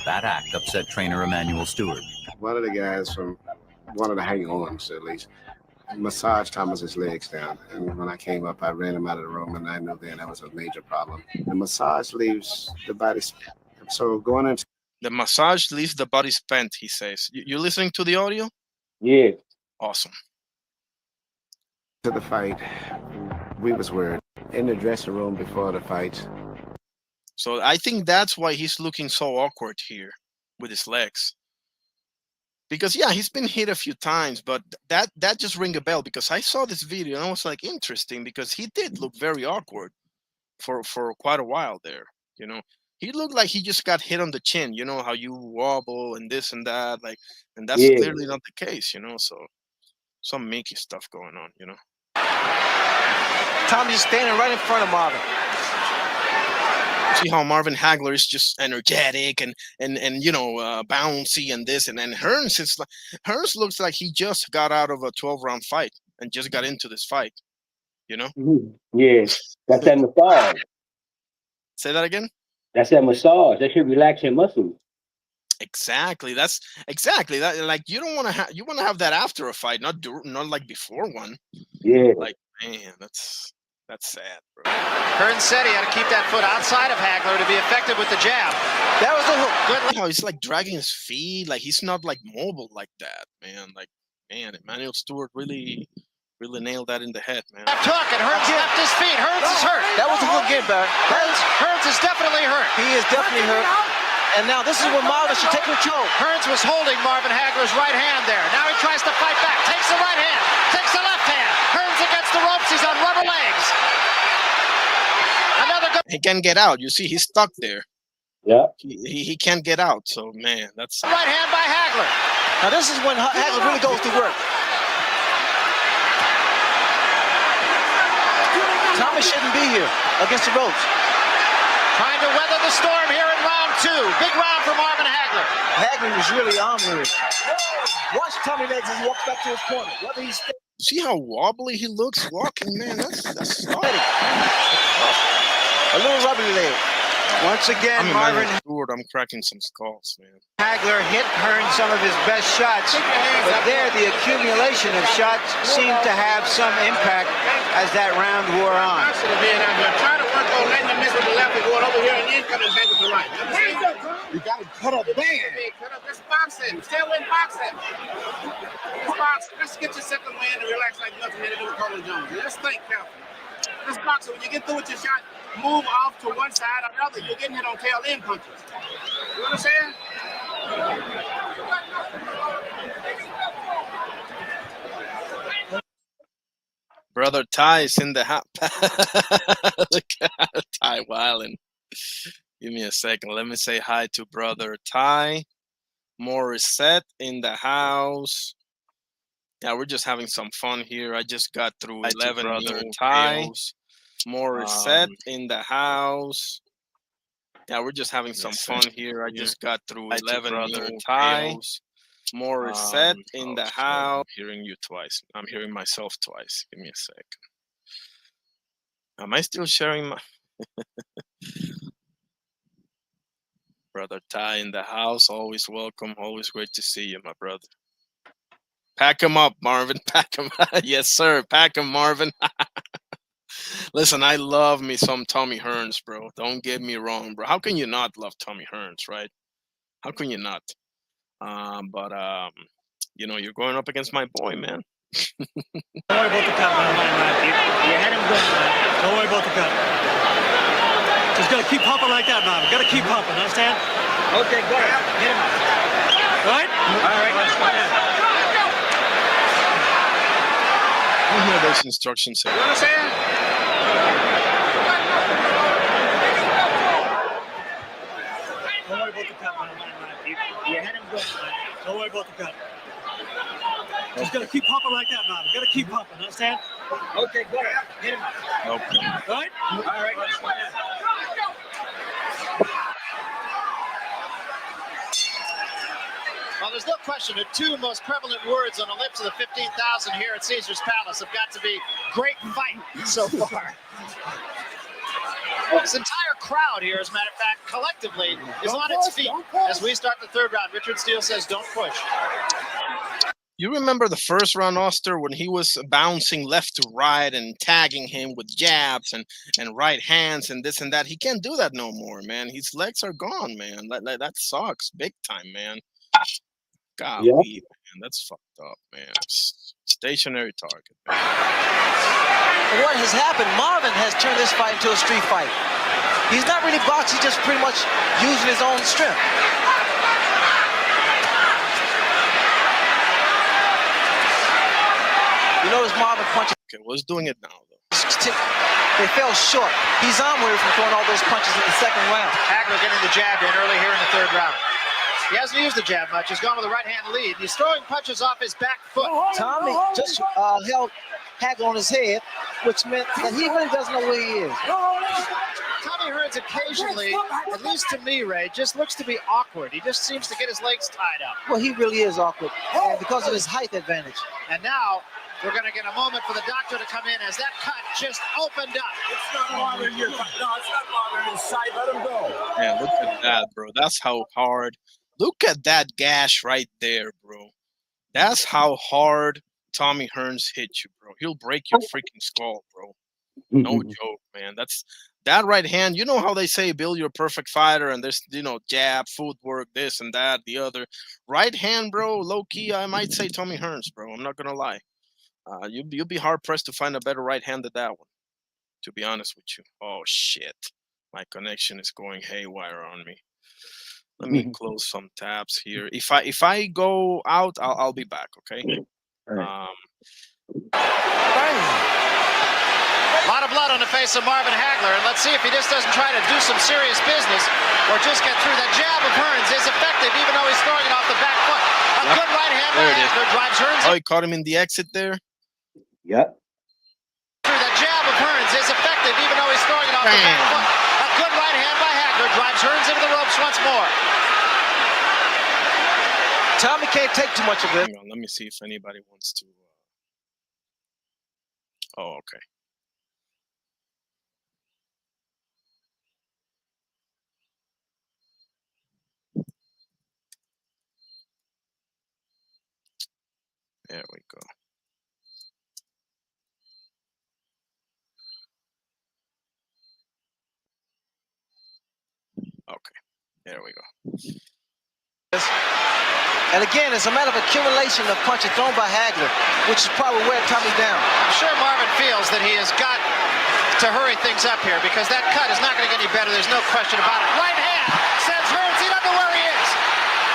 That act upset trainer Emmanuel Stewart. One of the guys from one of the hang-ons, at least, massaged Thomas's legs down. And when I came up, I ran him out of the room, and I knew then that was a major problem. The massage leaves the body. So going into the massage leaves the body spent, he says. You listening to the audio? Yeah. Awesome. To the fight, we was worried in the dressing room before the fight. So I think that's why he's looking so awkward here with his legs. Because he's been hit a few times, but that just ring a bell because I saw this video and I was like, interesting, because he did look very awkward for quite a while there. He looked like he just got hit on the chin. You know how you wobble and this and that, and that's clearly not the case. So some Mickey stuff going on. Tommy's just standing right in front of Marvin. See how Marvin Hagler is just energetic and bouncy and this, and then Hearns looks like he just got out of a 12-round fight and just got into this fight. Mm-hmm. Yeah, that's that massage. Say that again. That's that massage. That should relax your muscles. Exactly. That's exactly that. Like you don't want to have. You want to have that after a fight, not like before one. Yeah. Like man, that's sad, bro. Hearns said he had to keep that foot outside of Hagler to be effective with the jab. That was the hook. Good. How he's like dragging his feet, like he's not like mobile like that, man. Like man, Emmanuel Stewart really nailed that in the head, man. Left hook and Hearns left his feet. Hearns is hurt. That was a good game, Barry. Hearns is definitely hurt. He is definitely hurt. And now this is when Marvin should take control. Hearns was holding Marvin Hagler's right hand there. Now he tries to fight back. Takes the right hand. Takes the left hand. Hearns against the ropes. He's on rubber legs. Another good. He can't get out. You see, he's stuck there. Yeah. He can't get out. So man, that's right hand by Hagler. Now this is when Hagler really goes to work. Thomas shouldn't be here against the ropes. Trying to weather the storm here in round 2. Big round for Marvin Hagler. Hagler was really armored. Watch Tommy legs as he walks back to his corner. Whether he's see how wobbly he looks walking, man. That's steady. A little rubbery leg. Once again, Marvin I'm cracking some skulls, man. Hagler hit Hearns some of his best shots, but there the accumulation of shots seemed to have some impact as that round wore on. Try to work on letting him miss with the left and going over here and then coming back with the right. You got to cut up bad. Cut up this boxing. Stay away boxing. This box. Let's get your second win and relax like nothing had to do with Cole Jones. Let's think careful. This boxer, when you get through with your shot, move off to one side or the other. You're getting hit on tail end punches. You understand? Brother Ty is in the house. Look at Ty Wildin. Give me a second. Let me say hi to Brother Ty. Morissette in the house. Yeah, we're just having some fun here. I just got through 11 Brother Ty. Morissette in the house. Yeah, we're just having some fun here. I just got through 11 Brother Ty. Morissette in the house. I'm hearing you twice. I'm hearing myself twice. Give me a second. Am I still sharing my Brother Ty in the house? Always welcome. Always great to see you, my brother. Pack him up, Marvin. Pack him. Yes, sir. Pack him, Marvin. Listen, I love me some Tommy Hearns, bro. Don't get me wrong, bro. How can you not love Tommy Hearns, right? How can you not? You know, you're going up against my boy, man. Don't worry about the cut, man. You had him good, man. Don't worry about the cut. Just gotta keep popping like that, man. Gotta keep popping, understand? Okay, go ahead. Hit him up. All right? All right. You hear those instructions. You understand? Don't worry about the cut, man. You had him good, man. Don't worry about the cut. Just gotta keep popping like that, man. Gotta keep popping, understand? Okay, go ahead. Hit him up. Okay. All right? All right. Well, there's no question the two most prevalent words on the lips of the 15,000 here at Caesar's Palace have got to be great fight so far. This entire crowd here, as a matter of fact, collectively is on its feet as we start the third round. Richard Steele says, don't push. You remember the first round, Oster, when he was bouncing left to right and tagging him with jabs and right hands and this and that? He can't do that no more, man. His legs are gone, man. That sucks big time, man. Golly, man, that's fucked up, man. Stationary target. What has happened, Marvin has turned this fight into a street fight. He's not really boxing, he's just pretty much using his own strength. You notice Marvin punches. Okay, what's doing it now, though? They fell short. He's on way from throwing all those punches in the second round. Hagler getting the jab in early here in the third round. He hasn't used the jab much. He's gone with a right-hand lead. He's throwing punches off his back foot. Tommy just held Hagler on his head, which meant that he really doesn't know where he is. Tommy Hearns occasionally, at least to me, Ray, just looks to be awkward. He just seems to get his legs tied up. Well, he really is awkward because of his height advantage. And now we're going to get a moment for the doctor to come in as that cut just opened up. It's not bothering your no, it's not bothering his sight. Let him go. Man, look at that, bro. That's how hard. Look at that gash right there, bro. That's how hard Tommy Hearns hit you, bro. He'll break your freaking skull, bro. No joke, man. That's that right hand. You know how they say build your perfect fighter, and there's, you know, jab, footwork, this and that, the other. Right hand, bro, low key, I might say Tommy Hearns, bro. I'm not gonna lie. You'll be hard pressed to find a better right hand than that one, to be honest with you. Oh shit, my connection is going haywire on me. Let me close some tabs here. If I go out, I'll be back. Okay. A lot of blood on the face of Marvin Hagler, and let's see if he just doesn't try to do some serious business or just get through. That jab of Hearns is effective, even though he's throwing it off the back foot. A good right hand by Hagler drives Hearns. Oh, he caught him in the exit there. Yep. Through that jab of Hearns is effective, even though he's throwing it off the back foot. A good right hand by Hagler drives Hearns into the ropes once more. Tommy can't take too much of it. Hang on, let me see if anybody wants to. Oh, okay. There we go. Okay, there we go. And again, it's a matter of accumulation of punches thrown by Hagler, which is probably where Tommy's down. I'm sure Marvin feels that he has got to hurry things up here because that cut is not going to get any better. There's no question about it. Right hand sends Hearns. He doesn't know where he is.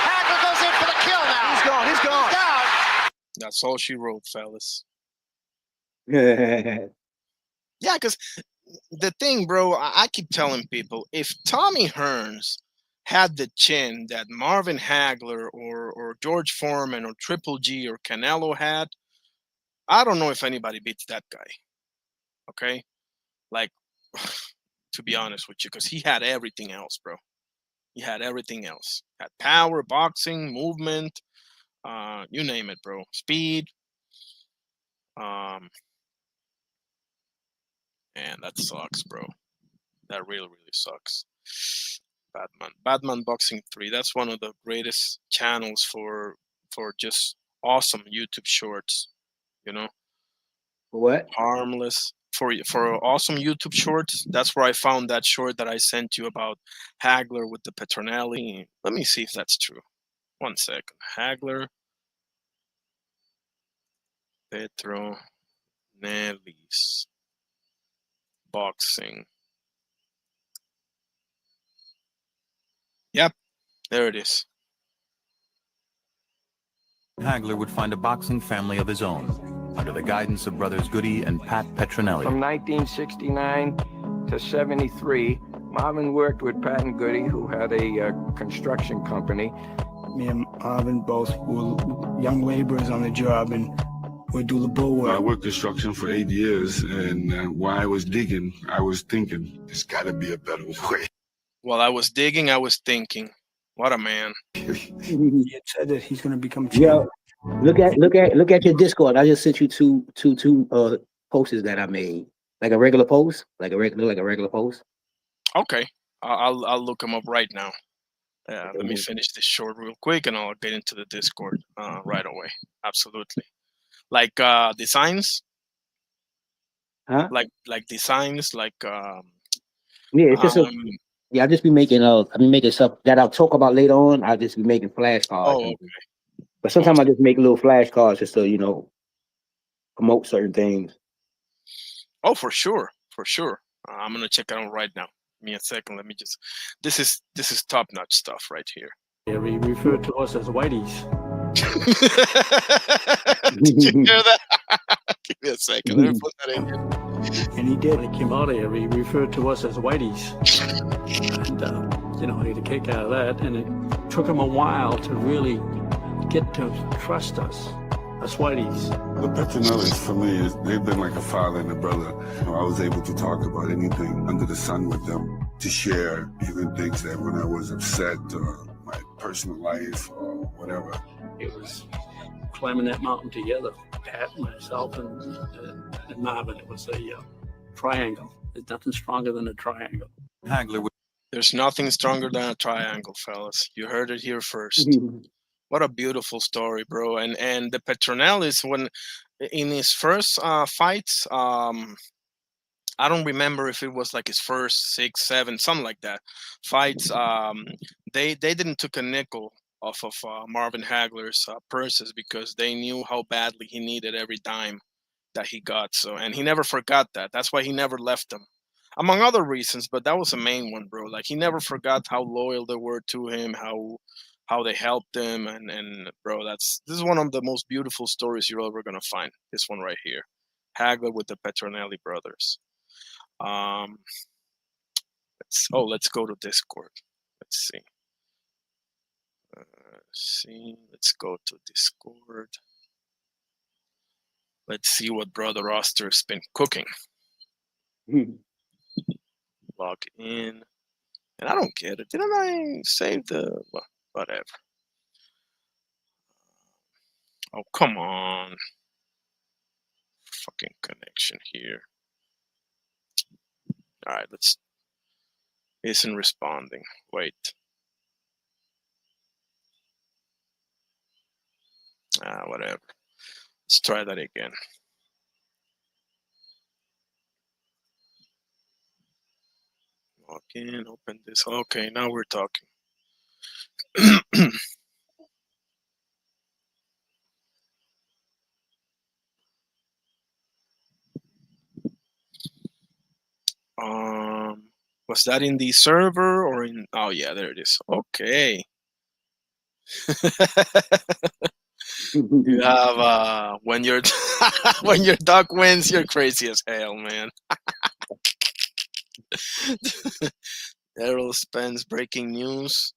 Hagler goes in for the kill now. He's gone. He's gone. He's down. That's all she wrote, fellas. Yeah. Yeah, because the thing, bro, I keep telling people, if Tommy Hearns had the chin that Marvin Hagler or George Foreman or Triple G or Canelo had, I don't know if anybody beats that guy. Okay? Like, to be honest with you, because he had everything else, bro. He had everything else. Had power, boxing, movement, you name it, bro. Speed. And that sucks, bro. That really, really sucks. Batman Boxing 3. That's one of the greatest channels for just awesome YouTube shorts. You know, What? harmless for awesome YouTube shorts. That's where I found that short that I sent you about Hagler with the Petronelli. Let me see if that's true. 1 second. Hagler Petronelli's boxing. Yep, there it is. Hagler would find a boxing family of his own under the guidance of brothers Goody and Pat Petronelli. From 1969 to 73, Marvin worked with Pat and Goody, who had a construction company. Me and Marvin both were young laborers on the job, and we'd do the bull work. I worked construction for 8 years, and while I was digging, I was thinking, there's got to be a better way. While I was digging, I was thinking, what a man. He had said that he's going to become Yeah. champion. Look at your Discord. I just sent you two posts that I made. Like a regular post? Like a regular post? Okay. I'll look them up right now. Let me finish this short real quick and I'll get into the Discord right away. Absolutely. Like designs? Huh? Like designs, like Yeah, it's just I'll just be making stuff that I'll talk about later on. I'll just be making flashcards. okay. But sometimes I just make little flashcards just to, promote certain things. Oh, for sure. For sure. I'm gonna check it out right now. Give me a second. Let me just this is top-notch stuff right here. Yeah, we refer to us as whiteys. Did you hear that? Give me a second. Let me put that in here. And he did. He came out of here. He referred to us as whiteys. And, he had a kick out of that. And it took him a while to really get to trust us whiteys. The Petronellis, for me, they've been like a father and a brother. I was able to talk about anything under the sun with them, to share even things that when I was upset or my personal life or whatever. It was climbing that mountain together, Pat, myself, and Marvin. It was a triangle. There's nothing stronger than a triangle. There's nothing stronger than a triangle, fellas. You heard it here first. What a beautiful story, bro. And the Petronellis, when in his first fights, I don't remember if it was like his first 6, 7, something like that fights. They didn't took a nickel off of Marvin Hagler's purses because they knew how badly he needed every dime that he got. So, and he never forgot that. That's why he never left them, among other reasons. But that was the main one, bro. Like he never forgot how loyal they were to him, how they helped him, and bro, this is one of the most beautiful stories you're ever gonna find. This one right here, Hagler with the Petronelli brothers. Let's go to Discord. Let's see. Let's go to Discord. Let's see what Brother Oster's been cooking. Log in. And I don't get it. Didn't I save the whatever? Oh, come on. Fucking connection here. All right, isn't responding. Wait. Whatever. Let's try that again. Log in, open this. Okay, now we're talking. Was that in the server or in? Oh yeah, there it is. Okay. You have when your when your dog wins, you're crazy as hell, man. Errol Spence breaking news.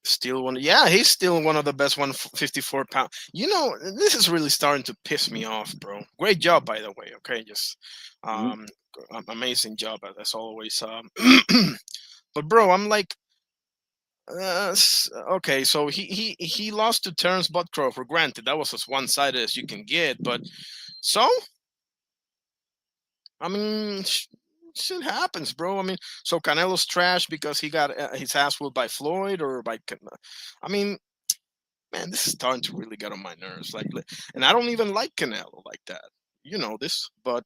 Still one, yeah, he's still one of the best 154 pound. You know, this is really starting to piss me off, bro. Great job, by the way. Okay, just amazing job as always. But bro, I'm like, okay, so he lost to Terrence Butcrow. For granted, that was as one-sided as you can get. But so, I mean, shit happens, bro. I mean, so Canelo's trash because he got his ass whooped by Floyd or by. I mean, man, this is starting to really get on my nerves. Like, and I don't even like Canelo like that. You know this, but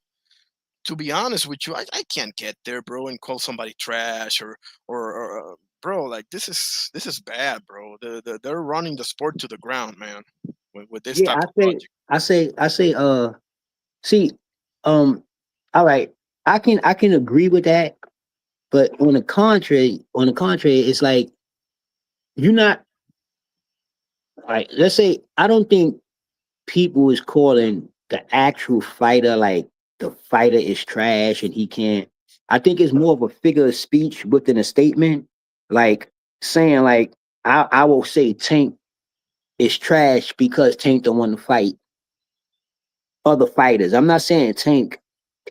to be honest with you, I can't get there, bro, and call somebody trash or bro, like this is bad, bro. They're running the sport to the ground, man, with this Yeah, type of logic. I say, see, all right, I can agree with that, but on the contrary, it's like you're not like, let's say, I don't think people is calling the actual fighter like the fighter is trash and he can't. I think it's more of a figure of speech within a statement, like saying like I will say Tank is trash because Tank don't want to fight other fighters. I'm not saying Tank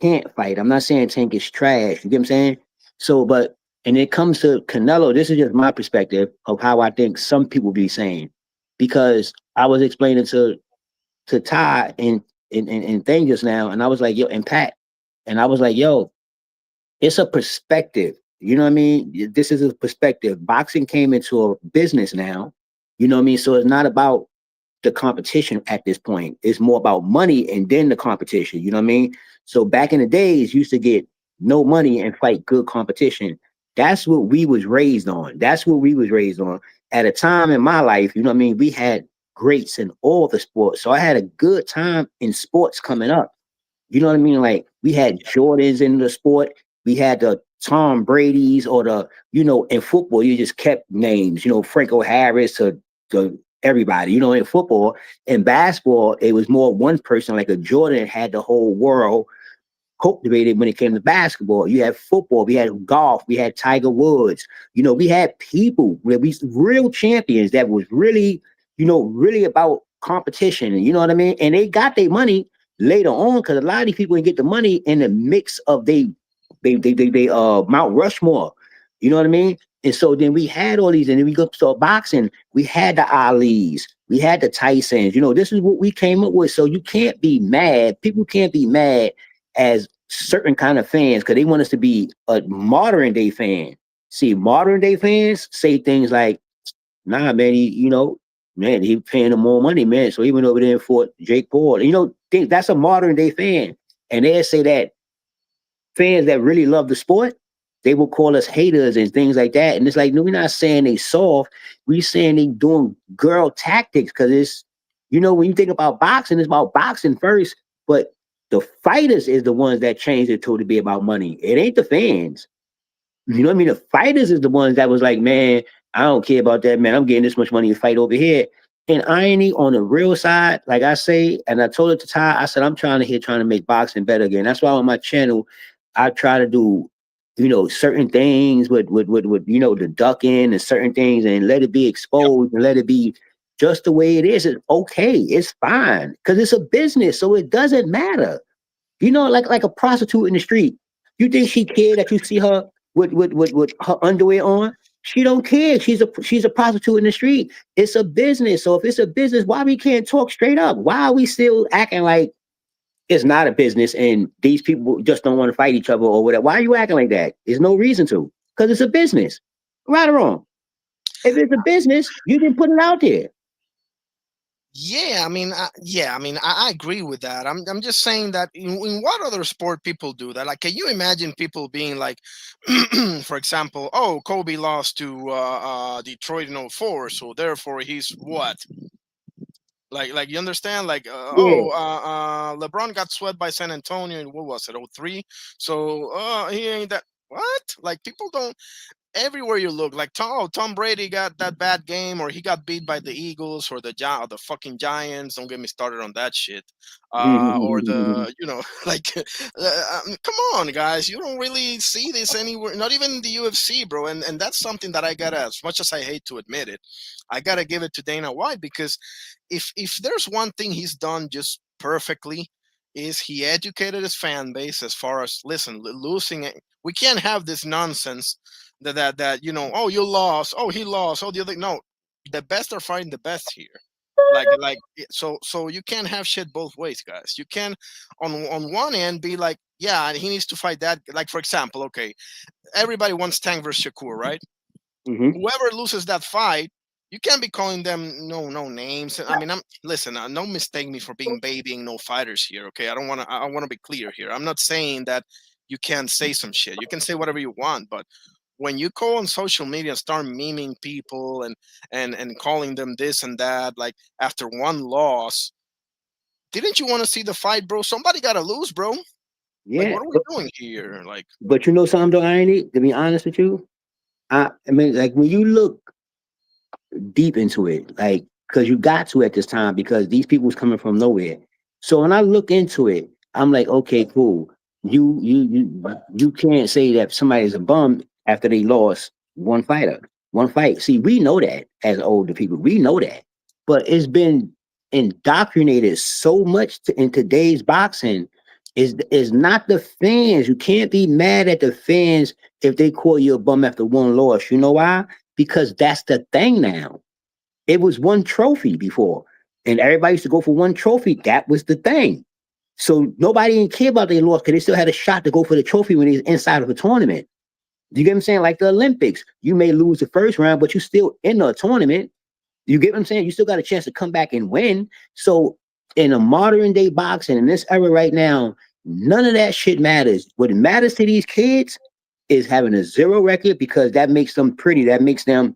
can't fight. I'm not saying Tank is trash. You get what I'm saying? So, but and it comes to Canelo, this is just my perspective of how I think some people be saying. Because I was explaining to Ty and thing just now, and I was like, yo, and Pat, and I was like, yo, it's a perspective. You know what I mean? This is a perspective. Boxing came into a business now. You know what I mean? So it's not about the competition at this point. It's more about money and then the competition. You know what I mean? So back in the days, you used to get no money and fight good competition. That's what we was raised on. That's what we was raised on. At a time in my life, you know what I mean? We had greats in all the sports. So I had a good time in sports coming up. You know what I mean? Like we had Jordans in the sport. We had the Tom Brady's or the, you know, in football, you just kept names, you know, Franco Harris to everybody, you know, in football. In basketball, it was more one person, like a Jordan had the whole world cultivated when it came to basketball. You had football, we had golf, we had Tiger Woods. You know, we had people where we real champions that was really, you know, really about competition. And you know what I mean? And they got their money later on because a lot of these people didn't get the money in the mix of they Mount Rushmore. You know what I mean? And so then we had all these, and then we go start boxing. We had the Ali's, we had the Tysons. You know, this is what we came up with. So you can't be mad. People can't be mad as certain kind of fans because they want us to be a modern day fan. See, modern day fans say things like, "Nah, man, you know, man, he paying them more money, man. So he went over there and fought Jake Paul." You know, that's a modern day fan, and they say that fans that really love the sport, they will call us haters and things like that. And it's like, no, we're not saying they soft. We saying they doing girl tactics because it's, you know, when you think about boxing, it's about boxing first, but the fighters is the ones that changed it to be about money. It ain't the fans. You know what I mean? The fighters is the ones that was like, man, I don't care about that, man. I'm getting this much money to fight over here. And irony on the real side, like I say, and I told it to Ty, I said, I'm trying to make boxing better again. That's why on my channel, I try to do, you know, certain things with you know, the ducking and certain things and let it be exposed and let it be just the way it is. It's okay. It's fine. Because it's a business. So it doesn't matter. You know, like a prostitute in the street. You think she care that you see her with her underwear on? She don't care. She's a prostitute in the street. It's a business. So if it's a business, why we can't talk straight up? Why are we still acting like it's not a business and these people just don't want to fight each other or whatever? Why are you acting like that? There's no reason to. Because it's a business. Right or wrong? If it's a business, you can put it out there. Yeah, I mean, I agree with that. I'm just saying that in what other sport people do that? Like, can you imagine people being like, for example, oh, Kobe lost to Detroit in '04, so therefore he's what? Like you understand? Like, Yeah. LeBron got swept by San Antonio in what was it, '03? So he ain't that. What? Like people don't everywhere you look, like Tom Brady got that bad game, or he got beat by the Eagles or or the fucking Giants. Don't get me started on that shit. Or the like, come on, guys, you don't really see this anywhere, not even in the UFC, bro. And that's something that I gotta, as much as I hate to admit it, I gotta give it to Dana White, because if there's one thing he's done just perfectly, is he educated his fan base as far as, listen, losing it, we can't have this nonsense that oh, you lost, oh, he lost, oh, the other, no, the best are fighting the best here. So you can't have shit both ways, guys. You can on one end be like, yeah, he needs to fight that, like, for example, okay, everybody wants Tank versus Shakur, right? Mm-hmm. Whoever loses that fight, you can't be calling them no names. I mean, listen, don't mistake me for being babying no fighters here, okay? I want to be clear here. I'm not saying that you can't say some shit. You can say whatever you want, but when you go on social media and start memeing people and calling them this and that, like, after one loss, didn't you want to see the fight, bro? Somebody got to lose, bro. Like, Yeah. what are we doing here? Like, But you know something though, Irony, to be honest with you, I mean, like when you look deep into it, like because you got to at this time because these people was coming from nowhere. So when I look into it, I'm like, okay, cool. You can't say that somebody's a bum after they lost one fight. See, we know that as older people, we know that, but it's been indoctrinated so much in today's boxing. Is not the fans. You can't be mad at the fans if they call you a bum after one loss. You know why? Because that's the thing now. It was one trophy before, and everybody used to go for one trophy. That was the thing. So nobody didn't care about their loss because they still had a shot to go for the trophy when they was inside of a tournament. You get what I'm saying? Like the Olympics, you may lose the first round, but you still in the tournament. You get what I'm saying? You still got a chance to come back and win. So in a modern day boxing, in this era right now, none of that shit matters. What matters to these kids is having a zero record because that makes them pretty. That makes them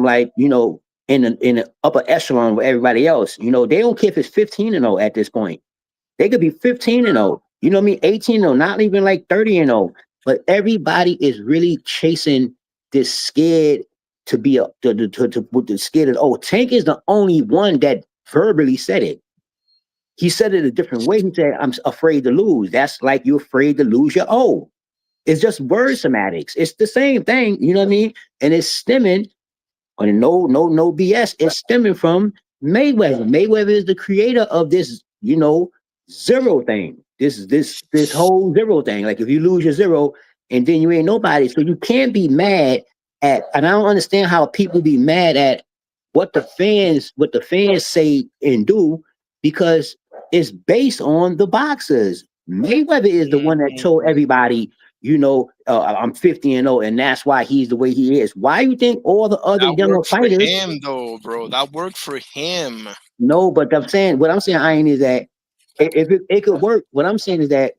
like, in the upper echelon with everybody else. They don't care if it's 15-0 at this point. They could be 15-0. You know what I mean? 18-0, not even like 30-0. But everybody is really chasing this scared to be with the scared of, oh, Tank is the only one that verbally said it. He said it a different way. He said, I'm afraid to lose. That's like you're afraid to lose your O. It's just word semantics. It's the same thing, you know what I mean? And it's stemming and no BS. It's stemming from Mayweather. Mayweather is the creator of this, zero thing. This whole zero thing. Like if you lose your zero and then you ain't nobody, so you can't be mad at. And I don't understand how people be mad at what the fans say and do because it's based on the boxers. Mayweather is the one that told everybody I'm 50-0, and that's why he's the way he is. Why you think all the other that younger worked for fighters? him, though, bro. That worked for him. No, but what I'm saying, Iron, is that if it could work, what I'm saying is that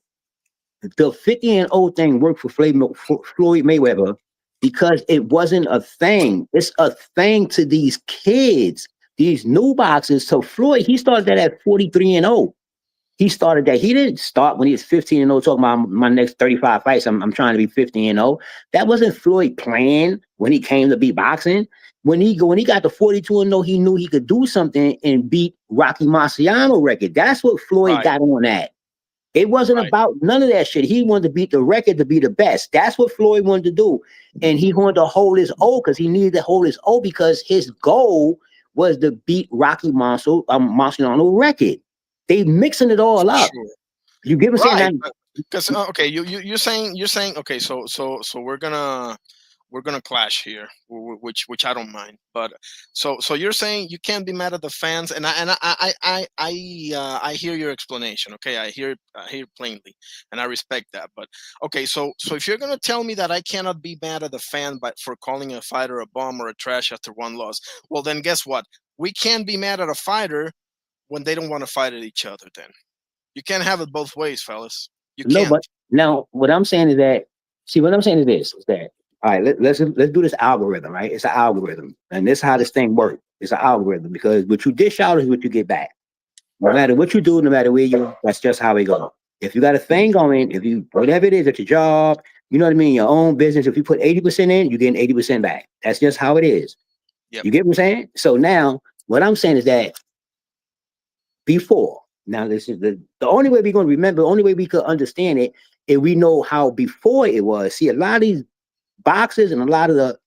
the 50-0 thing worked for Floyd Mayweather because it wasn't a thing. It's a thing to these kids, these new boxers. So Floyd, he started that at 43-0. He started that. He didn't start when he was 15-0 talking about my next 35 fights. I'm trying to be 50-0. That wasn't Floyd plan when he came to be boxing. When he got to 42-0, he knew he could do something and beat Rocky Marciano record. That's what Floyd Right. got on that. It wasn't about none of that shit. He wanted to beat the record to be the best. That's what Floyd wanted to do. And he wanted to hold his O because he needed to hold his O because his goal was to beat Rocky Marciano record. They mixing it all up. Sure. You get what I'm Right. saying? Because okay, you're saying okay, so we're gonna clash here, which I don't mind. But so you're saying you can't be mad at the fans, and I hear your explanation. Okay, I hear plainly, and I respect that. But okay, so if you're gonna tell me that I cannot be mad at the fan for calling a fighter a bum or a trash after one loss, well then guess what? we can't be mad at a fighter when they don't want to fight at each other. Then you can't have it both ways, fellas. You No, can't. but now what I'm saying is that, see, what I'm saying is this, is that, all right, let's do this algorithm, right? It's an algorithm, and this is how this thing works. It's an algorithm because what you dish out is what you get back. No matter what you do, no matter where you, that's just how it goes. If you got a thing going, if you whatever it is at your job, you know what I mean, your own business. If you put 80% in, you're getting 80% back. That's just how it is. Yep. You get what I'm saying? So now, what I'm saying is that before. Now, this is the only way we're going to remember, the only way we could understand it, if we know how before it was. See, a lot of these boxers and a lot of the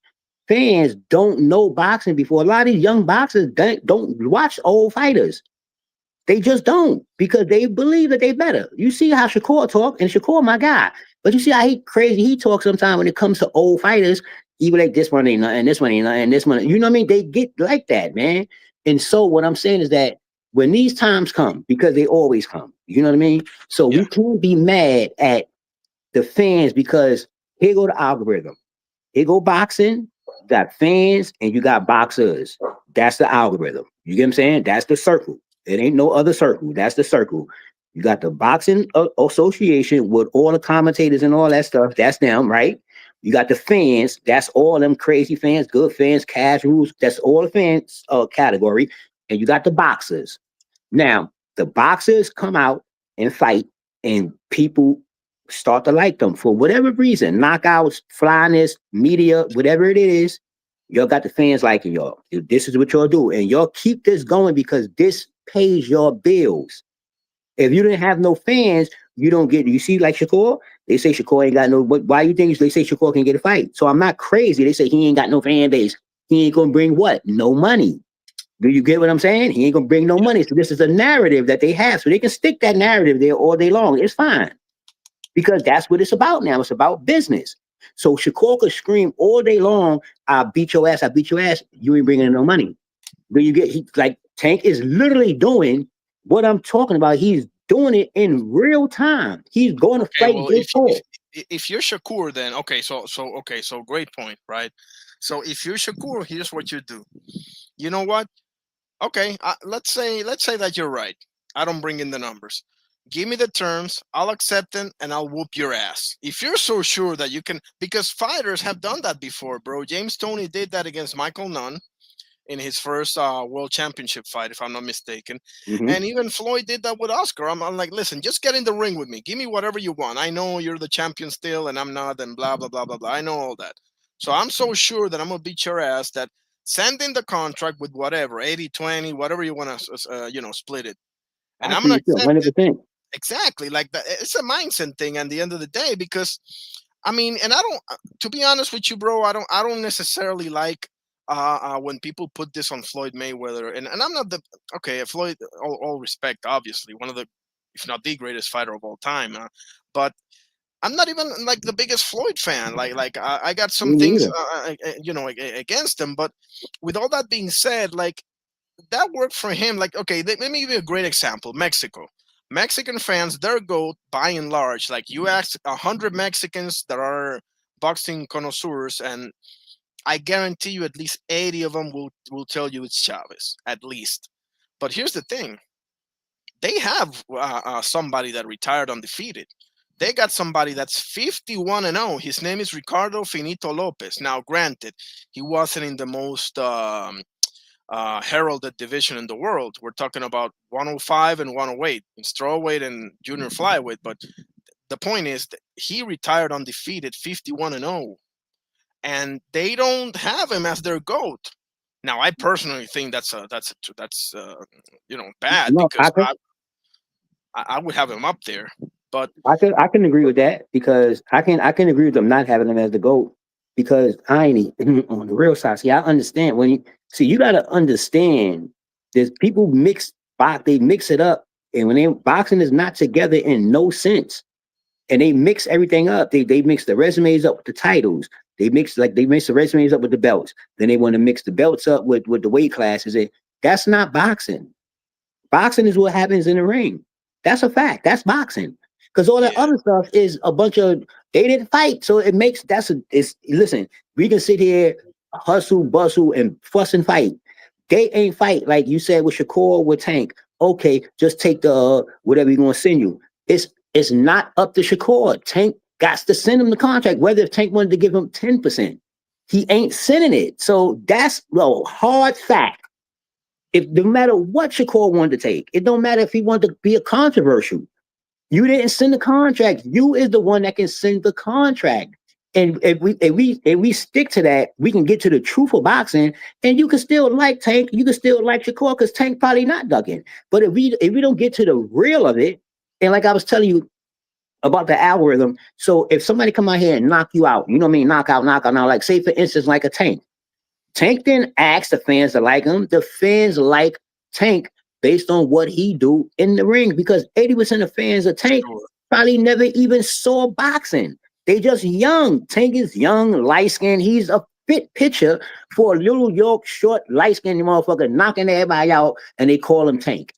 fans don't know boxing before. A lot of these young boxers don't watch old fighters. They just don't, because they believe that they better. You see how Shakur talk, and Shakur my guy. But you see how crazy he talks sometimes when it comes to old fighters. He be like, this one ain't nothing, this one ain't nothing, this one. You know what I mean? They get like that, man. And so what I'm saying is that when these times come, because they always come, you know what I mean? So we can't be mad at the fans, because here go the algorithm. Here go boxing, you got fans and you got boxers. That's the algorithm. You get what I'm saying? That's the circle. It ain't no other circle. That's the circle. You got the boxing association with all the commentators and all that stuff. That's them, right? You got the fans. That's all them crazy fans, good fans, casuals. That's all the fans category. And you got the boxers. Now, the boxers come out and fight, and people start to like them for whatever reason. Knockouts, flyness, media, whatever it is. Y'all got the fans liking y'all. This is what y'all do. And y'all keep this going because this pays your bills. If you didn't have no fans, you don't get, you see, like Shakur, they say Shakur ain't got no, but why you think they say Shakur can get a fight? So I'm not crazy. They say he ain't got no fan base. He ain't gonna bring what? No money. Do you get what I'm saying? He ain't gonna bring no money. So this is a narrative that they have. So they can stick that narrative there all day long. It's fine. Because that's what it's about now. It's about business. So Shakur could scream all day long, I beat your ass, I beat your ass. You ain't bringing in no money. But you get, like Tank is literally doing what I'm talking about. He's doing it in real time. He's going to fight Well, this Paul. if you're Shakur, then so great point, right? So if you're Shakur, here's what you do. You know what? Okay, let's say that you're right. I don't bring in the numbers. Give me the terms. I'll accept them, and I'll whoop your ass. If you're so sure that you can, because fighters have done that before, bro. James Toney did that against Michael Nunn in his first world championship fight, if I'm not mistaken. And even Floyd did that with Oscar. I'm like, listen, just get in the ring with me. Give me whatever you want. I know you're the champion still, and I'm not, and blah, blah, blah, blah, blah. I know all that. So I'm so sure that I'm going to beat your ass that send in the contract with whatever, 80-20, whatever you want to, split it. And I'm going to accept 100%. it. Exactly. Like that. It's a mindset thing at the end of the day, because, I mean, and I don't, to be honest with you, bro, I don't necessarily like when people put this on Floyd Mayweather, and I'm not Floyd, all respect, obviously one of the, if not the greatest fighter of all time, but I'm not even like the biggest Floyd fan. Like I got some things against him, but with all that being said, like that worked for him. Like, okay, let me give you a great example. Mexican fans, their goat by and large, like you ask 100 Mexicans that are boxing connoisseurs, and I guarantee you at least 80 of them will tell you it's Chavez, at least. But here's the thing. They have somebody that retired undefeated. They got somebody that's 51-0. His name is Ricardo Finito Lopez. Now, granted, he wasn't in the most heralded division in the world. We're talking about 105 and 108 in strawweight and junior flyweight. But the point is that he retired undefeated, 51-0. And they don't have him as their GOAT. Now, I personally think that's bad, No, because I would have him up there. But I can agree with that, because I can agree with them not having him as the GOAT, because I ain't on the real side. See, I understand you got to understand there's people they mix it up, and when boxing is not together in no sense, and they mix everything up. They mix the resumes up with the titles. They mix the resumes up with the belts. Then they want to mix the belts up with the weight classes. That's not boxing. Boxing is what happens in the ring. That's a fact. That's boxing. Because all that other stuff is a bunch of, they didn't fight. So it makes, listen, we can sit here, hustle, bustle, and fuss and fight. They ain't fight like you said with Shakur with Tank. Okay, just take the whatever you're gonna send you. It's not up to Shakur. Tank got to send him the contract, whether if Tank wanted to give him 10%. He ain't sending it. So that's a hard fact. If no matter what Shakur wanted to take, it don't matter if he wanted to be a controversial. You didn't send the contract. You is the one that can send the contract. And if we stick to that, we can get to the truth of boxing, and you can still like Tank, you can still like Shakur, because Tank probably not ducking. But if we don't get to the real of it, and like I was telling you about the algorithm, so if somebody come out here and knock you out, you know what I mean, knock out, now, like say for instance, like a Tank. Tank didn't ask the fans to like him. The fans like Tank based on what he do in the ring, because 80% of fans of Tank probably never even saw boxing. They just young. Tank is young, light-skinned. He's a fit pitcher for a little York, short, light-skinned motherfucker knocking everybody out, and they call him Tank.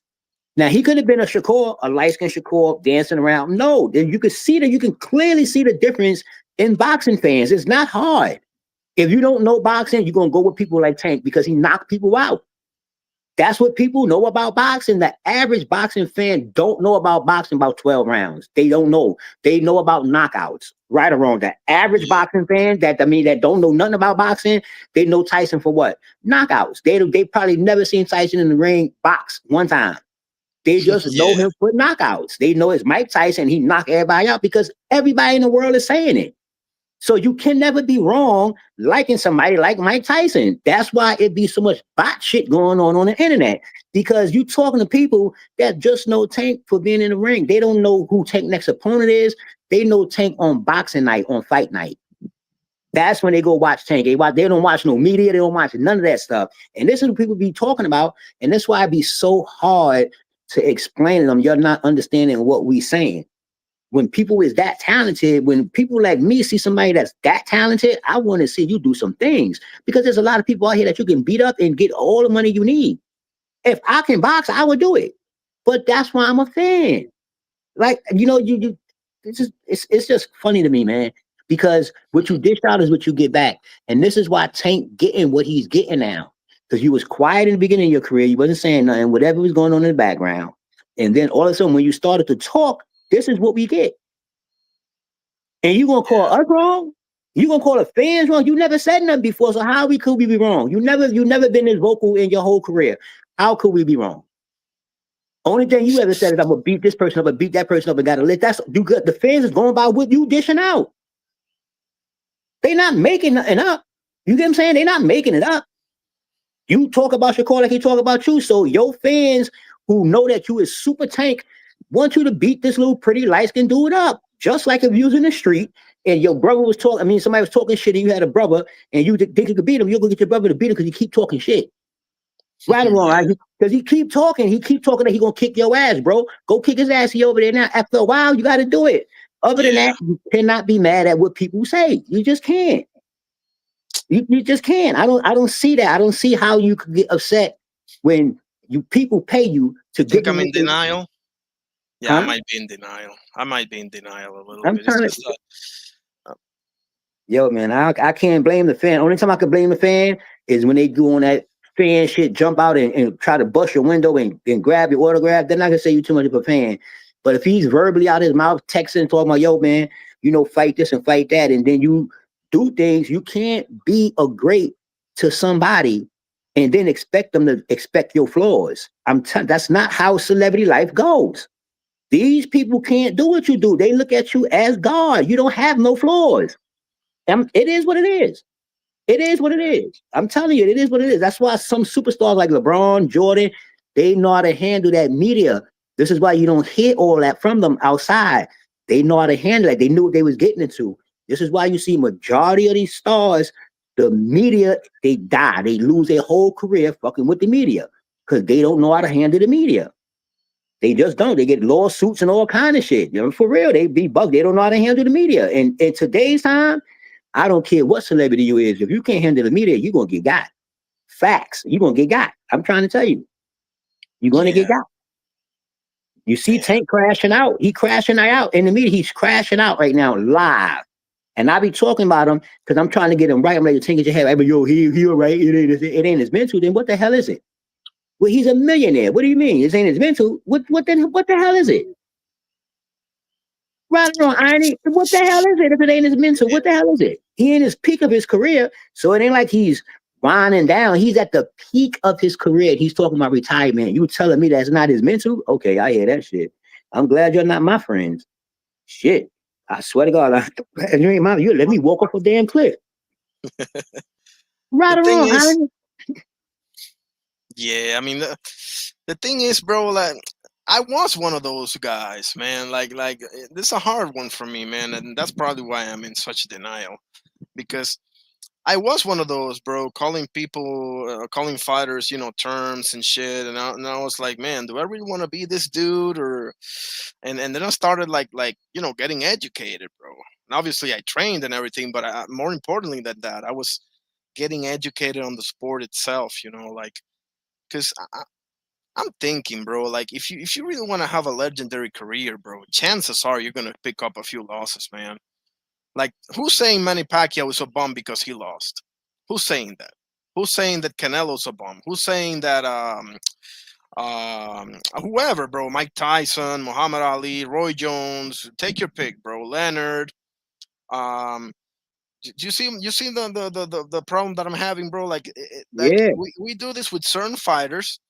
Now, he could have been a Shakur, a light-skinned Shakur dancing around. No, you can see that. You can clearly see the difference in boxing fans. It's not hard. If you don't know boxing, you're going to go with people like Tank because he knocked people out. That's what people know about boxing. The average boxing fan don't know about boxing about 12 rounds. They don't know. They know about knockouts, right or wrong. The average boxing fan that don't know nothing about boxing, they know Tyson for what? Knockouts. They probably never seen Tyson in the ring box one time. They just know him for knockouts. They know it's Mike Tyson. He knocked everybody out because everybody in the world is saying it. So you can never be wrong liking somebody like Mike Tyson. That's why it be so much bot shit going on the internet, because you talking to people that just know Tank for being in the ring. They don't know who Tank next opponent is. They know Tank on boxing night, on fight night. That's when they go watch Tank. They don't watch no media. They don't watch none of that stuff. And this is what people be talking about. And that's why it be so hard to explain to them. You're not understanding what we saying. When people is that talented, when people like me see somebody that's that talented, I want to see you do some things, because there's a lot of people out here that you can beat up and get all the money you need. If I can box, I would do it. But that's why I'm a fan. Like, it's just funny to me, man, because what you dish out is what you get back. And this is why Tank getting what he's getting now, because you was quiet in the beginning of your career. You wasn't saying nothing, whatever was going on in the background. And then all of a sudden, when you started to talk, this is what we get. And you gonna call us wrong? You gonna call the fans wrong? You never said nothing before, so how could we be wrong? You never been this vocal in your whole career. How could we be wrong? Only thing you ever said is I'm gonna beat this person up, and beat that person up, and gotta let that's you got the fans is going by what you dishing out. They not making nothing up. You get what I'm saying? They're not making it up. You talk about Shakur like he talk about you. So your fans who know that you is super Tank want you to beat this little pretty light-skinned dude up. Just like if you was in the street and your brother was talking, somebody was talking shit and you had a brother and you think you could beat him, you'll go get your brother to beat him because you keep talking shit. Right or wrong, right? Because he keep talking that he gonna kick your ass, bro. Go kick his ass. He over there now. After a while, you got to do it. Other than that, you cannot be mad at what people say. You just can't. You just can't. I don't see that. I don't see how you could get upset when people pay you to think get I'm in denial. Yeah, Huh? I might be in denial. I might be in denial a little I'm bit. trying It's to. just Yo, man, I can't blame the fan. Only time I can blame the fan is when they do on that fan shit, jump out and try to bust your window and grab your autograph. They're not gonna say you too much of a fan. But if he's verbally out his mouth texting, talking about, yo, man, fight this and fight that, and then you do things, you can't be a great to somebody and then expect them to expect your flaws. That's not how celebrity life goes. These people can't do what you do. They look at you as God. You don't have no flaws. It is what it is. It is what it is. I'm telling you, it is what it is. That's why some superstars like LeBron, Jordan, they know how to handle that media. This is why you don't hear all that from them outside. They know how to handle it. They knew what they was getting into. This is why you see majority of these stars, the media, they die. They lose their whole career fucking with the media because they don't know how to handle the media. They just don't. They get lawsuits and all kind of shit. For real, they be bugged. They don't know how to handle the media. And in today's time, I don't care what celebrity you is. If you can't handle the media, you're going to get got. Facts. You're going to get got. I'm trying to tell you. You're going to get got. You see Tank crashing out. He crashing out in the media. He's crashing out right now live. And I be talking about him because I'm trying to get him right. I'm like, think your head. Yo, he all right. It ain't his mental. Then what the hell is it? Well, he's a millionaire. What do you mean? It ain't his mental. What the hell is it? Right or wrong, irony. What the hell is it if it ain't his mental? What the hell is it? He in his peak of his career, so it ain't like he's winding down. He's at the peak of his career. He's talking about retirement. You telling me that's not his mental? Okay, I hear that shit. I'm glad you're not my friends. Shit. I swear to God, you ain't my, you let me walk off a damn cliff. Right The or thing wrong, is, irony. yeah, I mean, the thing is, bro, like I was one of those guys, man. This is a hard one for me, man, and that's probably why I'm in such denial because I was one of those, bro, calling people, calling fighters, terms and shit, and I was like, man, do I really want to be this dude, or, and then I started getting educated, bro. And obviously, I trained and everything, but more importantly than that, I was getting educated on the sport itself, because I'm thinking, bro, like if you really want to have a legendary career, bro, chances are you're gonna pick up a few losses, man. Like, who's saying Manny Pacquiao is a bum because he lost? Who's saying that? Who's saying that Canelo's a bum? Who's saying that whoever, bro? Mike Tyson, Muhammad Ali, Roy Jones, take your pick, bro. Leonard. Do you see the problem that I'm having, bro? Like Yeah. we do this with certain fighters,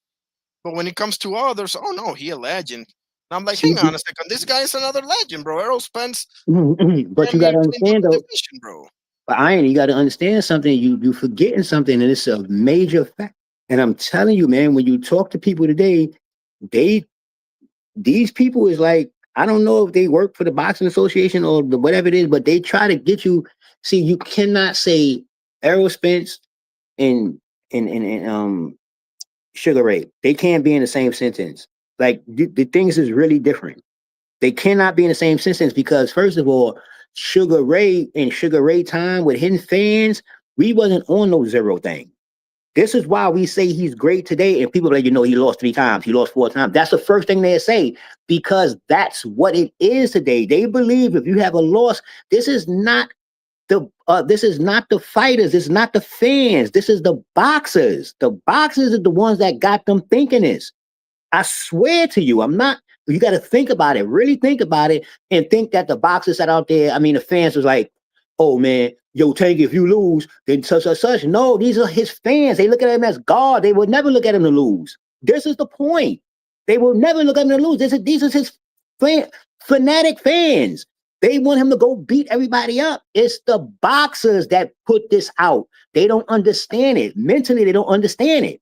but when it comes to others, oh no, he a legend. And I'm like, See, hang on a second, this guy is another legend, bro. Errol Spence, but damn you near gotta cleaned up understand the though. division, bro. But irony, you gotta understand something. You forgetting something, and it's a major fact. And I'm telling you, man, when you talk to people today, they these people is like, I don't know if they work for the boxing association or whatever it is, but they try to get you. See, you cannot say Errol Spence and Sugar Ray. They can't be in the same sentence. Like the things is really different. They cannot be in the same sentence because first of all, Sugar Ray and Sugar Ray time with hidden fans, we wasn't on no zero thing. This is why we say he's great today, and people are like, he lost 3 times, he lost 4 times. That's the first thing they say because that's what it is today. They believe if you have a loss, this is not the fighters, this is not the fans, this is the boxers. The boxers are the ones that got them thinking this. I swear to you, I'm not. You got to think about it, really think about it, and think that the boxers that out there, I mean, the fans was like, oh man, yo, Tank, if you lose, then such. No, these are his fans. They look at him as God. They would never look at him to lose. This is the point. They will never look at him to lose. These are his fanatic fans. They want him to go beat everybody up. It's the boxers that put this out. They don't understand it. Mentally, they don't understand it.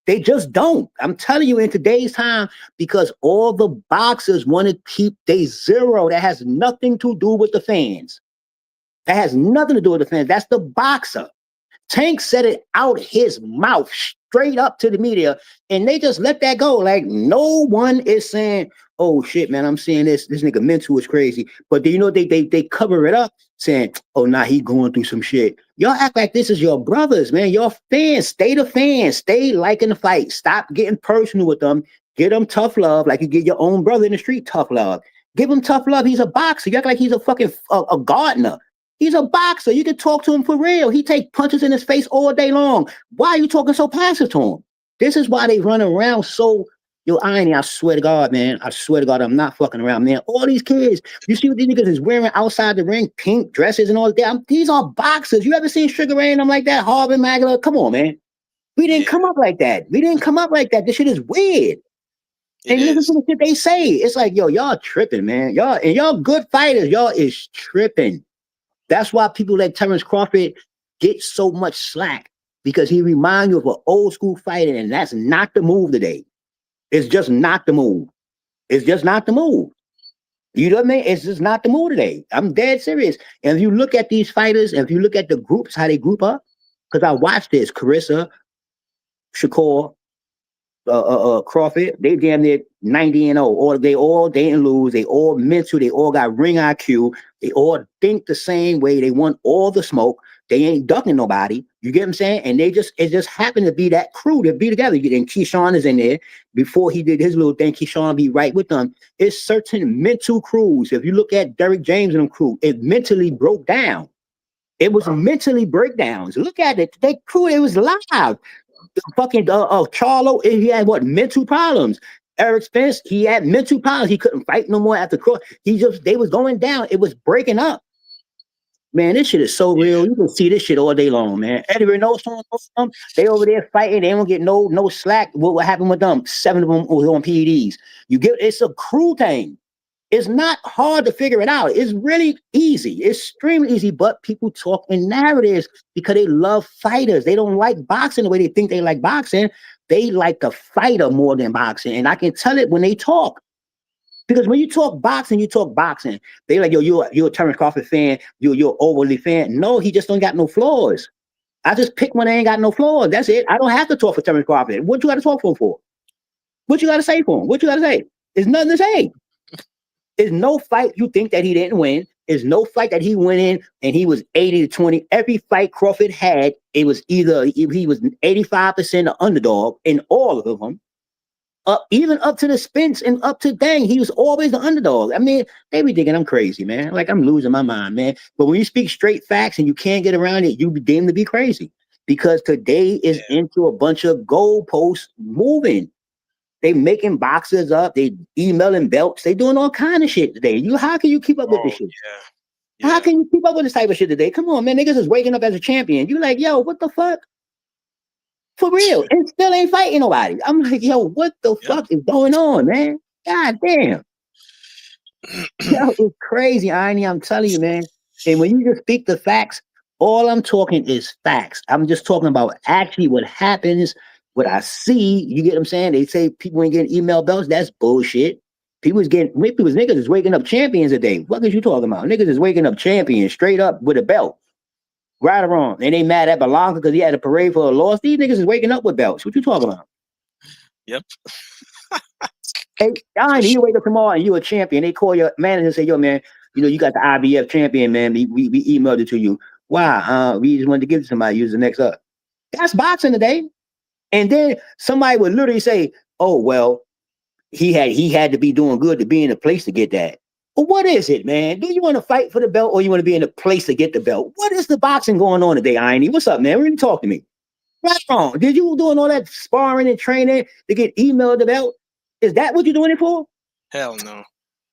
They just don't. I'm telling you, in today's time, because all the boxers want to keep they zero. That has nothing to do with the fans. That has nothing to do with the fans. That's the boxer. Tank said it out his mouth, straight up to the media, and they just let that go. Like, no one is saying, oh shit, man, I'm seeing this nigga mental is crazy. But they cover it up, saying, oh nah, he going through some shit. Y'all act like this is your brothers, man. Your fans, stay the fans, stay liking the fight. Stop getting personal with them. Give them tough love, like you give your own brother in the street tough love. Give him tough love. He's a boxer. You act like he's a fucking a gardener. He's a boxer. You can talk to him for real. He take punches in his face all day long. Why are you talking so passive to him? This is why they run around so, irony, I swear to God, man. I swear to God, I'm not fucking around, man. All these kids, you see what these niggas is wearing outside the ring, pink dresses and all that. These are boxers. You ever seen Sugar Ray and them like that? Harvey Magler? Come on, man. We didn't come up like that. We didn't come up like that. This shit is weird. And listen to the shit they say. It's like, yo, y'all tripping, man. Y'all good fighters. Y'all is tripping. That's why people like Terrence Crawford get so much slack because he reminds you of an old school fighter, and that's not the move today. It's just not the move. It's just not the move. You know what I mean? It's just not the move today. I'm dead serious. And if you look at these fighters, and if you look at the groups, how they group up, because I watched this, Carissa, Shakur, Crawford, they damn near 90-0. Or they didn't lose. They all mental. They all got ring IQ. They all think the same way. They want all the smoke. They ain't ducking nobody. You get what I'm saying? And it just happened to be that crew to be together. And Keyshawn is in there. Before he did his little thing, Keyshawn be right with them. It's certain mental crews. If you look at Derrick James and them crew, it mentally broke down. It was mentally breakdowns. Look at it. They crew, it was live. Fucking Charlo, he had what, mental problems. Eric Spence, he had mental problems. He couldn't fight no more after cross. They was going down. It was breaking up. Man, this shit is so real. You can see this shit all day long, man. Eddie Renault, they over there fighting. They don't get no slack. What happened with them? 7 of them was on PEDs. It's a crew thing. It's not hard to figure it out. It's really easy. It's extremely easy, but people talk in narratives because they love fighters. They don't like boxing the way they think they like boxing. They like the fighter more than boxing. And I can tell it when they talk. Because when you talk boxing, They like, yo, you're a Terrence Crawford fan. You're overly fan. No, he just don't got no flaws. I just pick when I ain't got no flaws. That's it. I don't have to talk for Terrence Crawford. What you got to talk for him for? What you got to say for him? What you got to say? There's nothing to say. There's no fight you think that he didn't win. There's no fight that he went in and he was 80-20. Every fight Crawford had, it was either he was 85% the underdog in all of them. Even up to the Spence and up to Dang, he was always the underdog. I mean, they be thinking I'm crazy, man. Like I'm losing my mind, man. But when you speak straight facts and you can't get around it, you be deemed to be crazy. Because today is into a bunch of goalposts moving. They making boxes up. They emailing belts. They doing all kind of shit today. How can you keep up with this shit? How can you keep up with this type of shit today? Come on, man. Niggas is waking up as a champion. You like, yo, what the fuck? For real. And still ain't fighting nobody. I'm like, yo, what the fuck is going on, man? God damn. Yo, it's crazy, Arnie. I'm telling you, man. And when you just speak the facts, all I'm talking is facts. I'm just talking about actually what happens, what I see. You get what I'm saying? They say people ain't getting email belts. That's bullshit. Niggas is waking up champions today. What is you talking about? Niggas is waking up champions straight up with a belt. Right or wrong. And they mad at Belanca because he had a parade for a loss. These niggas is waking up with belts. What you talking about? Yep. Hey, you wake up tomorrow and you a champion. They call your manager and say, yo, man, you got the IBF champion, man. We emailed it to you. Why? We just wanted to give it to somebody. Use the next up. That's boxing today. And then somebody would literally say, oh, well, he had to be doing good to be in a place to get that. Well, what is it, man? Do you want to fight for the belt or you want to be in a place to get the belt? What is the boxing going on today, Inie? What's up, man? Really talk to me. What's wrong? Did you doing all that sparring and training to get emailed the belt? Is that what you're doing it for? Hell no.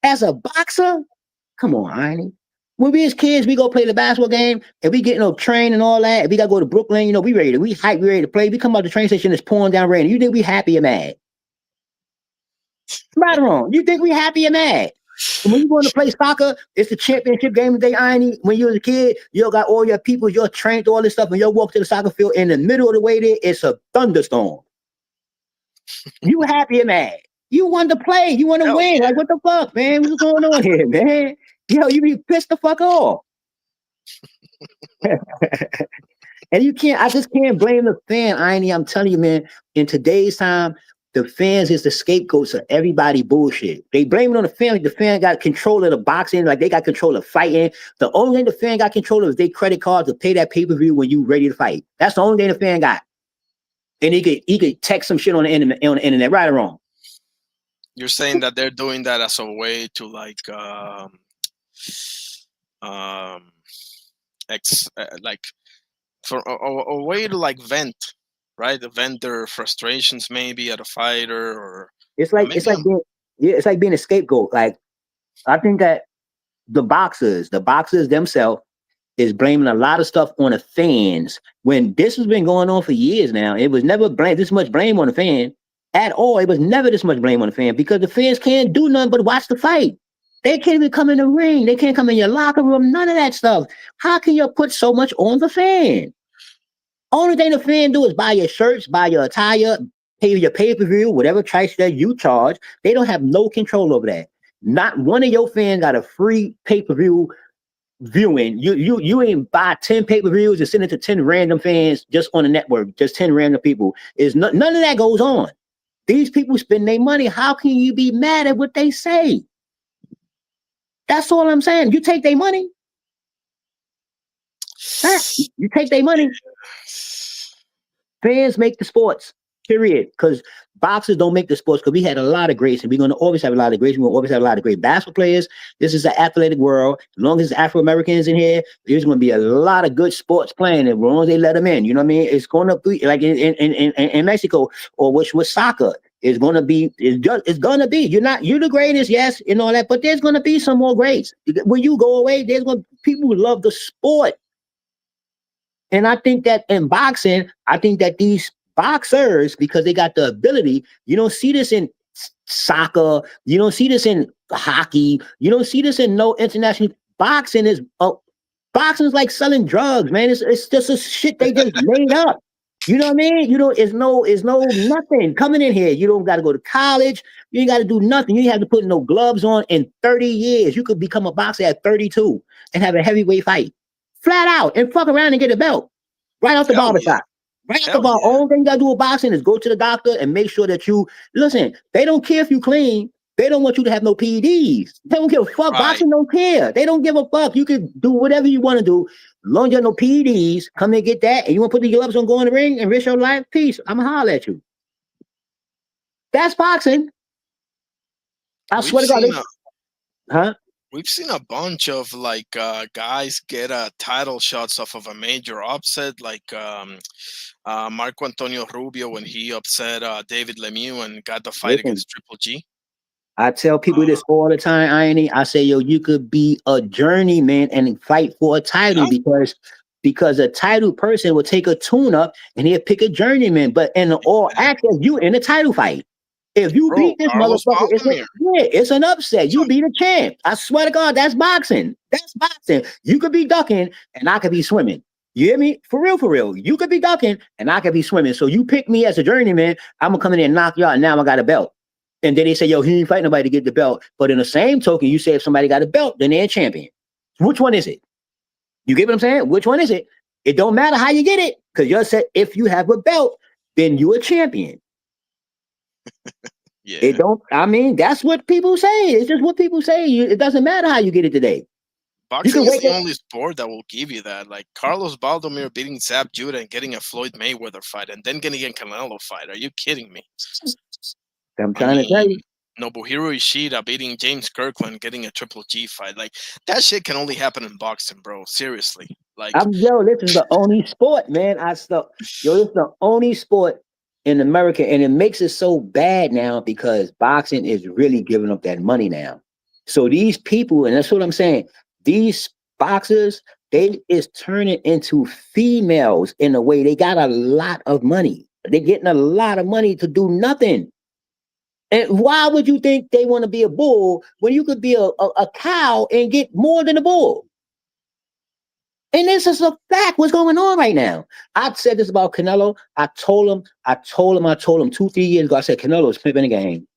As a boxer? Come on, Inie. When we as kids, we go play the basketball game and we getting up train and all that. And we got to go to Brooklyn. We ready to play. We come out the train station, it's pouring down rain. You think we happy or mad? Right or wrong? You think we happy or mad? And when you going to play soccer, it's the championship game of the day, Inie. When you was a kid, you got all your people, you're trained to all this stuff, and you walk to the soccer field in the middle of the way there, it's a thunderstorm. You happy or mad? You want to play, you want to win. Like, what the fuck, man? What's going on here, man? Yo, you be pissed the fuck off. And I just can't blame the fan, Inie. I'm telling you, man, in today's time, the fans is the scapegoats of everybody bullshit. They blame it on the fan. Like the fan got control of the boxing, like they got control of fighting. The only thing the fan got control of is their credit card to pay that pay-per-view when you ready to fight. That's the only thing the fan got. And he could text some shit on the internet, right or wrong. You're saying that they're doing that as a way to like for a way to like vent, right? Vent their frustrations maybe at a fighter or it's like being a scapegoat. Like I think that the boxers themselves is blaming a lot of stuff on the fans when this has been going on for years now. It was never this much blame on the fan at all. It was never this much blame on the fan because the fans can't do nothing but watch the fight. They can't even come in the ring. They can't come in your locker room. None of that stuff. How can you put so much on the fan? Only thing the fan do is buy your shirts, buy your attire, pay your pay-per-view, whatever price that you charge. They don't have no control over that. Not one of your fans got a free pay-per-view viewing. You ain't buy 10 pay-per-views and send it to 10 random fans just on the network, just 10 random people. None of that goes on. These people spend their money. How can you be mad at what they say? That's all I'm saying. You take their money. You take their money. Fans make the sports, period. Because boxers don't make the sports. Because we had a lot of greats, and we're going to always have a lot of greats. We're going to always have a lot of great basketball players. This is an athletic world. As long as Afro Americans in here, there's going to be a lot of good sports playing. As long as they let them in, you know what I mean? It's going to be like in Mexico, or which was soccer. It's going to be. It's going to be. You're the greatest, yes, and all that. But there's going to be some more greats. When you go away, there's going to people who love the sport. And I think that in boxing, I think that these boxers, because they got the ability, you don't see this in soccer, you don't see this in hockey, you don't see this in no international. Boxing is like selling drugs, man. It's just a shit they just made up. You know what I mean? It's no nothing coming in here. You don't got to go to college. You ain't got to do nothing. You ain't have to put no gloves on in 30 years. You could become a boxer at 32 and have a heavyweight fight. Flat out and fuck around and get a belt right off the barbershop. Right off the bar. Only thing you gotta do with boxing is go to the doctor and make sure that you listen. They don't care if you clean. They don't want you to have no PEDs. They don't give a fuck. Right. Boxing don't care. They don't give a fuck. You can do whatever you want to do. As long as you have no PEDs, come and get that. And you want to put the gloves on, go in the ring and risk your life. Peace. I'm gonna holler at you. That's boxing. I swear to God. Huh? We've seen a bunch of like guys get title shots off of a major upset, like Marco Antonio Rubio when he upset David Lemieux and got the fight against Triple G. I tell people this all the time, I say, yo, you could be a journeyman and fight for a title because a title person will take a tune-up and he'll pick a journeyman. But in all access, you in a title fight. If you beat this motherfucker, it's an upset. You beat a champ. I swear to God, that's boxing. That's boxing. You could be ducking and I could be swimming. You hear me? For real, for real. You could be ducking and I could be swimming. So you pick me as a journeyman, I'm gonna come in there and knock you out, and now I got a belt. And then they say, yo, he ain't fight nobody to get the belt. But in the same token, you say if somebody got a belt, then they're a champion. Which one is it? You get what I'm saying? Which one is it? It don't matter how you get it, because you said if you have a belt, then you a champion. Yeah. It don't. I mean, that's what people say. It's just what people say. It doesn't matter how you get it today. Boxing is the only sport that will give you that. Like Carlos Baldomir beating Zab Judah and getting a Floyd Mayweather fight, and then getting a Canelo fight. Are you kidding me? I'm trying to tell you. Nobuhiro Ishida beating James Kirkland, getting a Triple G fight. Like that shit can only happen in boxing, bro. Seriously. Like this is the only sport, man. This is the only sport in America, and it makes it so bad now because boxing is really giving up that money now. So these people, and that's what I'm saying, these boxers, they is turning into females in a way. They got a lot of money. They're getting a lot of money to do nothing. And why would you think they want to be a bull when you could be a cow and get more than a bull? And this is a fact. What's going on right now? I said this about Canelo. I told him 2-3 years ago. I said Canelo is pimping the game.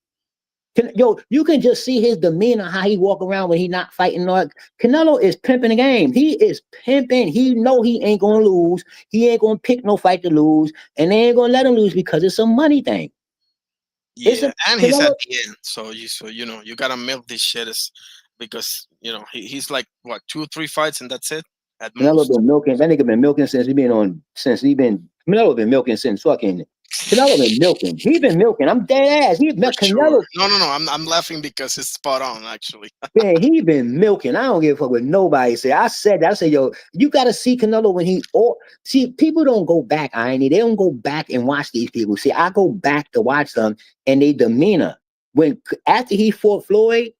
Yo, you can just see his demeanor, how he walk around when he not fighting. Canelo is pimping the game. He is pimping. He know he ain't gonna lose. He ain't gonna pick no fight to lose, and they ain't gonna let him lose because it's a money thing. Yeah, and he's at the end, so you know you gotta milk this shit because you know he's like what 2 or 3 fights and that's it. Canelo been milking. That nigga been milking since Canelo been milking since fucking. Canelo been milking. He been milking. I'm dead ass. Canelo. Sure. No. I'm laughing because it's spot on actually. Man, he been milking. I don't give a fuck what nobody say. I said that. I said, yo, you gotta see Canelo when see, people don't go back, They don't go back and watch these people. See, I go back to watch them and they demeanor. After he fought Floyd,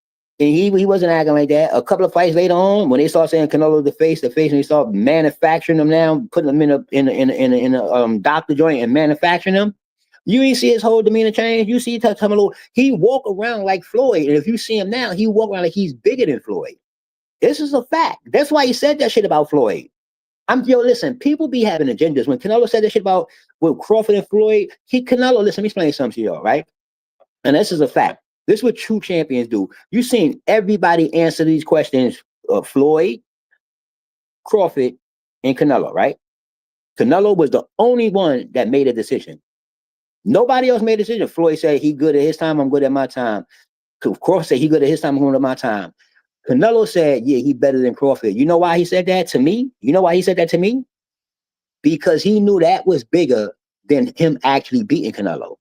and he wasn't acting like that. A couple of fights later on, when they start saying Canelo the face, and they start manufacturing them now, putting them in a doctor joint and manufacturing them, you ain't see his whole demeanor change. You see Canelo, he walk around like Floyd, and if you see him now, he walk around like he's bigger than Floyd. This is a fact. That's why he said that shit about Floyd. Listen, people be having agendas. When Canelo said that shit about with Crawford and Floyd, Canelo, listen, let me explain something to y'all, right? And this is a fact. This is what true champions do. You've seen everybody answer these questions: Floyd, Crawford, and Canelo, right? Canelo was the only one that made a decision. Nobody else made a decision. Floyd said he good at his time, I'm good at my time. Crawford said he good at his time, I'm good at my time. Canelo said, yeah, he better than Crawford. You know why he said that to me? You know why he said that to me? Because he knew that was bigger than him actually beating Canelo.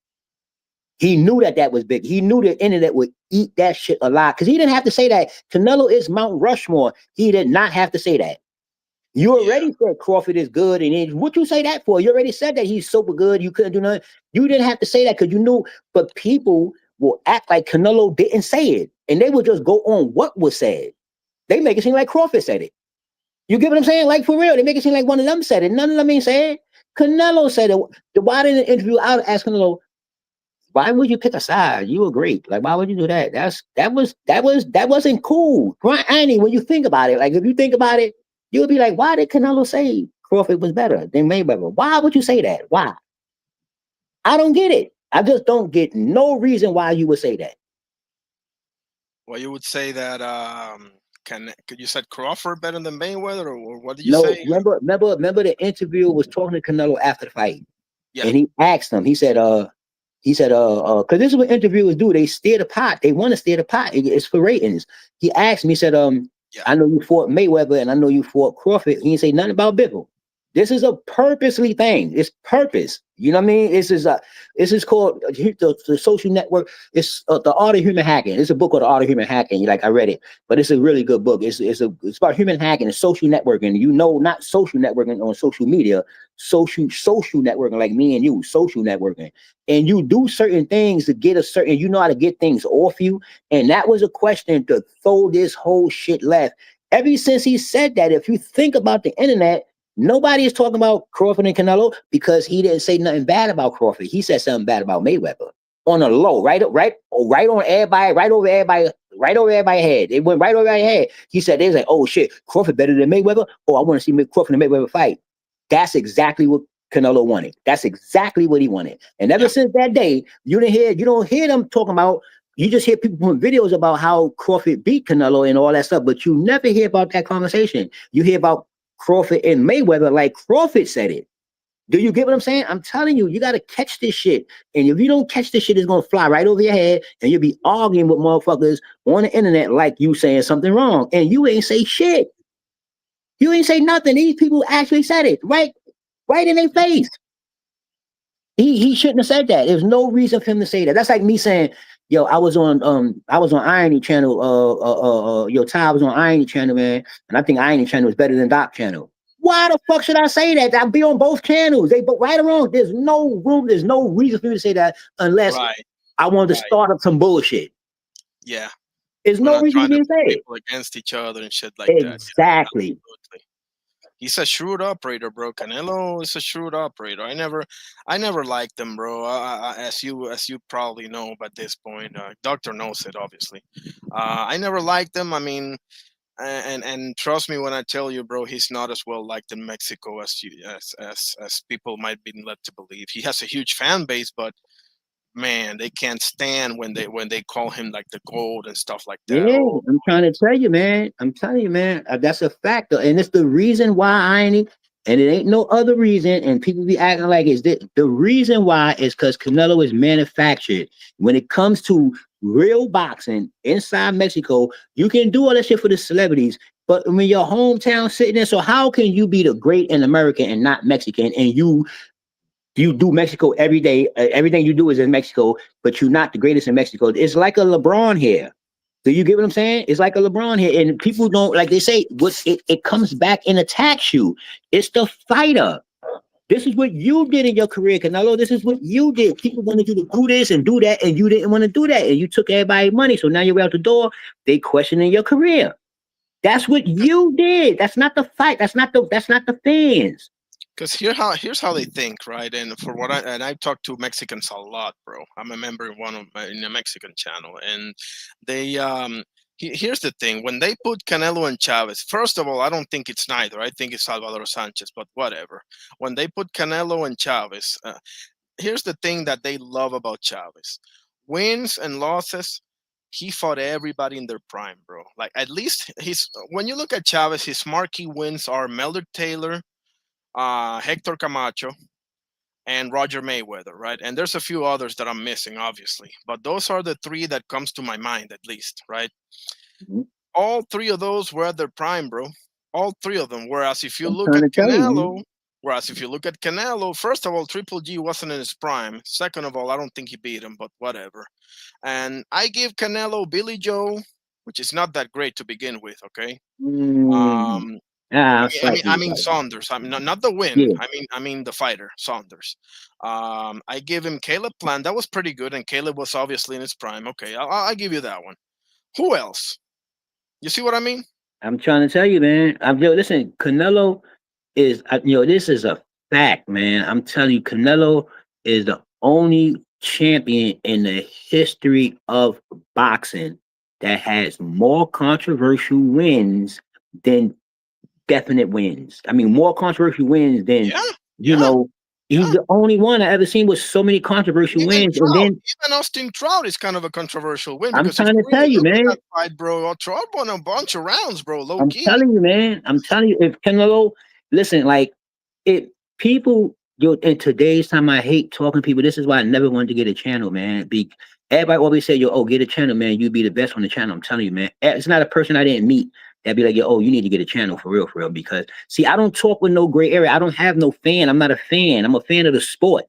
He knew that was big. He knew the internet would eat that shit alive. Because he didn't have to say that. Canelo is Mount Rushmore. He did not have to say that. You already said Crawford is good, and what you say that for? You already said that he's super good. You couldn't do nothing. You didn't have to say that because you knew. But people will act like Canelo didn't say it, and they will just go on what was said. They make it seem like Crawford said it. You get what I'm saying? Like for real, they make it seem like one of them said it. None of them ain't said. Canelo said it. Why didn't the interview? I would ask Canelo, why would you pick a side? You were great. Like, why would you do that? That wasn't cool. Annie, when you think about it, like if you think about it, you would be like, why did Canelo say Crawford was better than Mayweather? Why would you say that? Why? I don't get it. I just don't get no reason why you would say that. Well, you would say that could you said Crawford better than Mayweather, or what did you No, say? remember the interviewer was talking to Canelo after the fight. Yeah. And he asked him, he said, because this is what interviewers do. They steer the pot. They want to steer the pot. It's for ratings. He asked me, he said, I know you fought Mayweather and I know you fought Crawford. He didn't say nothing about Bivol. This is a purposely thing. It's purpose. You know what I mean? This is called the social network. It's the art of human hacking. It's a book called The Art of Human Hacking. I read it, but it's a really good book. It's about human hacking and social networking. You know, not social networking on social media, social networking like me and you, social networking. And you do certain things to get a certain. You know how to get things off you. And that was a question to throw this whole shit left. Ever since he said that, if you think about the internet. Nobody is talking about Crawford and Canelo because he didn't say nothing bad about Crawford. He said something bad about Mayweather on a low, right on everybody, right over everybody's head. It went right over their head. He said, they was like, oh shit, Crawford better than Mayweather? Oh, I want to see Crawford and Mayweather fight. That's exactly what Canelo wanted. That's exactly what he wanted. And ever since that day, you don't hear them talking about. You just hear people putting videos about how Crawford beat Canelo and all that stuff, but you never hear about that conversation. You hear about Crawford and Mayweather like Crawford said it. Do you get what I'm saying? I'm telling you, you got to catch this shit. And if you don't catch this shit, it's going to fly right over your head and you'll be arguing with motherfuckers on the internet like you saying something wrong. And you ain't say shit. You ain't say nothing. These people actually said it right in their face. He shouldn't have said that. There's no reason for him to say that. That's like me saying, yo, I was on Irony Channel. Yo, Ty was on Irony Channel, man, and I think Irony Channel is better than Doc Channel. Why the fuck should I say that? I'll be on both channels. They but right or wrong. There's no room. There's no reason for me to say that unless I wanted to start up some bullshit. Yeah. There's no reason for me to say it. People against each other and shit like that. Exactly. Yeah, he's a shrewd operator, bro. Canelo is a shrewd operator. I never liked him, bro. As you probably know by this point, Doctor knows it, obviously. I never liked him. I mean, and trust me when I tell you, bro, he's not as well liked in Mexico as people might be led to believe. He has a huge fan base, but man, they can't stand when they call him like the gold and stuff like that. Yeah, I'm trying to tell you, man. I'm telling you, man. That's a factor, and it's the reason why I ain't. And it ain't no other reason. And people be acting like it's the reason why is because Canelo is manufactured. When it comes to real boxing inside Mexico, you can do all that shit for the celebrities. But when your hometown sitting there, so how can you be the great in America and not Mexican? And you do Mexico every day. Everything you do is in Mexico, but you're not the greatest in Mexico. It's like a LeBron here. Do you get what I'm saying? It's like a LeBron here. And people don't, like they say, it comes back and attacks you. It's the fighter. This is what you did in your career, Canelo. This is what you did. People wanted you to do this and do that, and you didn't want to do that. And you took everybody's money. So now you're out the door. They questioning your career. That's what you did. That's not the fight. That's not the fans. Because here's how they think, right? And I talk to Mexicans a lot, bro. I'm a member in a Mexican channel, and they here's the thing: when they put Canelo and Chavez, first of all, I don't think it's neither. I think it's Salvador Sanchez, but whatever. When they put Canelo and Chavez, here's the thing that they love about Chavez: wins and losses. He fought everybody in their prime, bro. Like at least when you look at Chavez, his marquee wins are Melder Taylor, Hector Camacho, and Roger Mayweather, right? And there's a few others that I'm missing, obviously, but those are the three that comes to my mind, at least, right? all three of those were at their prime, bro. All three of them. Whereas if you I'm look trying at to tell you, Canelo, first of all, Triple G wasn't in his prime. Second of all, I don't think he beat him, but whatever. And I give Canelo Billy Joe, which is not that great to begin with. Okay. man. Um, Ah, slightly. I mean Saunders. I mean not the win. Yeah. I mean the fighter Saunders. I give him Caleb Plant. That was pretty good, and Caleb was obviously in his prime. Okay, I'll give you that one. Who else? You see what I mean? I'm trying to tell you, man. Listen, Canelo is, this is a fact, man. I'm telling you, Canelo is the only champion in the history of boxing that has more controversial wins than definite wins. I mean, more controversial wins than, Yeah, you yeah, know, he's yeah. the only one I ever seen with so many controversial wins. And then Even Austin Trout is kind of a controversial win I'm because if trying to you tell really you, look at man. that fight, bro, Trout won a bunch of rounds, bro, low I'm key. telling you, man. I'm telling you, if Canelo, listen, like it, people, in today's time, I hate talking to people. This is why I never wanted to get a channel, man. Everybody always say, get a channel, man. You be the best on the channel. I'm telling you, man. It's not a person I didn't meet that be like, you need to get a channel for real. Because see, I don't talk with no gray area. I don't have no fan. I'm not a fan. I'm a fan of the sport.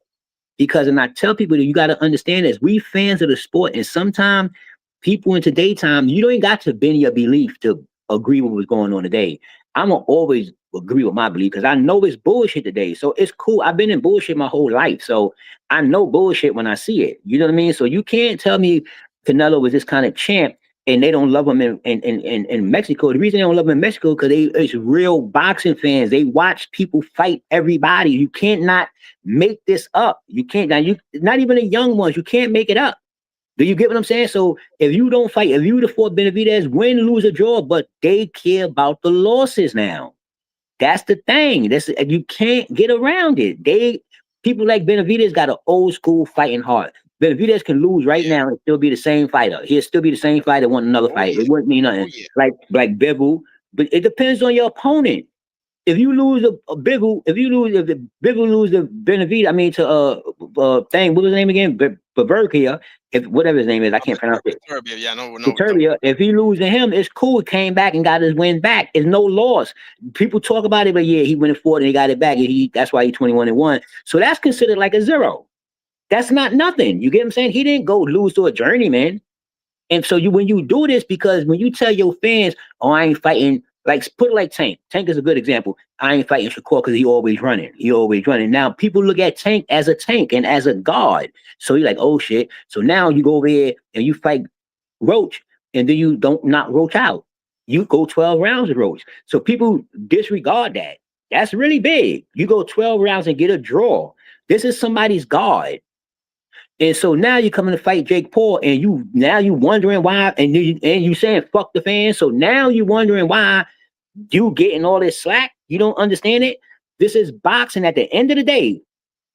Because, and I tell people that you got to understand this. We fans of the sport, and sometimes people in today's time, you don't got to bend your belief to agree with what's going on today. I'm gonna always agree with my belief because I know it's bullshit today. So it's cool. I've been in bullshit my whole life, so I know bullshit when I see it. You know what I mean? So you can't tell me Canelo was this kind of champ and they don't love him in Mexico. The reason they don't love him in Mexico because it's real boxing fans. They watch people fight everybody. You can't not make this up. You can't now. You not even the young ones. You can't make it up. Do you get what I'm saying? So if you don't fight, if you the fought Benavidez, win, lose, or draw, but they care about the losses now. That's the thing. You can't get around it. People like Benavidez got an old school fighting heart. Benavidez can lose right now and still be the same fighter. He'll still be the same fighter, want another fight. It wouldn't mean nothing. Like Bivol, but it depends on your opponent. If you lose a Bivol, if Bivol lose the Benavidez, I mean thing, what was his name again? Bavaria, if whatever his name is, I can't pronounce it. Yeah, no. Turbia, if he lose to him, it's cool. He came back and got his win back. It's no loss. People talk about it, but yeah, he went and fought and he got it back. That's why he's 21-1. So that's considered like a zero. That's not nothing. You get what I'm saying? He didn't go lose to a journeyman. And so when you do this, because when you tell your fans, I ain't fighting, like put it like Tank. Tank is a good example. I ain't fighting Shakur because he always running. Now people look at Tank as a tank and as a god. So you're like, oh shit. So now you go over there and you fight Roach, and then you don't knock Roach out. You go 12 rounds with Roach. So people disregard that. That's really big. You go 12 rounds and get a draw. This is somebody's guard. And so now you're coming to fight Jake Paul, and you wondering why, and you saying fuck the fans. So now you wondering why you getting all this slack. You don't understand it. This is boxing. At the end of the day,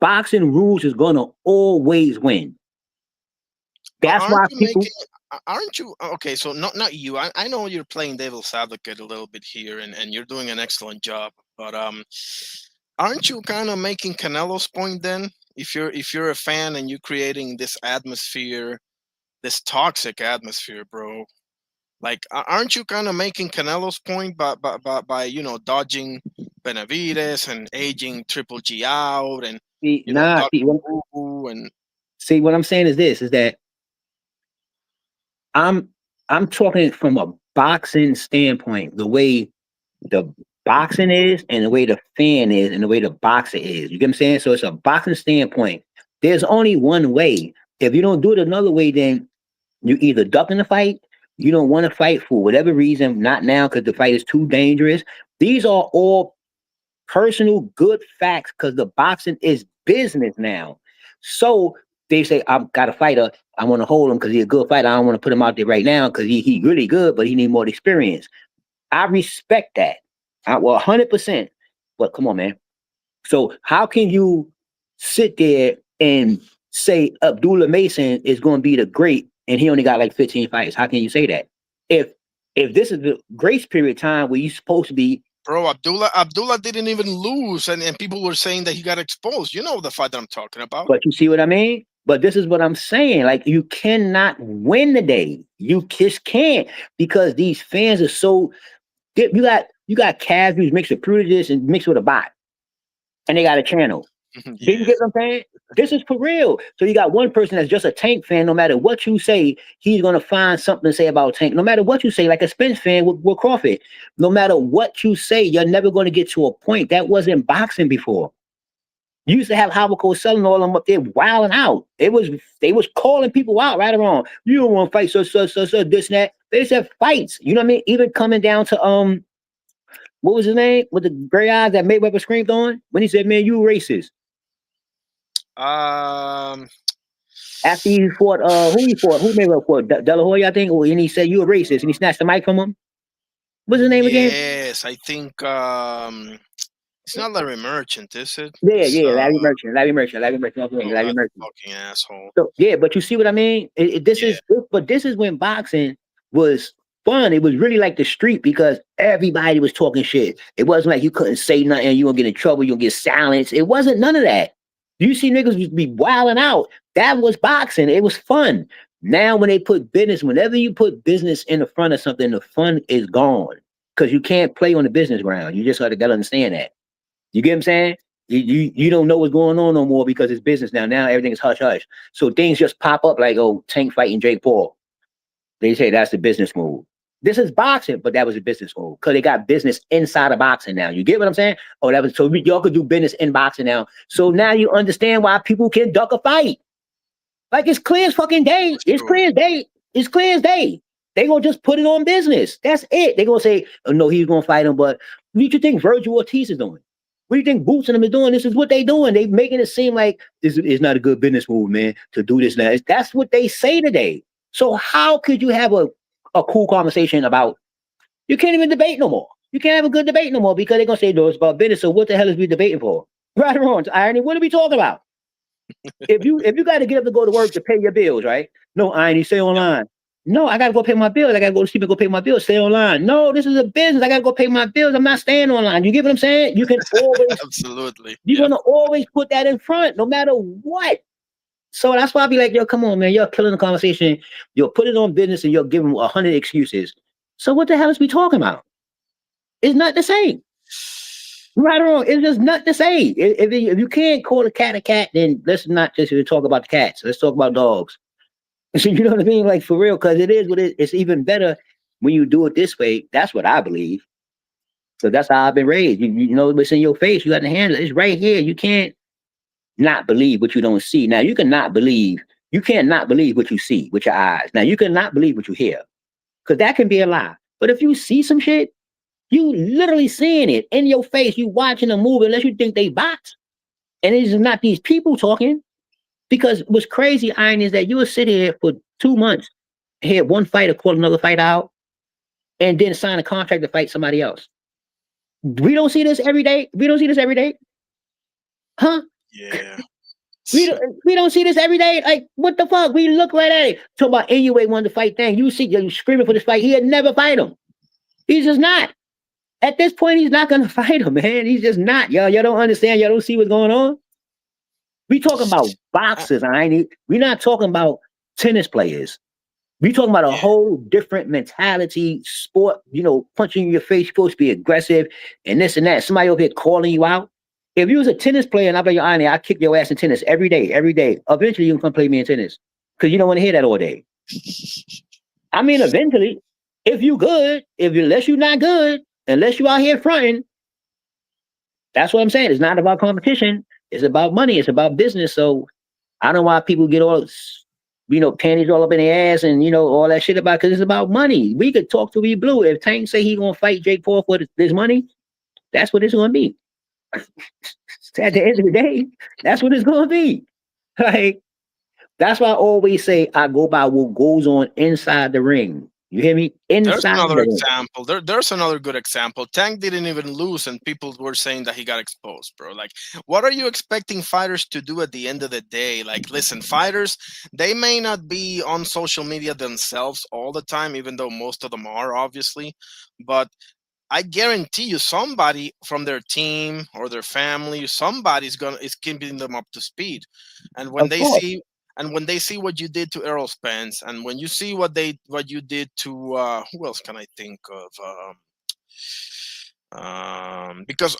boxing rules is gonna always win. That's why people. Aren't you okay? So not you. I know you're playing devil's advocate a little bit here, and you're doing an excellent job. But aren't you kind of making Canelo's point then? If you're a fan and you're creating this atmosphere, this toxic atmosphere, bro. Like, aren't you kind of making Canelo's point by dodging Benavidez and aging Triple G out and See, what I'm saying is this: is that I'm talking from a boxing standpoint, the way the boxing is and the way the fan is and the way the boxer is. You get what I'm saying? So it's a boxing standpoint. There's only one way. If you don't do it another way, then you either duck in the fight, you don't want to fight for whatever reason, not now because the fight is too dangerous. These are all personal good facts because the boxing is business now. So they say, I've got a fighter. I want to hold him because he's a good fighter. I don't want to put him out there right now because he really good, but he need more experience. I respect that. 100%. But come on, man. So how can you sit there and say Abdullah Mason is going to be the great and he only got like 15 fights? How can you say that? If this is the grace period time where you're supposed to be. Bro, Abdullah didn't even lose, and people were saying that he got exposed. You know the fight that I'm talking about. But you see what I mean? But this is what I'm saying. Like you cannot win the day. You just can't because these fans are so. You got Cavs who's mixed with Prudence and mixed with a bot, and they got a channel. Yeah. Did you get what I'm saying? This is for real. So you got one person that's just a Tank fan. No matter what you say, he's gonna find something to say about Tank. No matter what you say, like a Spence fan with Crawford. No matter what you say, you're never going to get to a point. That wasn't boxing before. You used to have Howard selling all them up there wilding out. They was calling people out right or wrong. You don't want to fight so this and that. They said fights. You know what I mean? Even coming down to what was his name with the gray eyes that Mayweather screamed on when he said, "Man, you racist." Um, After he fought, who Mayweather fought? De La Hoya, I think, and he said, "You a racist," and he snatched the mic from him. What's his name again? yes, I think it's not Larry Merchant, is it? Yeah, It's yeah, Larry Merchant. Okay, oh, Larry that Merchant. fucking asshole. So yeah, but you see what I mean? This is when boxing was fun. It was really like the street because everybody was talking shit. It wasn't like you couldn't say nothing, you gonna get in trouble, you gonna get silenced. It wasn't none of that. You see niggas just be wilding out. That was boxing. It was fun. Now when they put business, whenever you put business in the front of something, the fun is gone. Because you can't play on the business ground. You just gotta understand that. You get what I'm saying? You don't know what's going on no more because it's business now. Now everything is hush hush. So things just pop up like, oh, Tank fighting Jake Paul. They say that's the business move. This is boxing, but that was a business move because they got business inside of boxing now. You get what I'm saying? Oh, that was so y'all could do business in boxing now. So now you understand why people can duck a fight. Like it's clear as fucking day. It's clear as day. It's clear as day. They gonna just put it on business. That's it. They gonna say, oh, no, he's gonna fight him. But what do you think Virgil Ortiz is doing? What do you think Boots and them is doing? This is what they doing. They making it seem like this is not a good business move, man, to do this now. That's what they say today. So how could you have a cool conversation about you can't even debate no more. You can't have a good debate no more because they're gonna say no, it's about business. So what the hell is we debating for? Right or wrong? Irony, what are we talking about? If you got to get up to go to work to pay your bills, right? No, Irony, stay online. No, I gotta go pay my bills. I gotta go to sleep and go pay my bills. Stay online. No, this is a business. I gotta go pay my bills. I'm not staying online. You get what I'm saying? You can always Absolutely. you're gonna always put that in front, no matter what. So that's why I be like, yo, come on, man, you're killing the conversation. You'll put it on business and you'll give them 100 excuses. So what the hell is we talking about? It's not the same. Right or wrong, it's just not the same. If you can't call a cat, then let's not just talk about the cats. Let's talk about dogs. So you know what I mean? Like for real, because it is what it's even better when you do it this way. That's what I believe. So that's how I've been raised. You know what's in your face. You got to handle it. It's right here. You can't not believe what you don't see. Now you can not believe. You can't not believe what you see with your eyes. Now you can not believe what you hear, because that can be a lie. But if you see some shit, you literally seeing it in your face. You watching a movie unless you think they bots, and it's not these people talking. Because what's crazy, Iron, is that you will sit here for 2 months, hear one fighter call another fight out, and then sign a contract to fight somebody else. We don't see this every day. We don't see this every day, huh? Yeah. We don't see this every day. Like what the fuck? We look right at it. Talk about NUA wanted to fight thing. You see, you screaming for this fight. He had never fight him. He's just not. At this point, he's not gonna fight him, man. He's just not. Y'all don't understand. Y'all don't see what's going on. We talking about boxers. We're not talking about tennis players. We talking about a whole different mentality, sport. You know, punching in your face. You're supposed to be aggressive and this and that. Somebody over here calling you out. If you was a tennis player and I play your Irony, I kick your ass in tennis every day, every day. Eventually, you can come play me in tennis because you don't want to hear that all day. I mean, eventually, if you good, unless you're not good, unless you out here fronting, that's what I'm saying. It's not about competition. It's about money. It's about business. So I don't know why people get all, panties all up in their ass and, all that shit about, because it's about money. We could talk to be blue. If Tank say he going to fight Jake Paul for this money, that's what it's going to be. At the end of the day, that's what it's going to be. Like, that's why I always say I go by what goes on inside the ring. You hear me? There's Inside another the ring. example. There's another good example. Tank didn't even lose, and people were saying that he got exposed, bro. Like, what are you expecting fighters to do at the end of the day? Like, listen, fighters, they may not be on social media themselves all the time, even though most of them are, obviously. But I guarantee you, somebody from their team or their family, somebody's is keeping them up to speed. And when Of they course. see and when they see what you did to Errol Spence, and when you see what you did to who else can I think of? Because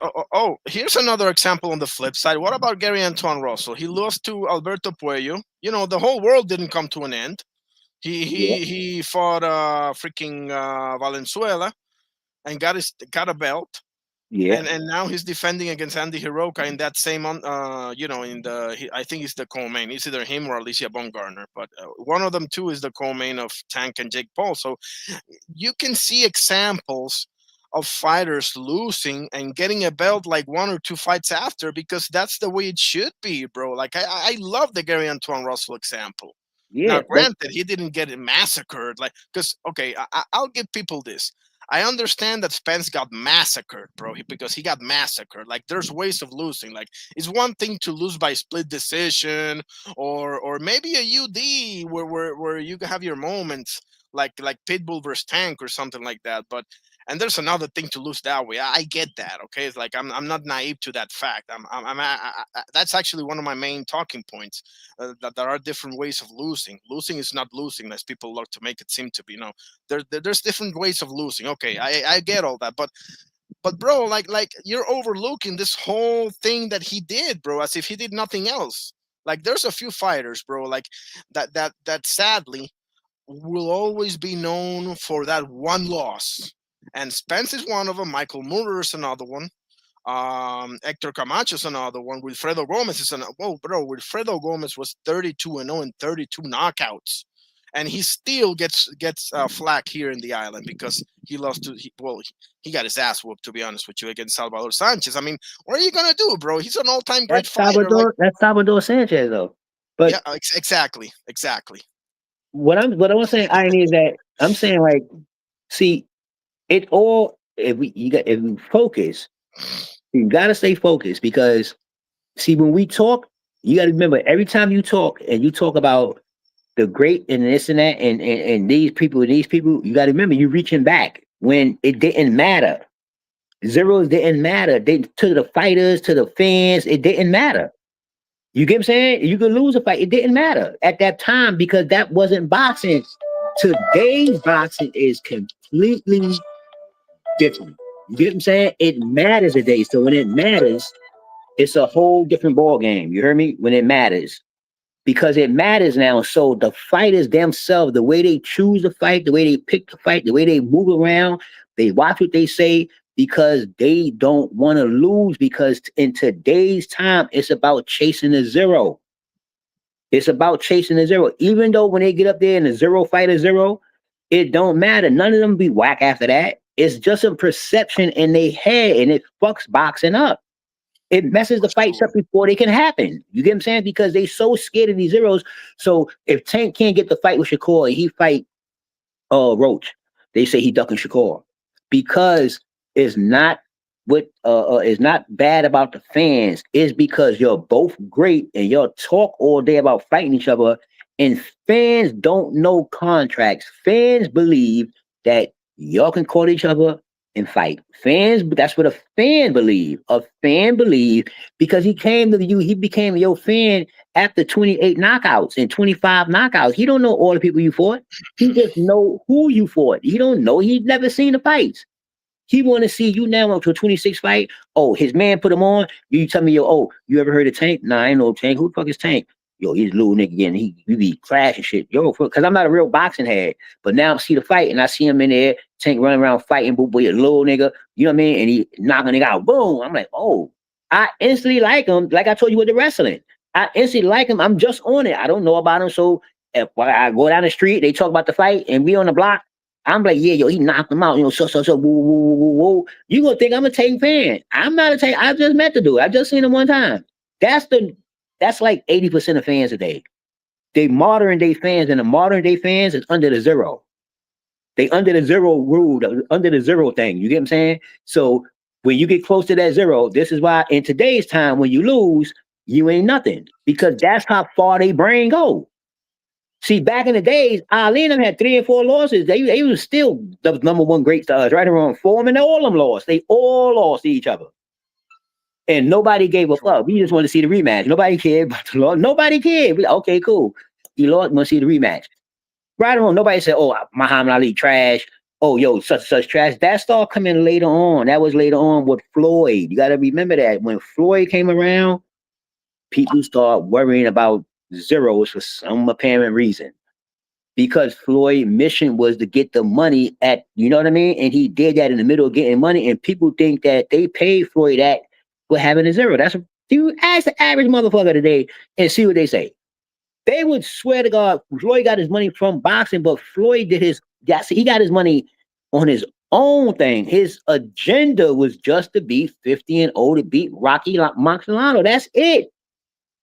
here's another example on the flip side. What about Gary Antoine Russell? He lost to Alberto Puello. You know, the whole world didn't come to an end. He fought freaking Valenzuela and got a belt. Yeah. And now he's defending against Andy Hiroka in that same I think it's the co-main. It's either him or Alicia Baumgartner, but one of them two is the co-main of Tank and Jake Paul. So you can see examples of fighters losing and getting a belt like 1 or 2 fights after, because that's the way it should be, bro. Like I love the Gary Antoine Russell example. Yeah, Now, granted, he didn't get massacred, like, because okay, I'll give people this. I understand that Spence got massacred, bro, because he got massacred. Like, there's ways of losing. Like, it's one thing to lose by split decision, or maybe a UD where you have your moments, like Pitbull versus Tank or something like that. And there's another thing to lose that way. I get that. Okay, it's like I'm not naive to that fact. That's actually one of my main talking points. That there are different ways of losing. Losing is not losing, as people love to make it seem to be. No, there's different ways of losing. Okay, I get all that, but bro, like you're overlooking this whole thing that he did, bro, as if he did nothing else. Like, there's a few fighters, bro, like that sadly will always be known for that one loss. And Spence is one of them. Michael Moorer is another one. Hector Camacho is another one. Wilfredo Gomez is another. Whoa, bro! Wilfredo Gomez was 32-0 and 32 knockouts, and he still gets flack here in the island because he lost to. He got his ass whooped, to be honest with you, against Salvador Sanchez. I mean, what are you gonna do, bro? He's an all-time great fighter. That's Salvador Sanchez, though. But yeah, exactly. What I'm saying, irony, is that I'm saying, like, see, it all, if we focus, you gotta stay focused, because see, when we talk, you gotta remember, every time you talk and you talk about the great and this and that and these people, you gotta remember, you're reaching back when it didn't matter. Zeros didn't matter. To the fighters, to the fans, it didn't matter. You get what I'm saying? You could lose a fight. It didn't matter at that time, because that wasn't boxing. Today's boxing is completely different. You get what I'm saying? It matters today. So when it matters, it's a whole different ball game. You heard me? When it matters. Because it matters now. So the fighters themselves, the way they choose the fight, the way they pick the fight, the way they move around, they watch what they say, because they don't want to lose. Because in today's time, it's about chasing a zero. It's about chasing a zero. Even though when they get up there in a zero fight a zero, it don't matter. None of them be whack after that. It's just a perception in their head, and it fucks boxing up. It messes the fights up before they can happen. You get what I'm saying? Because they so scared of these zeros. So if Tank can't get the fight with Shakur, he fight Roach. They say he ducking Shakur, because it's not is not bad about the fans. It's because you're both great and y'all talk all day about fighting each other, and fans don't know contracts. Fans believe that y'all can call each other and fight. Fans, that's what a fan believe. A fan believe because he came to you, he became your fan after 28 knockouts and 25 knockouts. He don't know all the people you fought. He just know who you fought. He don't know. He's never seen the fights. He want to see you now up to a 26 fight. Oh, his man put him on. You tell me, you ever heard of Tank? Nah, I ain't no Tank. Who the fuck is Tank? Yo, he's a little nigga again. He be clashing shit. Yo, because I'm not a real boxing head. But now I see the fight and I see him in there, Tank running around fighting, boy, a little nigga. You know what I mean? And he knocking a nigga out. Boom. I'm like, oh, I instantly like him. Like I told you with the wrestling. I instantly like him. I'm just on it. I don't know about him. So if I go down the street, they talk about the fight and we on the block, I'm like, yeah, yo, he knocked him out. You know, so, woo, woo, woo, woo, woo. You gonna think I'm a Tank fan. I'm not a Tank. I just met the dude. I just seen him one time. That's like 80% of fans today. They modern day fans, and the modern day fans is under the zero. They under the zero rule, under the zero thing. You get what I'm saying? So when you get close to that zero, this is why in today's time, when you lose, you ain't nothing. Because that's how far they brain go. See, back in the days, Ali and them had 3 and 4 losses. They was still the number one great stars, right around 4, and all of them lost. They all lost to each other. And nobody gave a fuck. We just wanted to see the rematch. Nobody cared about the law. Nobody cared. Okay, cool. He lost. Want to see the rematch? Right or wrong, nobody said, "Oh, Muhammad Ali trash." Oh, yo, such and such trash. That started coming later on. That was later on with Floyd. You got to remember that when Floyd came around, people start worrying about zeros for some apparent reason. Because Floyd's mission was to get the money at, you know what I mean? And he did that in the middle of getting money. And people think that they paid Floyd that for having a zero. That's you ask the average motherfucker today and see what they say. They would swear to God, Floyd got his money from boxing, but Floyd did his, he got his money on his own thing. His agenda was just to beat 50 and 0 to beat Rocky Marciano. That's it.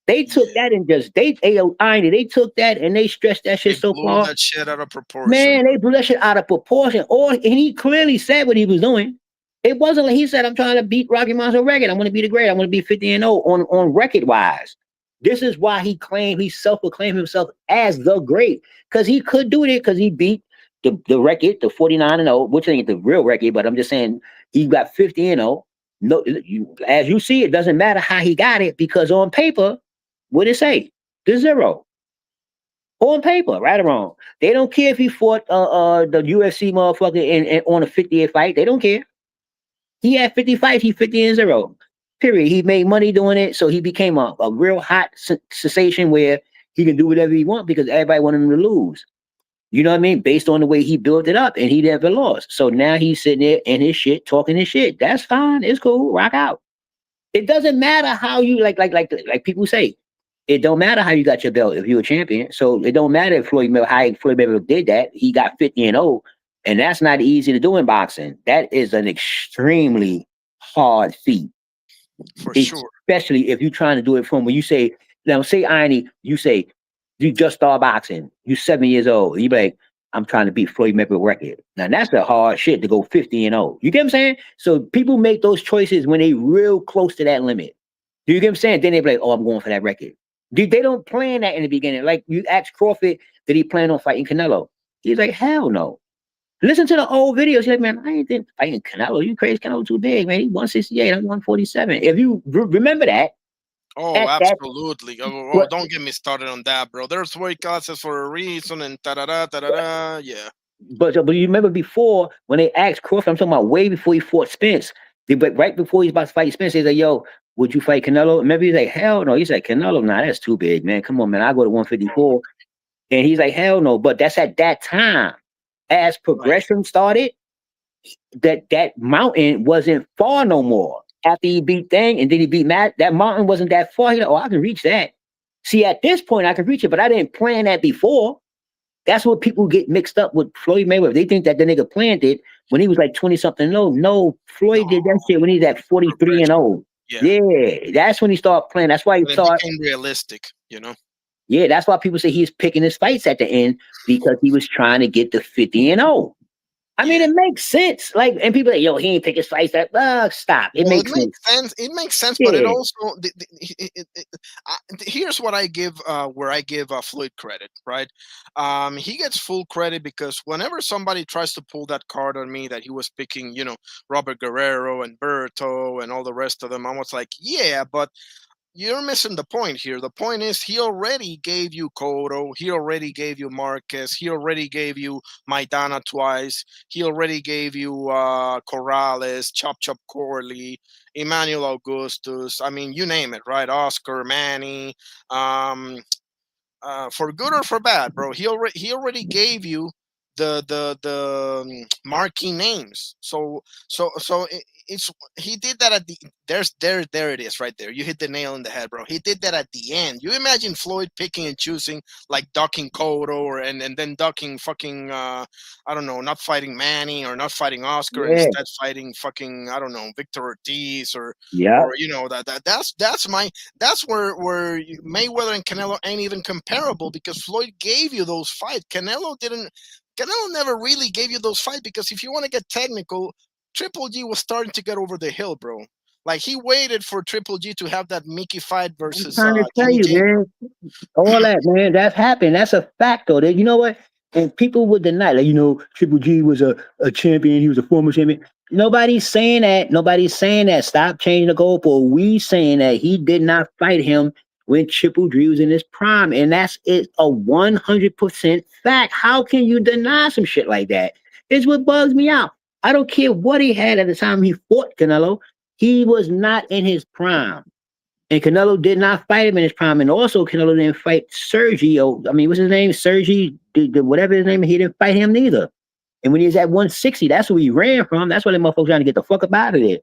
They took that and just they took that and they stretched that shit so Blew far. that shit out of proportion. Man, they blew that shit out of proportion. And he clearly said what he was doing. It wasn't like he said, "I'm trying to beat Rocky Marciano record. I'm going to be the great. I'm going to be 50 and 0 on record wise." This is why he self-proclaimed himself as the great, because he could do it because he beat the record, the 49 and 0, which ain't the real record, but I'm just saying he got 50 and 0. No, as you see, it doesn't matter how he got it because on paper, what did it say? The zero. On paper, right or wrong. They don't care if he fought the UFC motherfucker in on a 50th fight. They don't care. He had 50 fights, he 50 and 0. Period. He made money doing it, so he became a real hot sensation where he can do whatever he wants because everybody wanted him to lose. You know what I mean? Based on the way he built it up, and he never lost. So now he's sitting there in his shit, talking his shit. That's fine. It's cool. Rock out. It doesn't matter how you like people say. It don't matter how you got your belt if you're a champion. So it don't matter if Floyd Mayweather did that. He got 50 and 0, and that's not easy to do in boxing. That is an extremely hard feat. For sure. Especially if you're trying to do it from when you say, now say Irony, you say you just start boxing, you 7 years old, and you be like, "I'm trying to beat Floyd Mayweather record." Now that's the hard shit to go 50 and 0. You get what I'm saying? So people make those choices when they real close to that limit. Do you get what I'm saying? Then they be like, "Oh, I'm going for that record." They don't plan that in the beginning. Like you asked Crawford, did he plan on fighting Canelo? He's like, "Hell no." Listen to the old videos. He's like, "Man, I ain't think fighting Canelo. You crazy? Canelo too big, man. He's 168. I'm 147. If you remember that. Oh, absolutely. Oh, don't get me started on that, bro. There's weight classes for a reason and ta-da-da. Yeah. But you remember before when they asked Crawford, I'm talking about way before he fought Spence. Right before he's about to fight Spence, he's like, "Yo, would you fight Canelo?" Remember, he's like, "Hell no." He's like, "Canelo, nah, that's too big, man. Come on, man. I go to 154." And he's like, "Hell no." But that's at that time. As progression started, that mountain wasn't far no more. After he beat Thing and then he beat Matt, that mountain wasn't that far. He's like, "Oh, I can reach that." See, at this point, I can reach it, but I didn't plan that before. That's what people get mixed up with Floyd Mayweather. They think that the nigga planned it when he was like 20-something low. No, Floyd did that shit when he's at 43 and 0. Yeah, that's when he started playing. That's why he started. It became realistic, you know? Yeah, that's why people say he's picking his fights at the end because he was trying to get to 50 and 0. I mean, it makes sense. Like, and people like, "Yo, he ain't pick his fights." That stop. It makes sense. It makes sense, but it also here's what I give where I give Floyd credit, right? He gets full credit because whenever somebody tries to pull that card on me that he was picking, you know, Robert Guerrero and Berto and all the rest of them, I was like, yeah, but you're missing the point here. The point is he already gave you Cotto. He already gave you Marquez. He already gave you Maidana twice. He already gave you Corrales, Chop Corley, Emmanuel Augustus. I mean, you name it, right? Oscar, Manny. For good or for bad, bro. He already gave you the marquee names. So it's he did that at the there it is right there. You hit the nail on the head, bro. He did that at the end. You imagine Floyd picking and choosing, like ducking Cotto or and then ducking fucking I don't know, not fighting Manny or not fighting Oscar, instead fighting fucking, I don't know, Victor Ortiz or you know that's where Mayweather and Canelo ain't even comparable because Floyd gave you those fights. Canelo never really gave you those fights because if you want to get technical, Triple G was starting to get over the hill, bro. Like he waited for Triple G to have that Mickey fight versus I'm trying to tell you, man. All that, man, that's happened. That's a fact, though. That you know what? And people would deny, like, you know, Triple G was a champion. He was a former champion. Nobody's saying that. Nobody's saying that. Stop changing the goalpost. We saying that he did not fight him when Triple G was in his prime, and that's it, a 100% fact. How can you deny some shit like that? It's what bugs me out. I don't care what he had at the time he fought Canelo. He was not in his prime. And Canelo did not fight him in his prime. And also, Canelo didn't fight Sergio. I mean, what's his name? Sergi, whatever his name is, he didn't fight him neither. And when he was at 160, that's where he ran from. That's why the motherfuckers trying to get the fuck up out of there.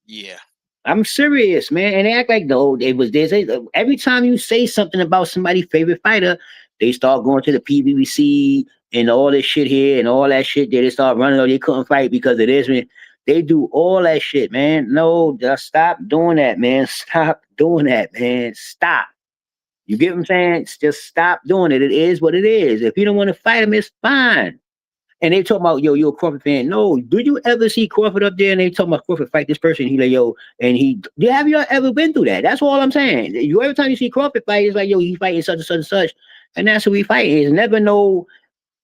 Yeah. I'm serious, man. And they act like, no, it was this. Every time you say something about somebody's favorite fighter, they start going to the PBC and all this shit here and all that shit there. They start running, oh, they couldn't fight because of this. They do all that shit, man. No, just stop doing that, man. Stop doing that, man. Stop. You get what I'm saying? Just stop doing it. It is what it is. If you don't want to fight him, it's fine. And they talk about, yo, you're a Crawford fan. No, do you ever see Crawford up there and they talk about Crawford fight this person? He like, yo, and have you ever been through that? That's all I'm saying. Every time you see Crawford fight, it's like, yo, he fighting such and such and such. And that's who we fight. It's never no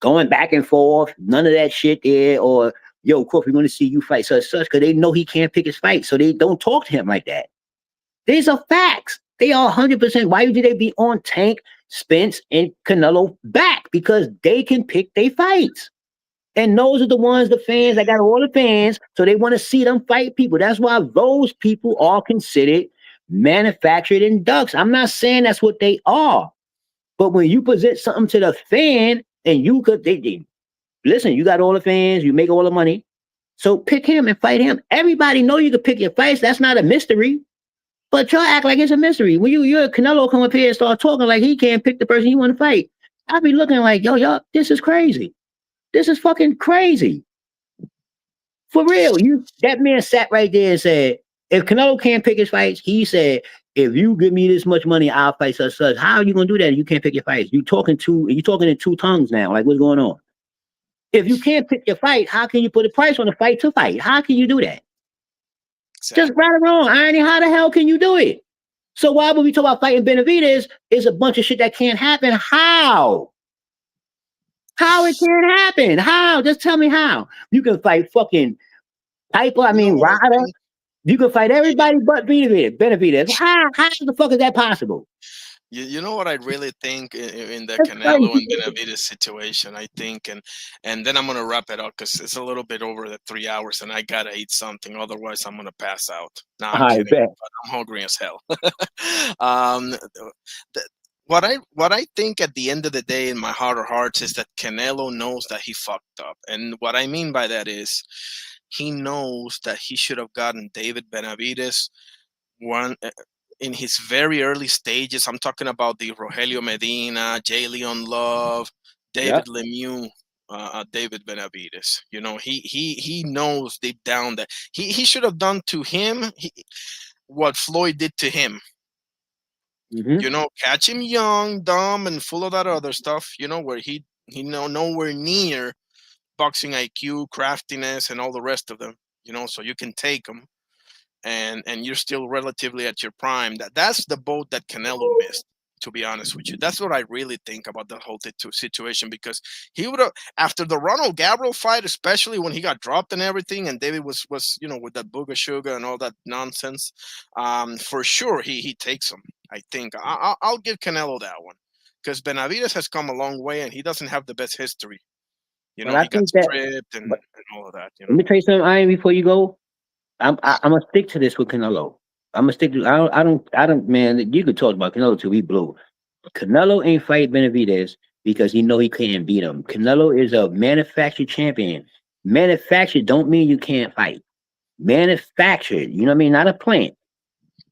going back and forth, none of that shit there. Or, yo, Crawford, we want to see you fight such and such, because they know he can't pick his fight. So they don't talk to him like that. These are facts. They are 100%. Why would they be on Tank, Spence, and Canelo back? Because they can pick their fights. And those are the ones, the fans, I got all the fans, so they want to see them fight people. That's why those people are considered manufactured inducts. I'm not saying that's what they are. But when you present something to the fan, and you could, listen, you got all the fans, you make all the money, so pick him and fight him. Everybody know you can pick your fights. That's not a mystery. But y'all act like it's a mystery. When you're a Canelo come up here and start talking like he can't pick the person he want to fight, I'll be looking like, yo, y'all, this is crazy. This is fucking crazy. For real. That man sat right there and said, if Canelo can't pick his fights, he said, if you give me this much money, I'll fight such. How are you gonna do that if you can't pick your fights? You're talking in two tongues now. Like, what's going on? If you can't pick your fight, how can you put a price on a fight to fight? How can you do that? Exactly. Just right or wrong, irony, how the hell can you do it? So why would we talk about fighting Benavidez? Is a bunch of shit that can't happen. How? How it can't happen? How? Just tell me how. You can fight fucking Piper, Ryder. You can fight everybody but Benavidez. How the fuck is that possible? You know what I really think in the Canelo and Benavidez situation, I think, and then I'm gonna wrap it up because it's a little bit over the 3 hours, and I gotta eat something, otherwise I'm gonna pass out. No, I'm kidding, but I'm hungry as hell. What I think at the end of the day, in my heart of hearts, is that Canelo knows that he fucked up, and what I mean by that is he knows that he should have gotten David Benavidez in his very early stages. I'm talking about the Rogelio Medina, J. Leon Love, David Lemieux, David Benavidez. You know, he knows deep down that he should have done to him what Floyd did to him. Mm-hmm. You know, catch him young, dumb, and full of that other stuff. You know, where he nowhere near boxing IQ, craftiness, and all the rest of them. You know, so you can take him. And you're still relatively at your prime. That's the boat that Canelo missed, to be honest with you. That's what I really think about the whole situation, because he would have, after the Ronald Gabriel fight, especially when he got dropped and everything, and David was with that booger sugar and all that nonsense, for sure he takes him. I think I'll give Canelo that one, because Benavidez has come a long way and he doesn't have the best history. You know, he got stripped and all of that. You know? Let me tell you something, Ian, before you go. I'm gonna stick to this with Canelo. I'm gonna stick to. I don't. Man, you could talk about Canelo till we blow. Canelo ain't fight Benavidez because he know he can't beat him. Canelo is a manufactured champion. Manufactured don't mean you can't fight. Manufactured, you know what I mean? Not a plant.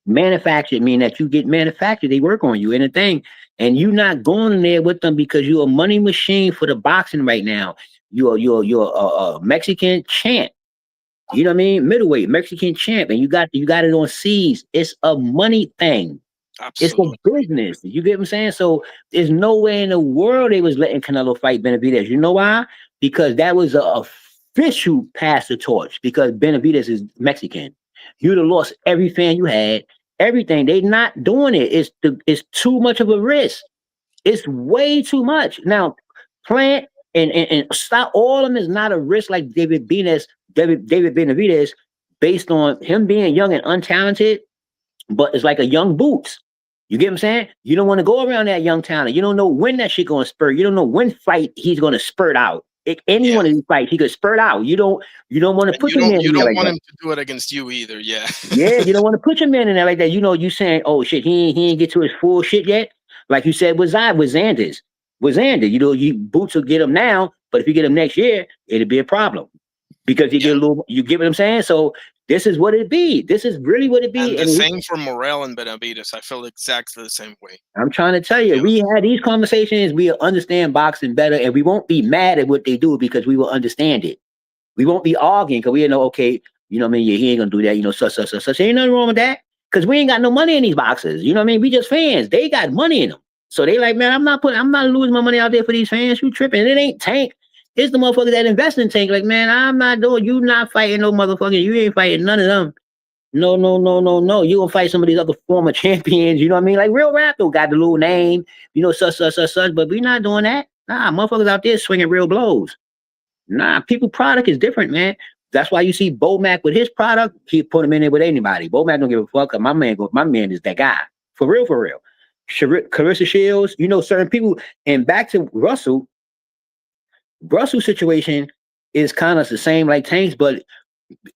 Manufactured mean that you get manufactured. They work on you and a thing, and you're not going in there with them because you're a money machine for the boxing right now. You're a Mexican champ. You know what I mean? Middleweight, Mexican champ, and you got it on C's. It's a money thing. Absolutely. It's a business. You get what I'm saying? So there's no way in the world they was letting Canelo fight Benavidez. You know why? Because that was an official pass the torch, because Benavidez is Mexican. You'd have lost every fan you had, everything. They not doing it. It's too much of a risk. It's way too much. Now, Plant and stop all of them is not a risk like David Benavidez, based on him being young and untalented, but it's like a young Boots. You get what I'm saying? You don't want to go around that young talent. You don't know when that shit gonna spurt. You don't know when fight he's gonna spurt out. Any one of these fights, he could spurt out. You don't want to And put your man you in there don't like want that. him to do it against you either. Yeah. Yeah, you don't want to put your man in there like that. You know, you saying, oh shit, he ain't get to his full shit yet. Like you said with Xander. With Xander, you know, you Boots will get him now, but if you get him next year, it'll be a problem. Because you get a little, you get what I'm saying? So this is what it be. This is really what it be. And the And same for Morel and Benavides. I feel exactly the same way. I'm trying to tell you, we had these conversations, we'll understand boxing better, and we won't be mad at what they do because we will understand it. We won't be arguing because we know, okay, you know what I mean? Yeah, he ain't gonna do that, you know, such. Ain't nothing wrong with that. Because we ain't got no money in these boxes. You know what I mean? We just fans. They got money in them. So they like, man, I'm not losing my money out there for these fans. You tripping. And it ain't Tank. It's the motherfuckers that invest in Tank. Like, man, I'm not doing, you not fighting no motherfucker. You ain't fighting none of them. No, no, no, no, no. You gonna fight some of these other former champions, you know what I mean? Like Real Rap though got the little name, you know, such, but we not doing that. Nah, motherfuckers out there swinging real blows. Nah, people product is different, man. That's why you see Bo Mac with his product, he put him in there with anybody. Bo Mac don't give a fuck. My man is that guy. For real, for real. Carissa Shields, you know, certain people. And back to Russell's situation is kind of the same like Tank's, but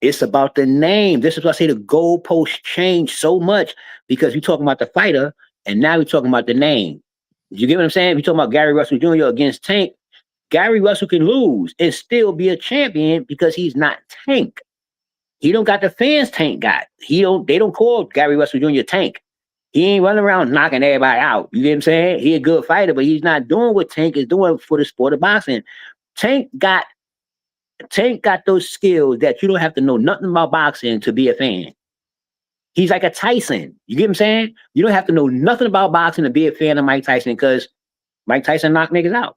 it's about the name. This is why I say the goalposts change so much because we're talking about the fighter and now we're talking about the name. You get what I'm saying? We're talking about Gary Russell Jr. against Tank. Gary Russell can lose and still be a champion because he's not Tank. He don't got the fans Tank got. They don't call Gary Russell Jr. Tank. He ain't running around knocking everybody out. You get what I'm saying? He a good fighter, but he's not doing what Tank is doing for the sport of boxing. Tank got those skills that you don't have to know nothing about boxing to be a fan. He's like a Tyson. You get what I'm saying? You don't have to know nothing about boxing to be a fan of Mike Tyson because Mike Tyson knocked niggas out.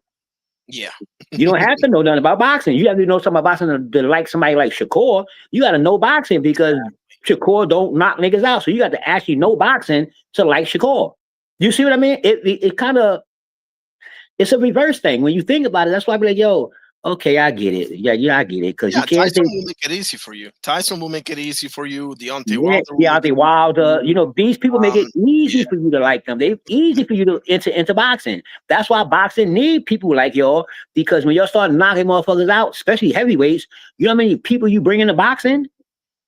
Yeah. You don't have to know nothing about boxing. You have to know something about boxing to like somebody like Shakur. You got to know boxing because Shakur don't knock niggas out. So you got to actually know boxing to like Shakur. You see what I mean? It kind of, it's a reverse thing. When you think about it, that's why I be like, yo, okay, I get it. Yeah, I get it. Because you can't Tyson say, will make it easy for you. Tyson will make it easy for you. Deontay yeah, Wilder will make it Wilder. You know, these people make it easy yeah. for you to like them. They easy for you to enter into boxing. That's why boxing need people like y'all, because when y'all start knocking motherfuckers out, especially heavyweights, you know how many people you bring into boxing?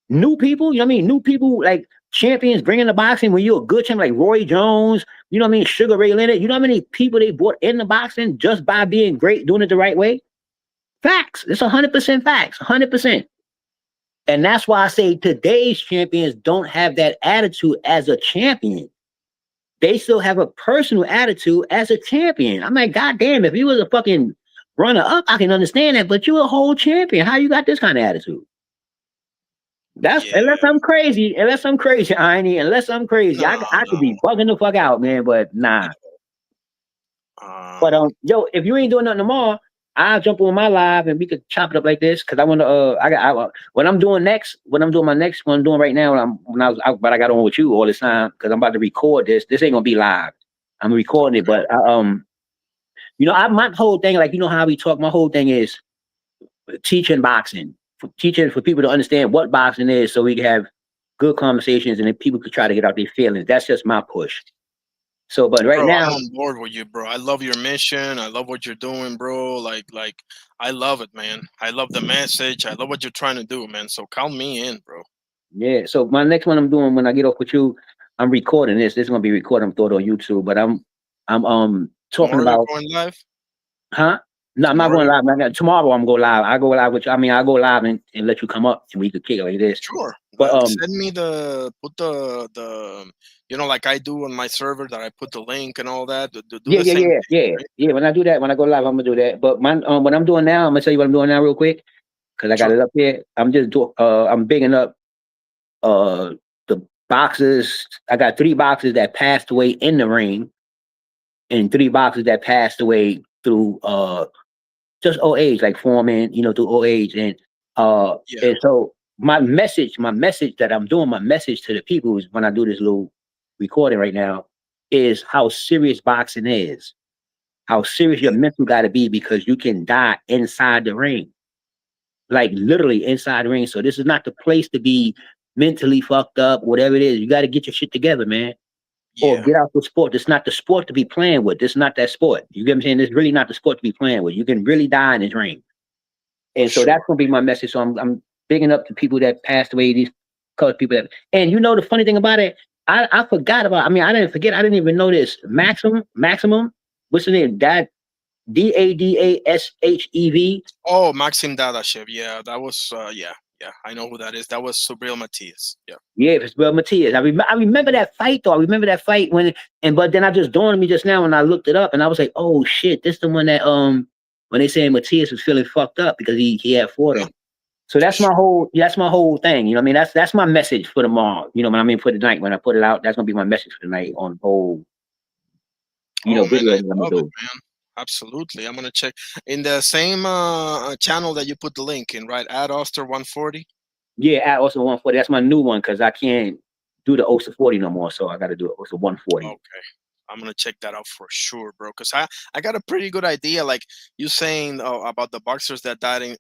New people, you know what I mean? New people like champions bring into boxing when you're a good champion like Roy Jones, you know what I mean? Sugar Ray Leonard. You know how many people they brought into boxing just by being great, doing it the right way? Facts. It's 100% facts. 100%. And that's why I say today's champions don't have that attitude as a champion. They still have a personal attitude as a champion. I'm like, God damn, if you was a fucking runner up, I can understand that, but you're a whole champion. How you got this kind of attitude? That's unless I'm crazy, Aini, unless I'm crazy. I could be bugging the fuck out, man, but nah. But yo, if you ain't doing nothing tomorrow, I'll jump on my live and we could chop it up like this. Cause I want to what I'm doing next, what I'm doing right now, but I got on with you all this time because I'm about to record this. This ain't gonna be live. I'm recording it, but you know, my whole thing, like you know how we talk, my whole thing is teaching boxing, teaching for people to understand what boxing is, so we can have good conversations and then people could try to get out their feelings. That's just my push. So, but right now, I'm on board with you, bro. I love your mission. I love what you're doing, bro. Like, I love it, man. I love the message. I love what you're trying to do, man. So count me in, bro. Yeah. So my next one I'm doing when I get off with you, I'm recording this. This is gonna be recorded. I'm throwing it on YouTube, but I'm talking about going live. Huh? No, I'm not going live. Tomorrow I'm going live. I go live with you. I mean, I go live and let you come up and we could kick it like this. Sure. But send me put the you know, like I do on my server that I put the link and all that. Yeah. When I do that, when I go live, I'm gonna do that. But my what I'm doing now, I'm gonna tell you what I'm doing now real quick because I got it up here. I'm just doing. I'm bigging up the boxes. I got 3 boxes that passed away in the ring, and 3 boxes that passed away through just old age, like Foreman, you know, through old age. And and so my message that I'm doing, my message to the people is when I do this little recording right now is how serious boxing is, how serious your mental got to be because you can die inside the ring, like literally inside the ring. So this is not the place to be mentally fucked up, whatever it is. You got to get your shit together, man. or Yeah. get out the sport. It's not the sport to be playing with. It's not that sport. You get what I'm saying? It's really not the sport to be playing with. You can really die in this ring. And so that's gonna be my message. So I'm bigging up the people that passed away, these colored people that, and you know the funny thing about it, I forgot about, I mean, I didn't forget, I didn't even know this. Maximum, what's the name? Dadashev. Oh, Maxim Dadashev. Yeah, that was yeah. I know who that is. That was Subriel Matias. Yeah. Yeah, it's Bill Matias. I remember that fight though. I remember that fight but then I just dawned on me just now when I looked it up and I was like, oh shit, this the one that when they saying Matias was feeling fucked up because he had fought him. So that's my whole thing. You know what I mean? That's my message for tomorrow. You know what I mean? For the night when I put it out, that's gonna be my message for the night on the whole, Man, video I that I'm gonna love it, do. man. Absolutely. I'm gonna check in the same channel that you put the link in, right? At Oster 140. Yeah, at also 140. That's my new one because I can't do the OSA 40 no more. So I gotta do it OSA 140. Okay. I'm gonna check that out for sure, bro. Cause I got a pretty good idea. Like you saying about the boxers that died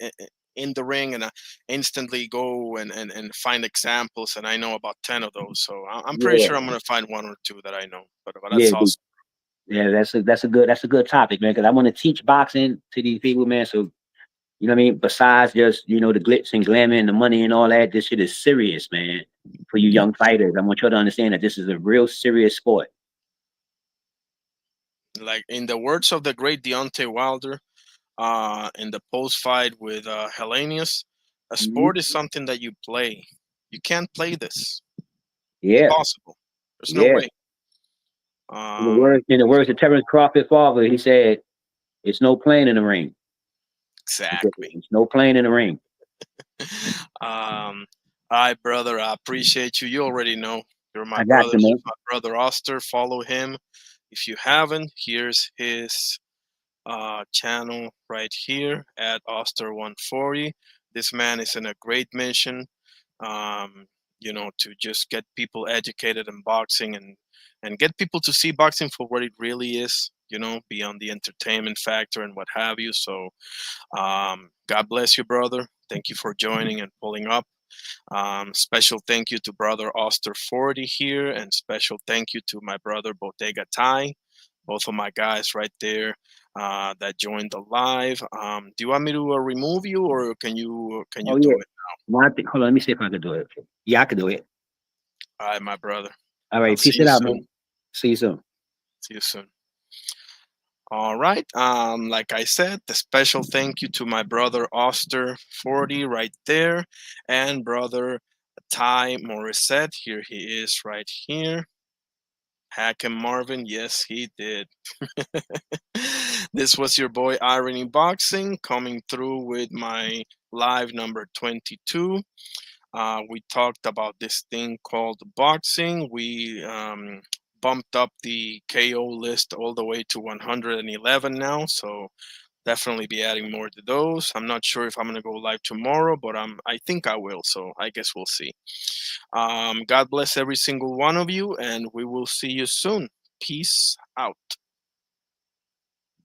in the ring, and I instantly go and find examples, and I know about 10 of those. So I'm pretty Yeah. sure I'm gonna find one or two that I know. But Yeah, that's awesome. yeah, that's a good topic, man. Because I want to teach boxing to these people, man. So you know what I mean? Besides just, the glitz and glamour and the money and all that, this shit is serious, man. For you young fighters. I want you to understand that this is a real serious sport. Like in the words of the great Deontay Wilder, in the post fight with Hellenius, a sport is something that you play. You can't play this. Yeah. Impossible. There's no Yeah. way. In the words of Terrence Crawford father, he said, it's no playing in the ring. Exactly. It's no playing in the ring. All right, brother. I appreciate you. You already know you're my I got brother. you, man. He's my brother Oster. Follow him. If you haven't, here's his channel right here at Oster 140. This man is in a great mission, to just get people educated in boxing and get people to see boxing for what it really is, beyond the entertainment factor and what have you. So God bless you, brother. Thank you for joining and pulling up. Special thank you to brother Oster 40 here, and special thank you to my brother Bodega Ty, both of my guys right there that joined the live. Do you want me to remove you, or can you do it now? Well, hold on, let me see if I can do it. Yeah, I can do it. All right, my brother. All right, I'll peace see it you out, soon. man. See you soon. See you soon. All right. Like I said, the special thank you to my brother Oster 40 right there, and brother Ty Morissette. Here he is right here. Hack and Marvin, yes, he did. This was your boy Irony Boxing coming through with my live number 22. We talked about this thing called boxing. We bumped up the KO list all the way to 111 now, so definitely be adding more to those. I'm not sure if I'm gonna go live tomorrow, but I think I will. So I guess we'll see. God bless every single one of you, and we will see you soon. Peace out.